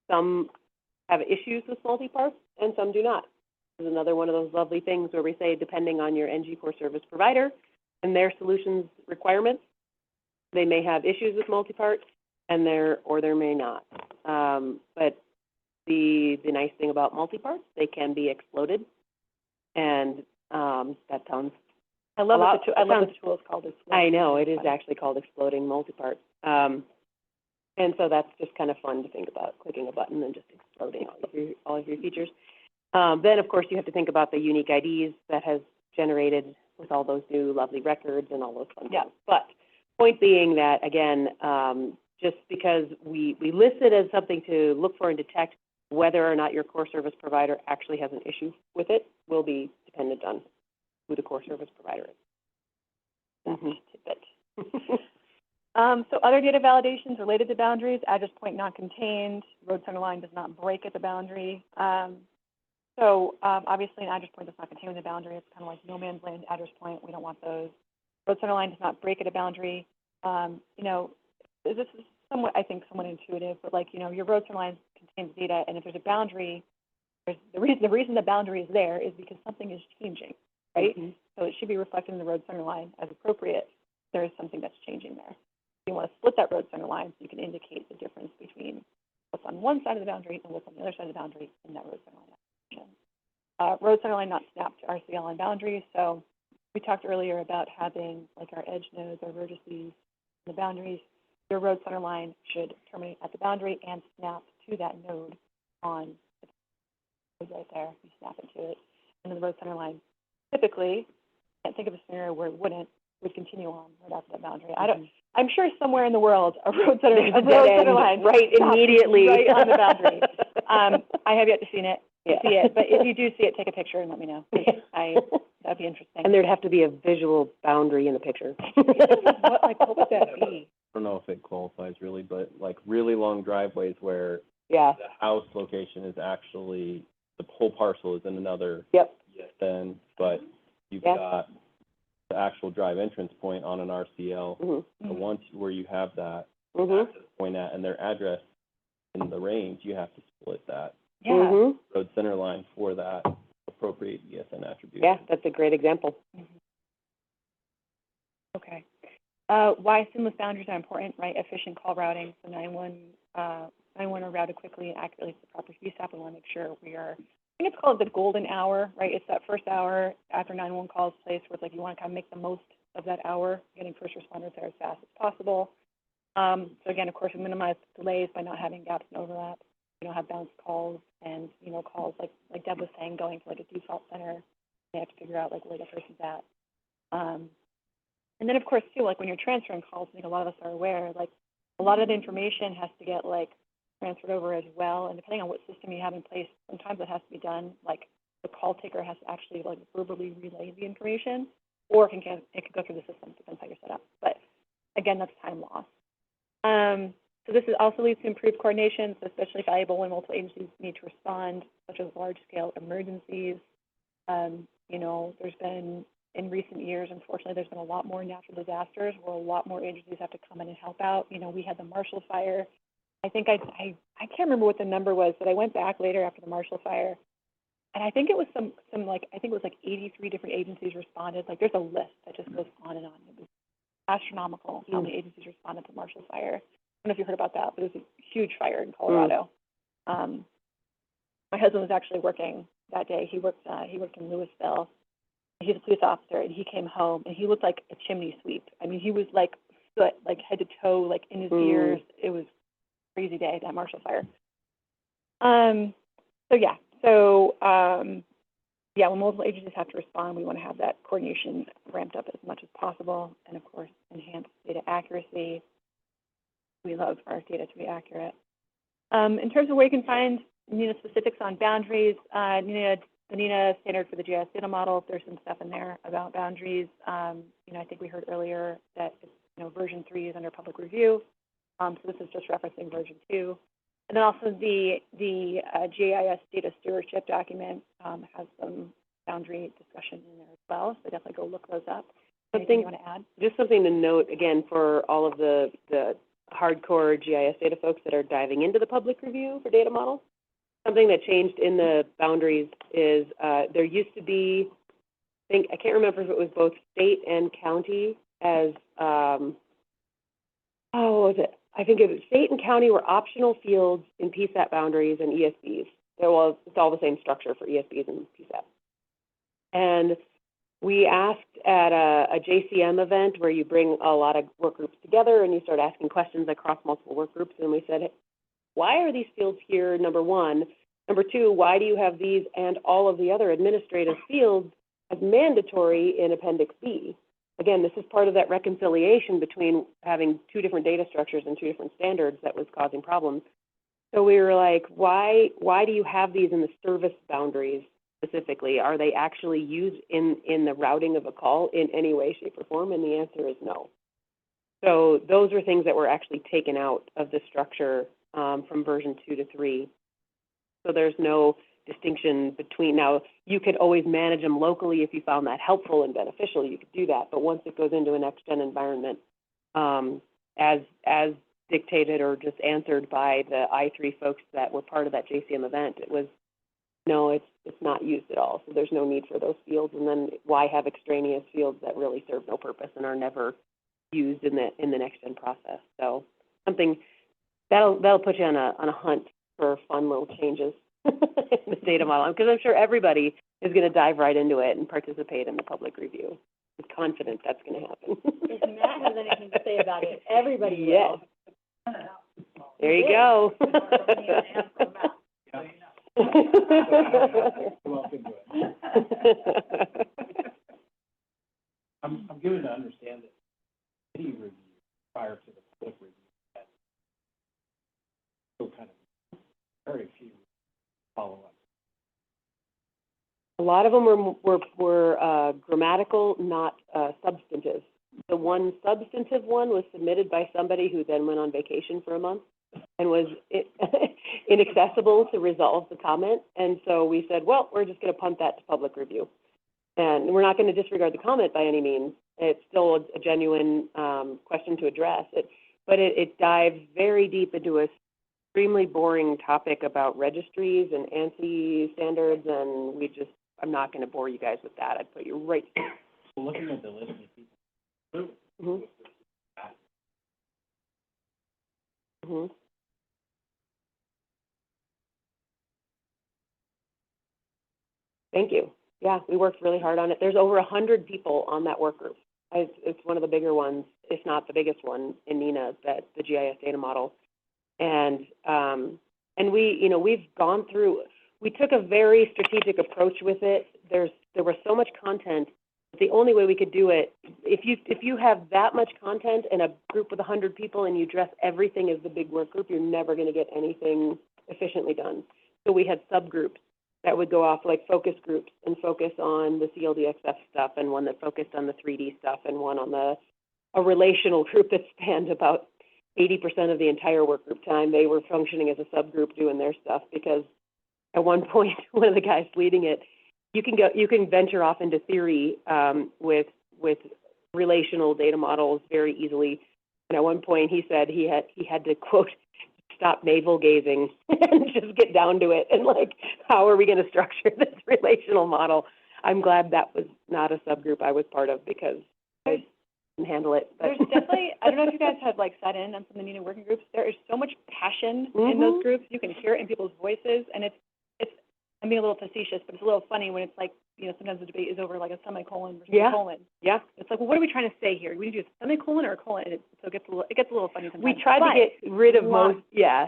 some have issues with multi-parts and some do not. This is another one of those lovely things where we say, depending on your NG core service provider and their solutions requirements, they may have issues with multi-part, and there may not. But the nice thing about multi-parts, they can be exploded, and that sounds. I love the tool is called exploding. I know, it is actually called exploding multi-part. And so that's just kind of fun to think about, clicking a button and just exploding all of your features. Then, of course, you have to think about the unique IDs that has generated with all those new lovely records and all those fun things. But point being that, again, just because we list it as something to look for and detect, whether or not your core service provider actually has an issue with it will be dependent on who the core service provider is. So other data validations related to boundaries, address point not contained, road center line does not break at the boundary. Obviously an address point does not contain the boundary. It's kind of like no man's land address point. We don't want those. Road center line does not break at a boundary. You know, this is somewhat, I think, somewhat intuitive, but like, you know, your road center line contains data, and if there's a boundary, the reason the boundary is there is because something is changing, right? Mm-hmm. So it should be reflected in the road center line as appropriate. There is something that's changing there. You want to split that road center line so you can indicate the difference between what's on one side of the boundary and what's on the other side of the boundary in that road center line. Road center line not snapped to RCL line boundaries. So we talked earlier about having like our edge nodes or vertices in the boundaries. Your road center line should terminate at the boundary and snap to that node on the node right there. You snap into it. And then the road center line typically, I can't think of a scenario where it would continue on right after that boundary. I'm sure somewhere in the world a road center line right immediately right on the boundary. I have yet to see it, but if you do see it, take a picture and let me know. That'd be interesting. And there'd have to be a visual boundary in the picture. What would that be? I don't know if it qualifies really, but like really long driveways where the house location is actually, the whole parcel is in another. Then, but you've got the actual drive entrance point on an RCL. Mm-hmm. Once where you have that access point at and their address in the range, you have to split that road center line for that appropriate ESN attribute. Yeah, that's a great example. Why seamless boundaries are important, right? Efficient call routing, so 911 are routed quickly and accurately to the proper CSAP. We want to make sure we are, I think it's called the golden hour, right? It's that first hour after 911 calls place where it's like you want to kind of make the most of that hour, getting first responders there as fast as possible. So again, of course, we minimize delays by not having gaps and overlaps. We don't have bounced calls and, you know, calls like Deb was saying, going to like a default center. They have to figure out like where the person's at. And then of course too, like when you're transferring calls, I think a lot of us are aware, like a lot of the information has to get like transferred over as well. And depending on what system you have in place, sometimes it has to be done, like the call taker has to actually like verbally relay the information, or it can go through the system, depends how you're set up. But again, that's time loss. So this also leads to improved coordination, so especially valuable when multiple agencies need to respond, such as large-scale emergencies. You know, there's been, in recent years, unfortunately, there's been a lot more natural disasters where a lot more agencies have to come in and help out. You know, we had the Marshall Fire. I think I can't remember what the number was, but I went back later after the Marshall Fire, and I think it was some like, I think it was like 83 different agencies responded. Like, there's a list that just goes on and on. It was astronomical how many agencies responded to Marshall Fire. I don't know if you heard about that, but it was a huge fire in Colorado. My husband was actually working that day. He worked in Louisville. He's a police officer, and he came home, and he looked like a chimney sweep. I mean, he was like soot, like head to toe, like in his ears. It was a crazy day, that Marshall Fire. When multiple agencies have to respond, we want to have that coordination ramped up as much as possible, and of course, enhance data accuracy. We love our data to be accurate. In terms of where you can find NINA specifics on boundaries, the NINA standard for the GIS data model, there's some stuff in there about boundaries. You know, I think we heard earlier that version 3 is under public review. So this is just referencing version 2. And then also the GIS data stewardship document has some boundary discussion in there as well. So definitely go look those up. Anything you want to add? Just something to note, again, for all of the hardcore GIS data folks that are diving into the public review for data models. Something that changed in the boundaries is there used to be, I can't remember if it was both state and county as, what was it? I think it was state and county were optional fields in PSAP boundaries and ESBs. It's all the same structure for ESBs and PSAP. And we asked at a JCM event where you bring a lot of work groups together and you start asking questions across multiple work groups, and we said, why are these fields here, number one? Number two, why do you have these and all of the other administrative fields as mandatory in Appendix B? Again, this is part of that reconciliation between having two different data structures and two different standards that was causing problems. So we were like, why do you have these in the service boundaries specifically? Are they actually used in the routing of a call in any way, shape, or form? And the answer is no. So those are things that were actually taken out of the structure from version 2 to 3. So there's no distinction between, now you could always manage them locally if you found that helpful and beneficial, you could do that, but once it goes into a next-gen environment, as dictated or just answered by the I3 folks that were part of that JCM event, it was, no, it's not used at all, so there's no need for those fields, and then why have extraneous fields that really serve no purpose and are never used in the next-gen process. So something, that'll put you on a hunt for fun little changes in the data model, because I'm sure everybody is going to dive right into it and participate in the public review. I'm confident that's going to happen. If Matt has anything to say about it, everybody yes. will. There you go. Welcome to it. I'm given to understand that any review prior to the public review that still kind of very few follow-ups. A lot of them were grammatical, not substantive. The one substantive one was submitted by somebody who then went on vacation for a month and was inaccessible to resolve the comment. And so we said, well, we're just going to punt that to public review. And we're not going to disregard the comment by any means. It's still a genuine question to address. But it dives very deep into a extremely boring topic about registries and ANSI standards, and I'm not going to bore you guys with that. I'd put you right there. So looking at the list of people, Mhm. Thank you. Yeah, we worked really hard on it. There's over 100 people on that work group. It's one of the bigger ones, if not the biggest one in NENA, that the GIS data model. And we, we've gone through, we took a very strategic approach with it. There was so much content. The only way we could do it, if you have that much content in a group with 100 people and you dress everything as the big work group, you're never going to get anything efficiently done. So we had subgroups that would go off, like focus groups, and focus on the CLDXF stuff, and one that focused on the 3D stuff, and one on a relational group that spanned about 80% of the entire work group time. They were functioning as a subgroup doing their stuff, because at one point, one of the guys leading it, you can venture off into theory with relational data models very easily. And at one point, he said he had to, quote, stop navel gazing and just get down to it, and like, how are we going to structure this relational model? I'm glad that was not a subgroup I was part of, because I didn't handle it. But. There's definitely, I don't know if you guys have like sat in on some of the NENA working groups. There is so much passion in those groups. You can hear it in people's voices, and it's I'm being a little facetious, but it's a little funny when it's like, sometimes the debate is over like a semicolon versus a colon. Yeah. It's like, well, what are we trying to say here? Do we do a semicolon or a colon? And so it gets a little funny sometimes. We try to get rid of most,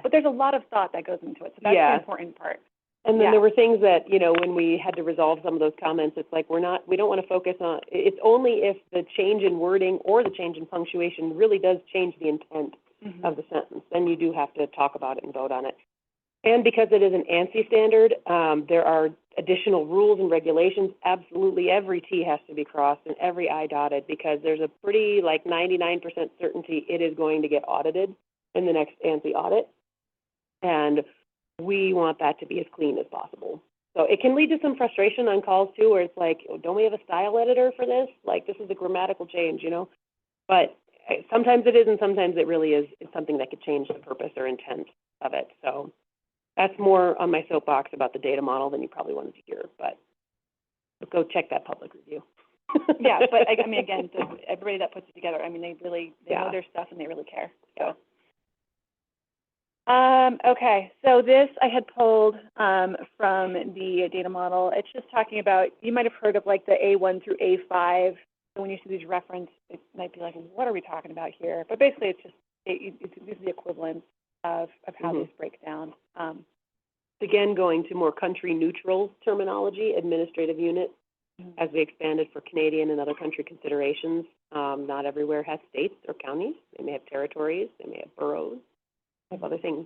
but there's a lot of thought that goes into it, so that's the important part. And then there were things that, when we had to resolve some of those comments, it's like, we don't want to focus on, it's only if the change in wording or the change in punctuation really does change the intent of the sentence, then you do have to talk about it and vote on it. And because it is an ANSI standard, there are additional rules and regulations. Absolutely every T has to be crossed and every I dotted, because there's a pretty, 99% certainty it is going to get audited in the next ANSI audit. And we want that to be as clean as possible. So it can lead to some frustration on calls too, where it's like, oh, don't we have a style editor for this? Like, this is a grammatical change, But sometimes it is, and sometimes it really is something that could change the purpose or intent of it. So that's more on my soapbox about the data model than you probably wanted to hear, but go check that public review. Yeah, but I mean, again, everybody that puts it together, I mean, they know their stuff and they really care. So. Okay, so this I had pulled from the data model. It's just talking about, you might have heard of like the A1 through A5. So when you see these references, it might be like, what are we talking about here? But basically, it's just it's the equivalent of how these break down. Again, going to more country-neutral terminology, administrative unit, as we expanded for Canadian and other country considerations. Not everywhere has states or counties. They may have territories. They may have boroughs. They have other things.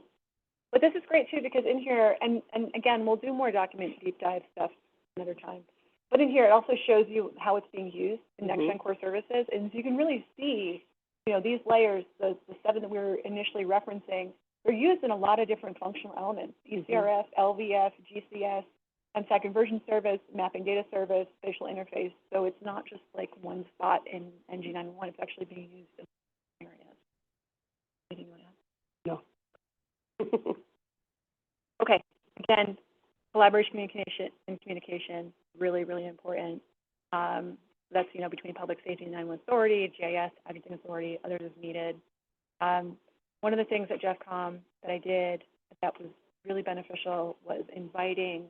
But this is great, too, because in here, and again, we'll do more document deep dive stuff another time. But in here, it also shows you how it's being used in Next-Gen Core Services. And so you can really see, these layers, the 7 that we were initially referencing, they're used in a lot of different functional elements: ECRF, LVF, GCS, MSAT conversion service, mapping data service, spatial interface. So it's not just like one spot in NG911. It's actually being used in areas. Anything you want to add? No. Okay. Again, collaboration, communication, really, really important. That's, between Public Safety and 911 Authority, GIS, Adjuncting Authority, others as needed. One of the things at GEFCOM that I did that was really beneficial was inviting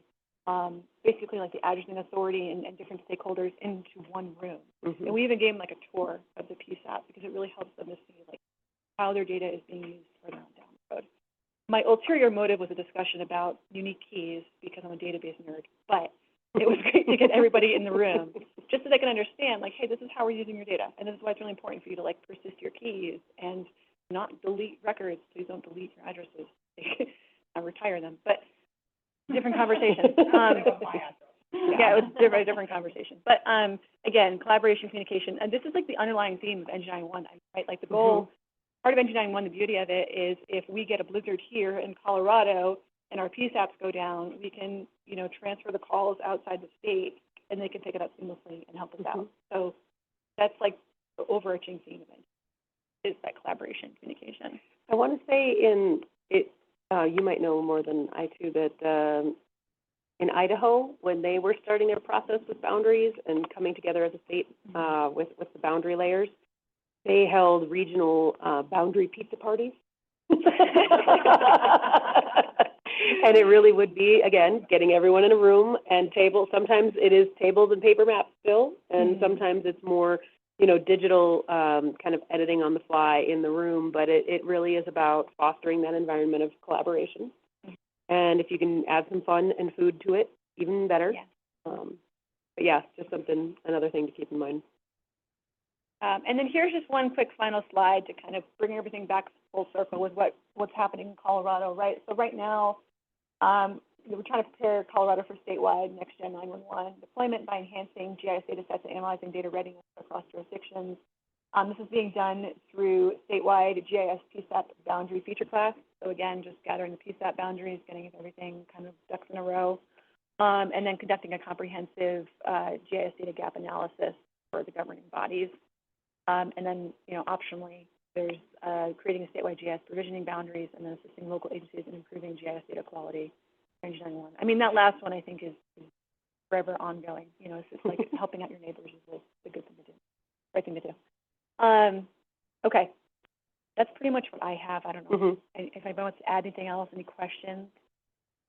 basically like the Adjuncting Authority and different stakeholders into one room. And we even gave them like a tour of the PSAP, because it really helps them to see like how their data is being used further on down the road. My ulterior motive was a discussion about unique keys, because I'm a database nerd, but it was great to get everybody in the room just so they can understand, like, hey, this is how we're using your data, and this is why it's really important for you to like persist your keys and not delete records. Please don't delete your addresses. Retire them. But different conversation. Yeah, it was a different conversation. But again, collaboration, communication, and this is like the underlying theme of NG911, right? Like the goal, part of NG911, the beauty of it is if we get a blizzard here in Colorado and our PSAPs go down, we can, transfer the calls outside the state, and they can pick it up seamlessly and help us out. So that's like the overarching theme of it, is that collaboration, communication. I want to say you might know more than I too, that in Idaho, when they were starting their process with boundaries and coming together as a state with the boundary layers, they held regional boundary pizza parties. And it really would be, again, getting everyone in a room and sometimes it is tables and paper maps still, and sometimes it's more, digital, kind of editing on the fly in the room, but it really is about fostering that environment of collaboration. And if you can add some fun and food to it, even better. Yeah. But yeah, just another thing to keep in mind. And then here's just one quick final slide to kind of bring everything back full circle with what's happening in Colorado, right? So right now, we're trying to prepare Colorado for statewide Next-Gen 911 deployment by enhancing GIS data sets and analyzing data readiness across jurisdictions. This is being done through statewide GIS PSAP boundary feature class. So again, just gathering the PSAP boundaries, getting everything kind of ducks in a row, and then conducting a comprehensive GIS data gap analysis for the governing bodies. And then, optionally, there's creating a statewide GIS provisioning boundaries and then assisting local agencies in improving GIS data quality. Range 911. I mean, that last one I think is forever ongoing. It's just like helping out your neighbors is a good thing to do, right thing to do. Okay, that's pretty much what I have. I don't know if anybody wants to add anything else. Any questions?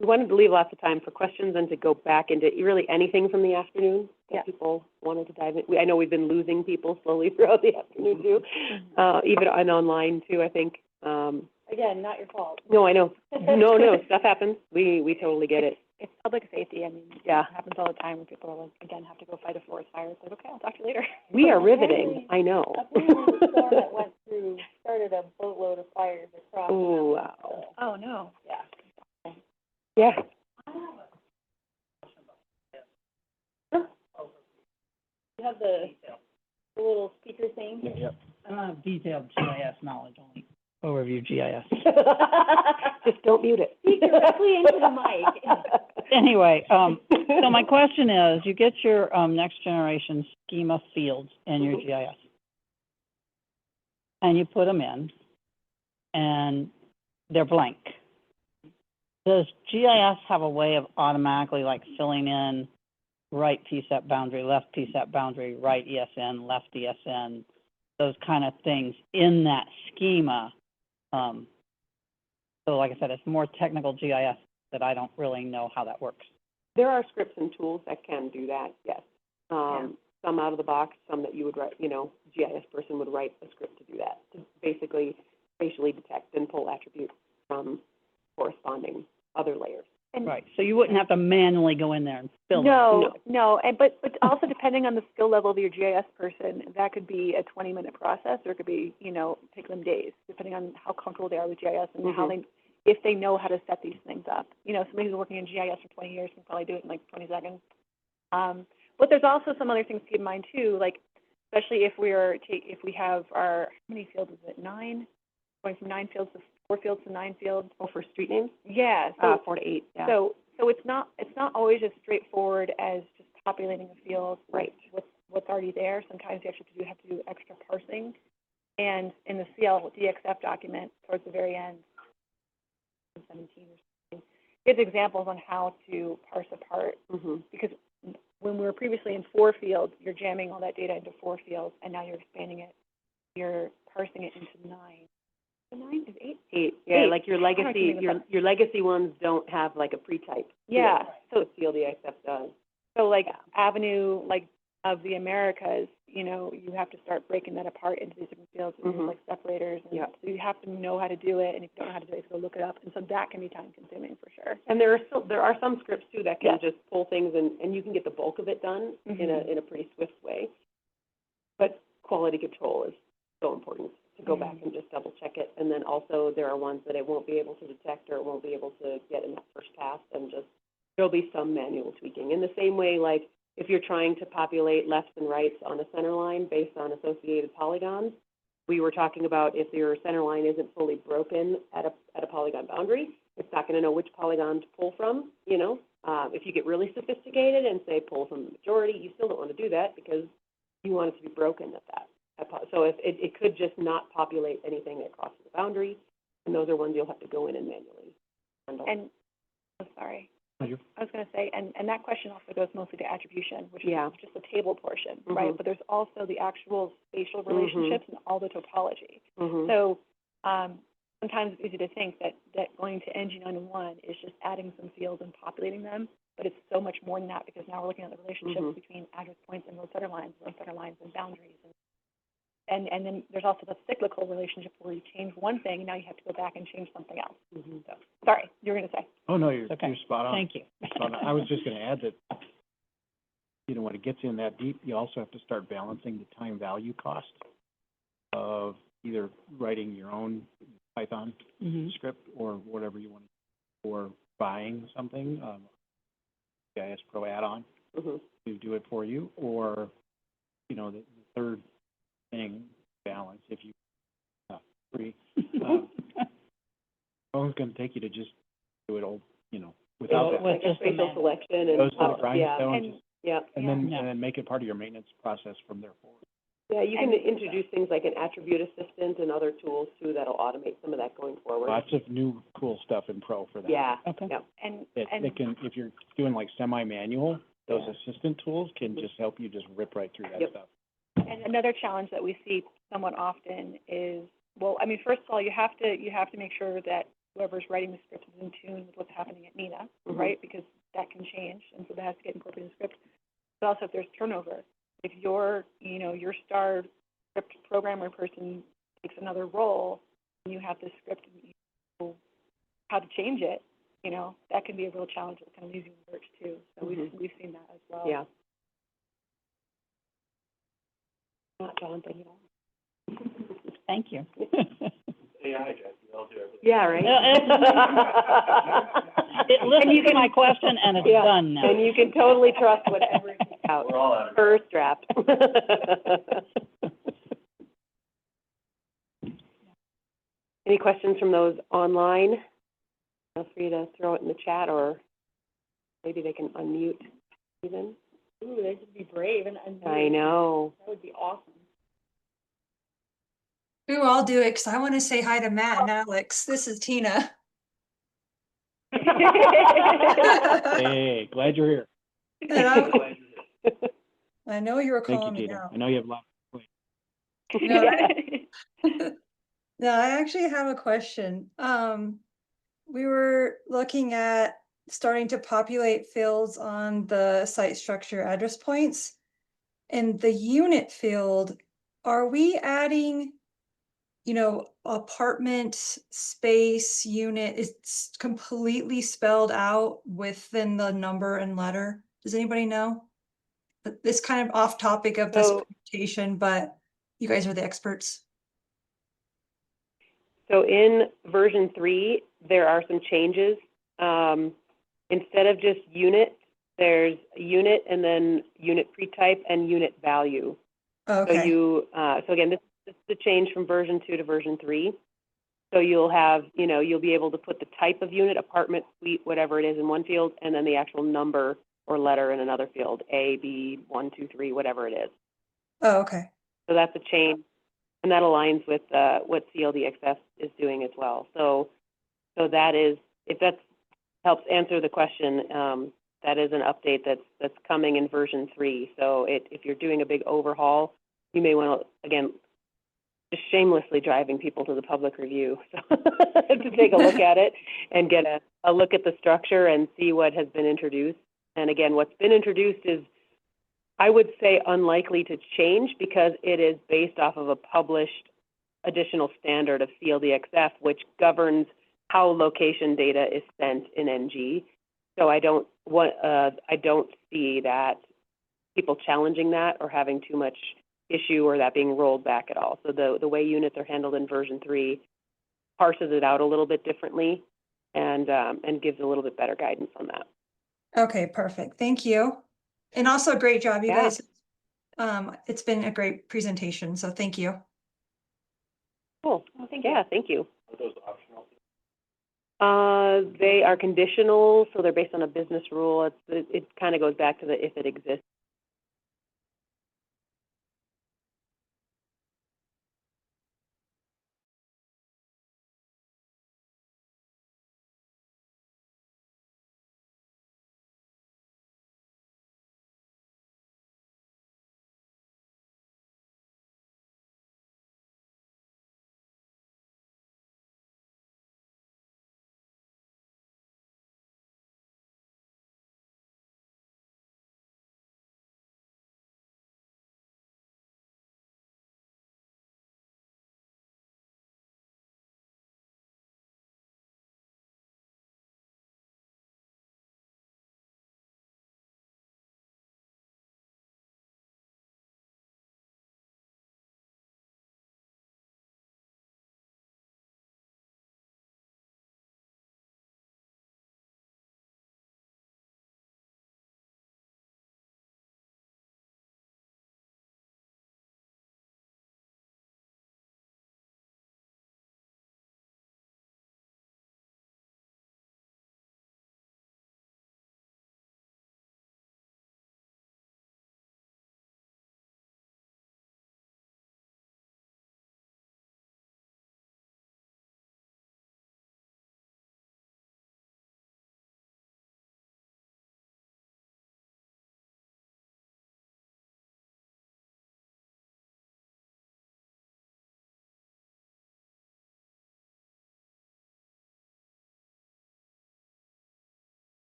We wanted to leave lots of time for questions and to go back into really anything from the afternoon that people wanted to dive in. I know we've been losing people slowly throughout the afternoon too, even on online too, I think. Again, not your fault. No, I know. No, stuff happens. We totally get it. It's public safety. I mean, yeah, it happens all the time when people are like, again, have to go fight a forest fire. It's like, okay, I'll talk to you later. We are riveting. I know. Apparently the storm that went through started a boatload of fires across. Oh, wow. Oh, no. Yeah. Yeah. You have the little speaker thing? Yep. I don't have detailed GIS knowledge, only overview GIS. Just don't mute it. Speak directly into the mic. Anyway, so my question is, you get your next generation schema fields in your GIS, and you put them in, and they're blank. Does GIS have a way of automatically like filling in right PSAP boundary, left PSAP boundary, right ESN, left ESN, those kind of things in that schema? So like I said, it's more technical GIS that I don't really know how that works. There are scripts and tools that can do that, yes. Some out of the box, some that you would write, GIS person would write a script to do that, to basically spatially detect and pull attributes from corresponding other layers. And right, so you wouldn't have to manually go in there and fill it. No, and but also depending on the skill level of your GIS person, that could be a 20-minute process, or it could be, take them days, depending on how comfortable they are with GIS and how if they know how to set these things up. Somebody who's working in GIS for 20 years can probably do it in like 20 seconds. But there's also some other things to keep in mind too, like especially if we have our, how many fields is it? 9? Going from 9 fields to 4 fields to 9 fields. Oh, for street names? Yeah. So 4 to 8. Yeah. So it's not always as straightforward as just populating a field with what's already there. Sometimes you actually have to do extra parsing. And in the CLDXF document, towards the very end, 17 or something, gives examples on how to parse apart. Because when we were previously in 4 fields, you're jamming all that data into 4 fields, and now you're expanding it. You're parsing it into 9. 9 is 8? 8. Yeah, 8. Like your legacy ones don't have like a pre-type. Yeah. So CLDXF does. So like Avenue, like of the Americas, you have to start breaking that apart into these different fields, and like separators. And so you have to know how to do it, and if you don't know how to do it, you have to go look it up. And so that can be time consuming for sure. And there are some scripts too that can just pull things and you can get the bulk of it done in a pretty swift way. But quality control is so important to go back and just double check it. And then also there are ones that it won't be able to detect or it won't be able to get in that first pass, and just there'll be some manual tweaking. In the same way, like if you're trying to populate lefts and rights on a center line based on associated polygons, we were talking about if your center line isn't fully broken at a polygon boundary, it's not going to know which polygon to pull from, If you get really sophisticated and say pull from the majority, you still don't want to do that because you want it to be broken at that. So if it could just not populate anything that crosses the boundary, and those are ones you'll have to go in and manually handle. And, I'm sorry. I was going to say, and that question also goes mostly to attribution, which is just the table portion, right? But there's also the actual spatial relationships and all the topology. So sometimes it's easy to think that going to NG911 is just adding some fields and populating them, but it's so much more than that, because now we're looking at the relationships between address points and road center lines and boundaries. And then there's also the cyclical relationship where you change one thing, and now you have to go back and change something else. So, sorry, you were going to say. Oh, no, you're Okay. spot on. Thank you. Spot on. I was just gonna add that, when it gets in that deep, you also have to start balancing the time value cost of either writing your own Python script or whatever you want, or buying something, GIS Pro add-on to do it for you, or, the third thing, balance, if you, free, how long it's gonna take you to just do it all, without that. Like a spatial selection and, Those little yeah, rhinestones, and then, Yeah. and then make it part of your maintenance process from there forward. yeah, you can introduce things like an attribute assistant and other tools too that'll automate some of that going forward. Lots of new cool stuff in Pro for that. Yeah, Okay. yeah. It can, if you're doing like semi-manual, those assistant tools can just help you just rip right through that stuff. And another challenge that we see somewhat often is, well, I mean, first of all, you have to make sure that whoever's writing the script is in tune with what's happening at NINA, right? Because that can change, and so that has to get incorporated in the script. But also, if there's turnover, if your star script programmer person takes another role, and you have this script and you know how to change it, that can be a real challenge that kind of leaves you in the lurch too. So we've seen that as well. Yeah. Not daunting at all. Thank you. Yeah, right. It listened to my question and it's done now. And you can totally trust whatever it puts out. We're all out of Fur strap. Any questions from those online? Feel free to throw it in the chat, or maybe they can unmute even. Ooh, they should be brave and I know. that would be awesome. Ooh, I'll do it because I want to say hi to Matt and Alex. This is Tina. Hey, glad you're here. And I know you were Thank you, calling me Tina. out. I know you have a lot. No, I actually have a question. We were looking at starting to populate fields on the site structure address points. And the unit field, are we adding, apartment, space, unit? It's completely spelled out within the number and letter. Does anybody know? But this kind of off topic of this presentation, but you guys are the experts. So in version 3, there are some changes. Instead of just unit, there's unit and then unit pretype and unit value. Okay. So again, this is the change from version 2 to version 3. So you'll have, you'll be able to put the type of unit, apartment, suite, whatever it is in one field, and then the actual number or letter in another field, A, B, 1, 2, 3, whatever it is. Oh, okay. So that's a change, and that aligns with what CLDXF is doing as well. So that is, if that helps answer the question, that is an update that's coming in version 3. So if you're doing a big overhaul, you may want to, again, just shamelessly driving people to the public review to take a look at it and get a look at the structure and see what has been introduced. And again, what's been introduced is, I would say, unlikely to change because it is based off of a published additional standard of CLDXF, which governs how location data is sent in NG. So I don't see that people challenging that or having too much issue or that being rolled back at all. So the way units are handled in version 3 parses it out a little bit differently and gives a little bit better guidance on that. Okay, perfect. Thank you. And also great job, you guys. It's been a great presentation, so thank you. Cool. Well, thank you. Yeah, thank you. Are those optional? They are conditional, so they're based on a business rule. It kind of goes back to the if it exists.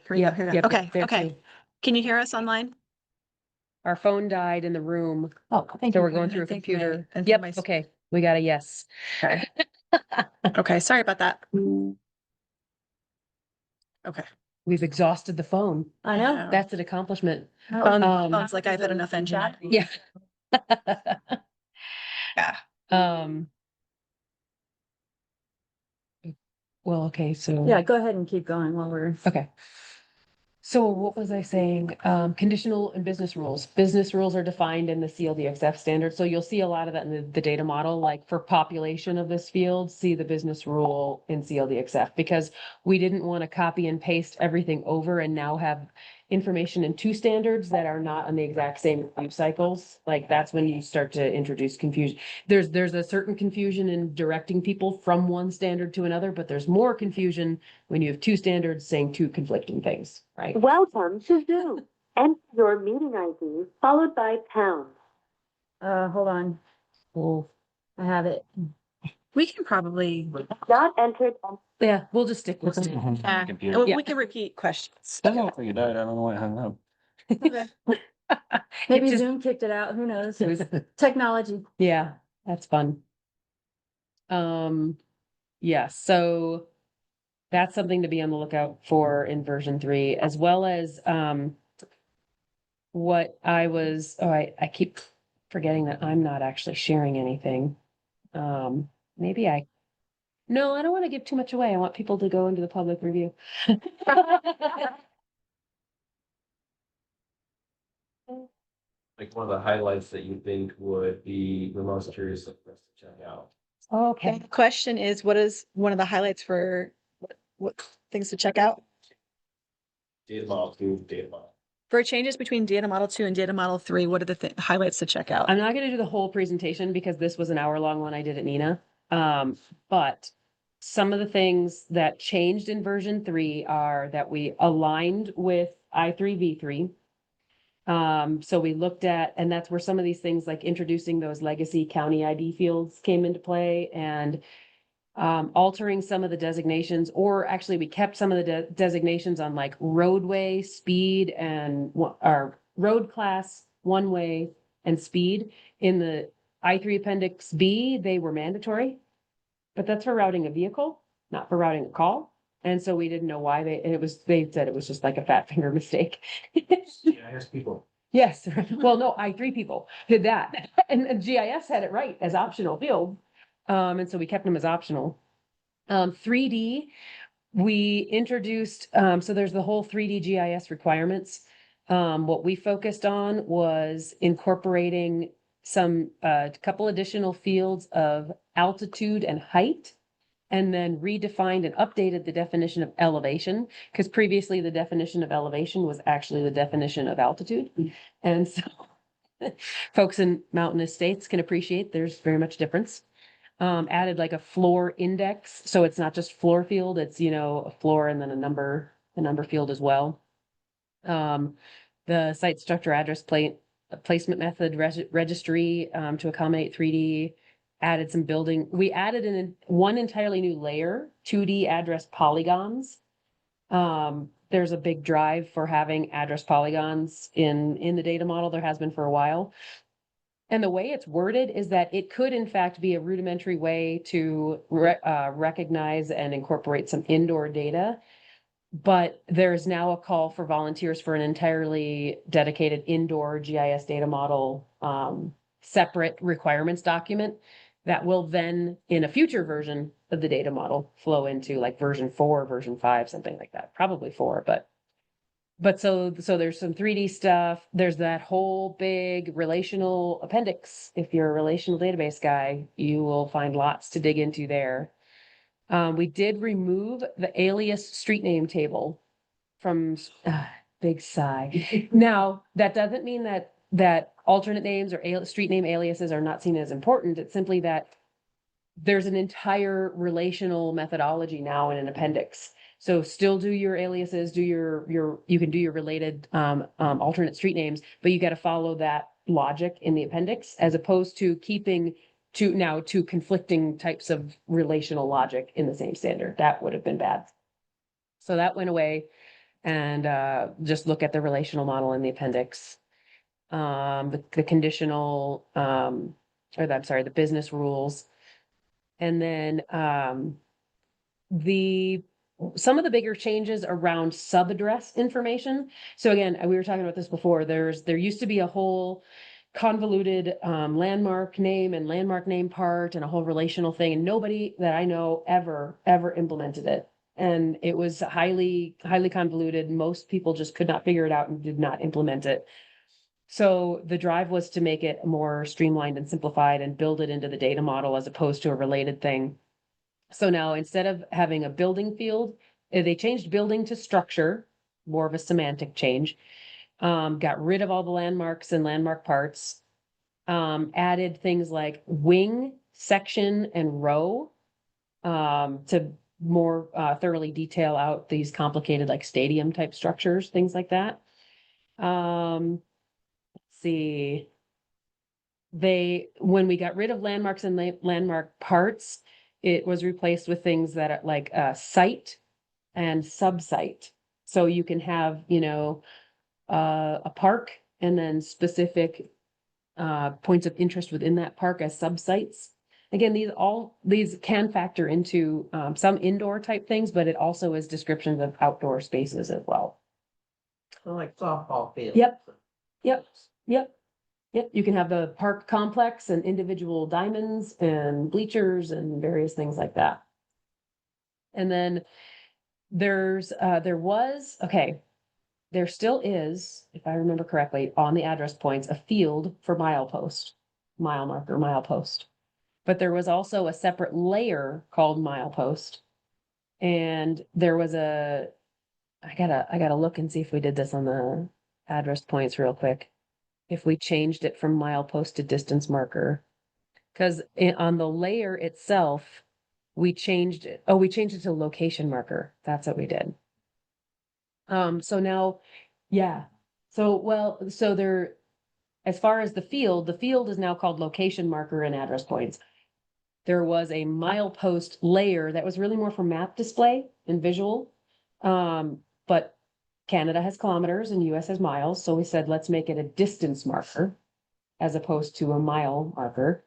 Here we go, Yep, here we go. yep, Okay, there okay. too. Can you hear us online? Our phone died in the room, Oh, thank so you. we're going through a I think computer. I think Yep, my- okay, we got a yes. Okay. Okay, sorry about that. Okay. We've exhausted the phone. I know. That's an accomplishment. Sounds like I've had enough engine. Yeah. Yeah. Well, okay, so. Yeah, go ahead and keep going while we're. Okay. So what was I saying? Conditional and business rules. Business rules are defined in the CLDXF standard. So you'll see a lot of that in the data model, like for population of this field, see the business rule in CLDXF, because we didn't want to copy and paste everything over and now have information in two standards that are not on the exact same review cycles. Like that's when you start to introduce confusion. There's a certain confusion in directing people from one standard to another, but there's more confusion when you have two standards saying two conflicting things, right? Welcome to Zoom. Enter your meeting ID followed by pound. Hold on, Well, I have it. We can probably, Not entered. yeah, we'll just stick with it. Computer. we can repeat questions. I don't know if you died, I don't know why I hung up. Maybe It just- Zoom kicked it out, who knows? Technology. Yeah, that's fun. Yeah, so that's something to be on the lookout for in version 3, as well as, what I keep forgetting that I'm not actually sharing anything. Maybe no, I don't want to give too much away. I want people to go into the public review. Like one of the highlights that you think would be the most curious for us to check out. Okay. The question is, what is one of the highlights for what things to check out? Data model 2, data model. For changes between data model 2 and data model 3, what are the highlights to check out? I'm not gonna do the whole presentation because this was an hour-long one I did at Nina. But some of the things that changed in version 3 are that we aligned with I3V3. So we looked at, and that's where some of these things like introducing those legacy county ID fields came into play, and altering some of the designations, or actually we kept some of the designations on like roadway, speed, and our road class, one way, and speed. In the I3 Appendix B, they were mandatory, but that's for routing a vehicle, not for routing a call. And so we didn't know why they said it was just like a fat finger mistake. GIS people. Yes, well, no, I3 people did that, and GIS had it right as optional field. And so we kept them as optional. 3D, we introduced, so there's the whole 3D GIS requirements. What we focused on was incorporating some, couple additional fields of altitude and height, and then redefined and updated the definition of elevation, because previously the definition of elevation was actually the definition of altitude. And so folks in mountainous states can appreciate there's very much difference. Added like a floor index, so it's not just floor field, it's, a floor and then a number field as well. The site structure address placement method registry, to accommodate 3D, added some building. We added one entirely new layer, 2D address polygons. There's a big drive for having address polygons in the data model. There has been for a while. And the way it's worded is that it could in fact be a rudimentary way to recognize and incorporate some indoor data. But there's now a call for volunteers for an entirely dedicated indoor GIS data model, separate requirements document that will then, in a future version of the data model, flow into like version 4, version 5, something like that, probably 4, but so there's some 3D stuff. There's that whole big relational appendix. If you're a relational database guy, you will find lots to dig into there. We did remove the alias street name table from, big sigh. Now, that doesn't mean that alternate names or street name aliases are not seen as important. It's simply that there's an entire relational methodology now in an appendix. So still do your aliases, you can do your related alternate street names, but you got to follow that logic in the appendix, as opposed to keeping two conflicting types of relational logic in the same standard. That would have been bad. So that went away. and just look at the relational model in the appendix. The conditional, the business rules. And then some of the bigger changes around sub-address information. So again, we were talking about this before. There used to be a whole convoluted landmark name and landmark name part and a whole relational thing, and nobody that I know ever implemented it. And it was highly convoluted. Most people just could not figure it out and did not implement it. So the drive was to make it more streamlined and simplified and build it into the data model as opposed to a related thing. So now instead of having a building field, they changed building to structure, more of a semantic change. Got rid of all the landmarks and landmark parts. Added things like wing, section, and row to more thoroughly detail out these complicated like stadium type structures, things like that. Let's see. When we got rid of landmarks and landmark parts, it was replaced with things that are like site and sub-site. So you can have, a park and then specific points of interest within that park as sub-sites. Again, these can factor into some indoor type things, but it also is descriptions of outdoor spaces as well. Like softball field. Yep. You can have the park complex and individual diamonds and bleachers and various things like that. And then there still is, if I remember correctly, on the address points, a field for milepost, mile marker, milepost. But there was also a separate layer called milepost. And there was I gotta look and see if we did this on the address points real quick. If we changed it from milepost to distance marker. Because on the layer itself, we changed it. Oh, we changed it to location marker. That's what we did. So now, yeah. So there, as far as the field is now called location marker and address points. There was a milepost layer that was really more for map display and visual. But Canada has kilometers and US has miles. So we said, let's make it a distance marker as opposed to a mile marker.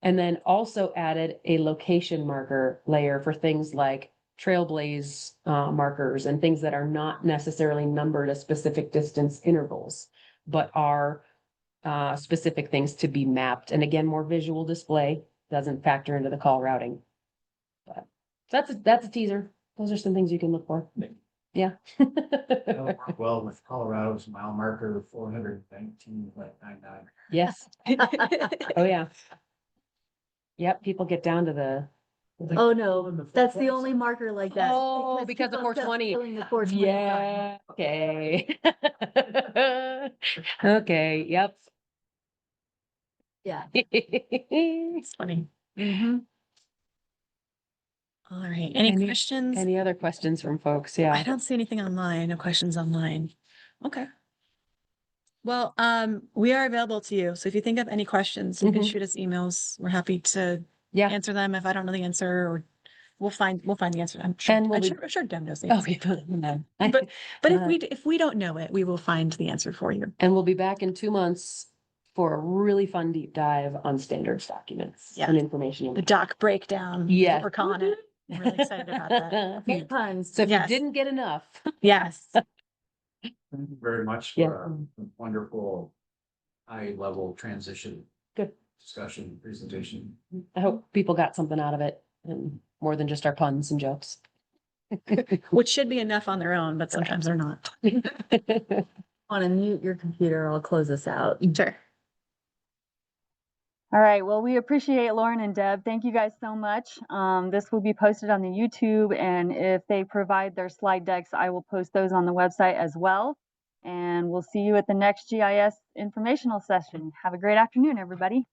And then also added a location marker layer for things like trailblaze markers and things that are not necessarily numbered as specific distance intervals, but are specific things to be mapped. And again, more visual display, doesn't factor into the call routing. But that's a teaser. Those are some things you can look for. Yeah. That'll work well with Colorado's mile marker 419.99. Yes. Oh, yeah. Yep, people get down to the. Oh, no, that's the only marker like that. Oh, because of people are just 420. filling the 420 sign. Yeah, okay. Okay, yep. Yeah. It's funny. Mm-hmm. All right. Any questions? Any other questions from folks? Yeah. I don't see anything online. No questions online. Okay. Well, we are available to you. So if you think of any questions, you can Mhm. shoot us emails. We're happy to Yeah. answer them. If I don't know the answer, or we'll find the answer. I'm sure. And we'll I'm sure Deb knows the Oh, answer. yeah. But if we don't know it, we will find the answer for you. And we'll be back in 2 months for a really fun deep dive on standards documents Yeah. and information. The doc breakdown. Yes. What we're calling it. I'm really excited about that. Big puns. So if Yes. you didn't get enough. Yes. Thank you very much Yeah. for a wonderful high-level transition. Good. Discussion, presentation. I hope people got something out of it and more than just our puns and jokes. Which should be enough on their own, but sometimes they're not. Want to mute your computer, I'll close this out. Sure. All right, well, we appreciate Lauren and Deb. Thank you guys so much. This will be posted on the YouTube, and if they provide their slide decks, I will post those on the website as well. And we'll see you at the next GIS informational session. Have a great afternoon, everybody.